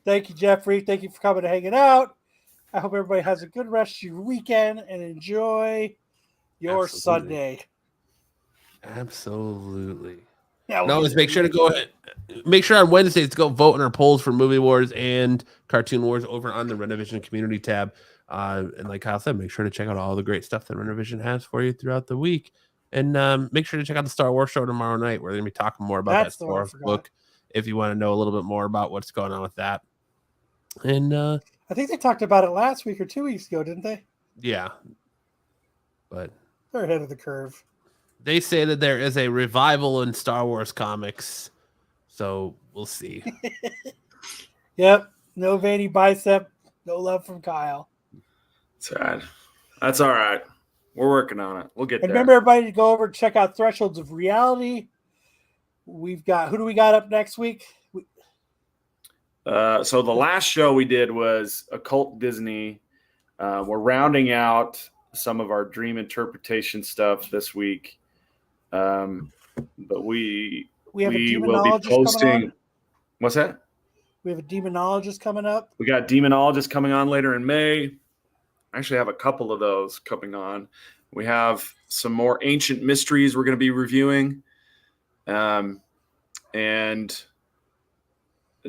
Thank you, Jeffrey. Thank you for coming and hanging out. I hope everybody has a good rest of your weekend and enjoy your Sunday. Absolutely. Yeah, No, always make sure to go ahead. Make sure on Wednesdays to go vote in our polls for Movie Wars and Cartoon Wars over on the Renovision Community tab. And like Kyle said, make sure to check out all the great stuff that Renovision has for you throughout the week. And make sure to check out the Star Wars show tomorrow night. We're going to be talking more about that Star Wars book if you want to know a little bit more about what's going on with that. And I think they talked about it last week or 2 weeks ago, didn't they? Yeah. But they're ahead of the curve. They say that there is a revival in Star Wars comics. So we'll see. Yep. No veiny bicep. No love from Kyle. Sad. That's all right. We're working on it. We'll get there. Remember, everybody, to go over and check out Thresholds of Reality. We've got, who do we got up next week? So the last show we did was Occult Disney. We're rounding out some of our dream interpretation stuff this week. But we have a will be demonologist coming posting. on. What's that? We have a demonologist coming up. We got demonologist coming on later in May. I actually have a couple of those coming on. We have some more ancient mysteries we're going to be reviewing, and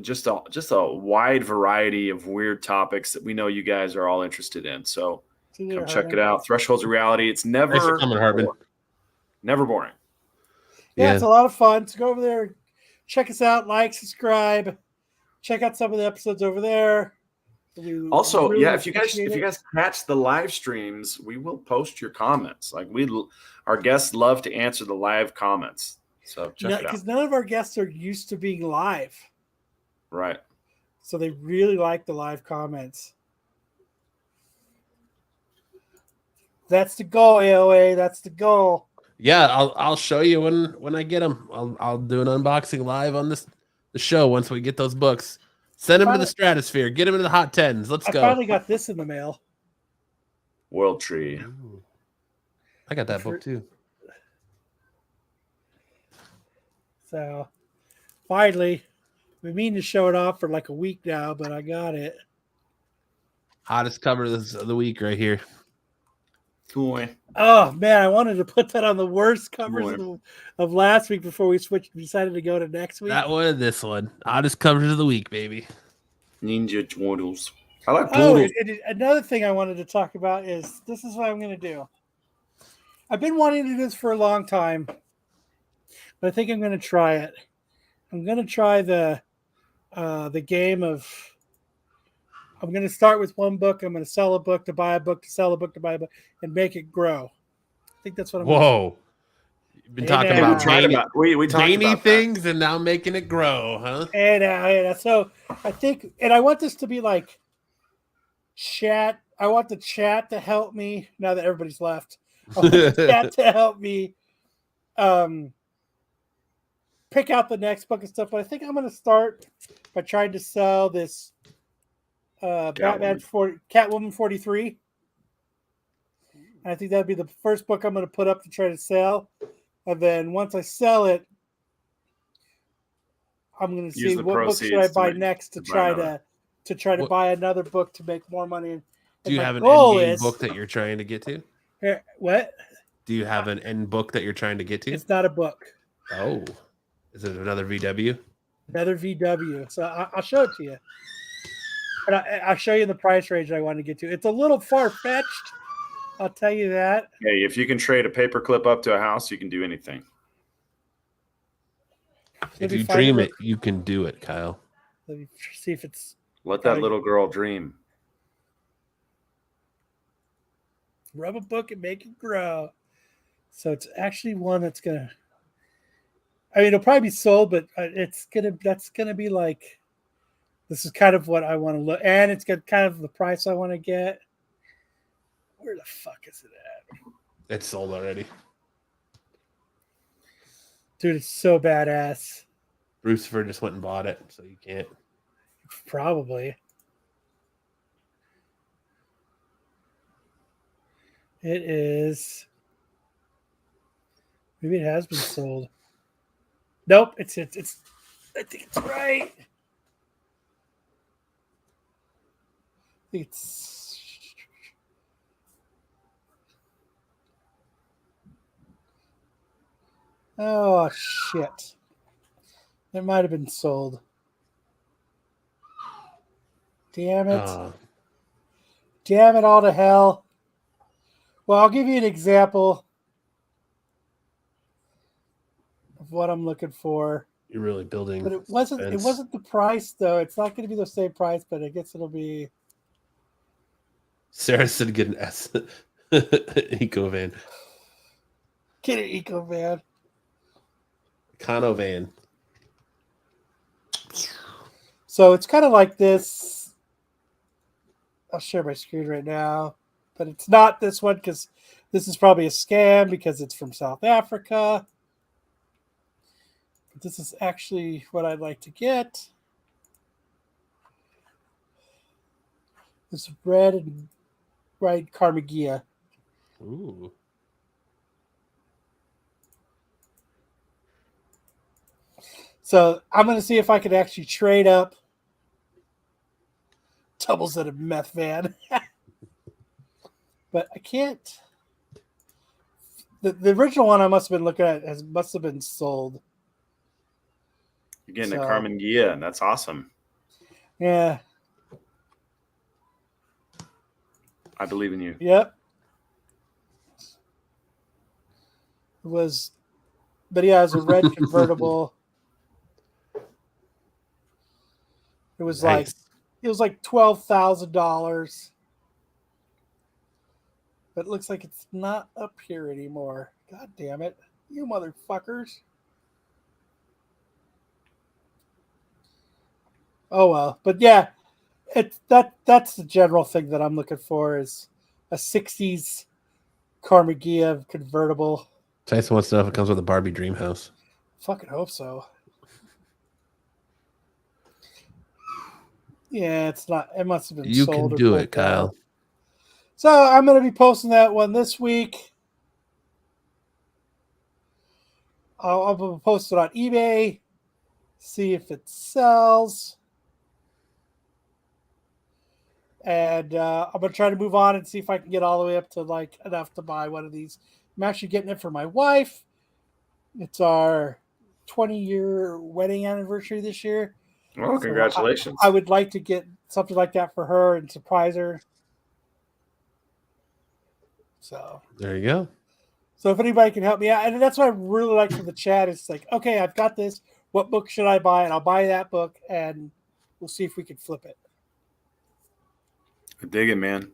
just a wide variety of weird topics that we know you guys are all interested in. So come check it out. Thresholds of Reality. It's never Thanks for coming, Harbin. Never boring. Yeah, it's a lot of fun. So go over there, check us out, like, subscribe, check out some of the episodes over there. Also, really if you guys catch the live streams, we will post your comments. Like our guests love to answer the live comments. So check it out. Because none of our guests are used to being live. Right. So they really like the live comments. That's the goal, AOA. That's the goal. Yeah, I'll show you when I get them. I'll do an unboxing live on the show once we get those books. Send them to the stratosphere. Get them into the hot tens. Let's go. I finally got this in the mail. World Tree. Ooh. I got that book too. So finally, we mean to show it off for like a week now, but I got it. Hottest cover of the week right here. Cool. Oh man, I wanted to put that on the worst covers of last week before we decided to go to next week. That one, this one. Hottest covers of the week, baby. Ninja Turtles. I like Turtles. Another thing I wanted to talk about is this is what I'm going to do. I've been wanting to do this for a long time, but I think I'm going to try it. I'm going to try the game of. I'm going to start with one book. I'm going to sell a book to buy a book to sell a book to buy a book and make it grow. I think that's what I'm going to do. Whoa. You've been talking about zany things and now making it grow, huh? And so I think, and I want this to be like chat. I want the chat to help me now that everybody's left. I want the chat to help me pick out the next book and stuff. But I think I'm going to start by trying to sell this Catwoman 43. And I think that'd be the first book I'm going to put up to try to sell. And then once I sell it, I'm going to see what book should I buy next to try to buy another book to make more money. Do you have an end book that you're trying to get to? What? Do you have an end book that you're trying to get to? It's not a book. Oh, is it another VW? Another VW. So I'll show it to you. And I'll show you the price range I want to get to. It's a little far-fetched. I'll tell you that. Hey, if you can trade a paperclip up to a house, you can do anything. If you dream it, you can do it, Kyle. Let me see if it's... Let that little girl dream. Rub a book and make it grow. So it's actually one that's going to... I mean, it'll probably be sold, but that's going to be like... This is kind of what I want to look, and it's got kind of the price I want to get. Where the fuck is it at? It's sold already. Dude, it's so badass. Brucifer just went and bought it, so you can't. Probably. It is. Maybe it has been sold. Nope, it's. I think it's right. It's oh shit. It might have been sold. Damn it. Damn it all to hell. Well, I'll give you an example of what I'm looking for. You're really building. But it wasn't the price though. It's not going to be the same price, but I guess it'll be. Sarah said get an S. Eco van. Get an eco van. Econo van. So it's kind of like this. I'll share my screen right now. But it's not this one because this is probably a scam because it's from South Africa. But this is actually what I'd like to get. It's red and white Carmagia. Ooh. So I'm going to see if I could actually trade up doubles in a meth van. But I can't. The original one I must have been looking at must have been sold. You're getting So- a Carmen Gia, and that's awesome. Yeah. I believe in you. Yep. It was, but yeah, it was a red convertible. It was Nice. like $12,000. But it looks like it's not up here anymore. God damn it. You motherfuckers. Oh well. But yeah, that's the general thing that I'm looking for is a 60s Carmagia convertible. Tyson wants to know if it comes with a Barbie dream house. Fucking hope so. Yeah, it's not. It must have been You sold. can or do pulled it, Kyle. down. So I'm going to be posting that one this week. I'll post it on eBay. See if it sells. And I'm going to try to move on and see if I can get all the way up to like enough to buy one of these. I'm actually getting it for my wife. It's our 20-year wedding anniversary this year. Well, So congratulations. I would like to get something like that for her and surprise her. So There you go. if anybody can help me out, and that's what I really like from the chat. It's like, okay, I've got this. What book should I buy? And I'll buy that book, and we'll see if we can flip it. I dig it, man.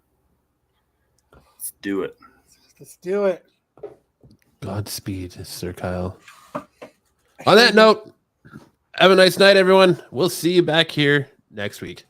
Let's do it. Let's do it. Godspeed, Sir Kyle. On that note, have a nice night, everyone. We'll see you back here next week.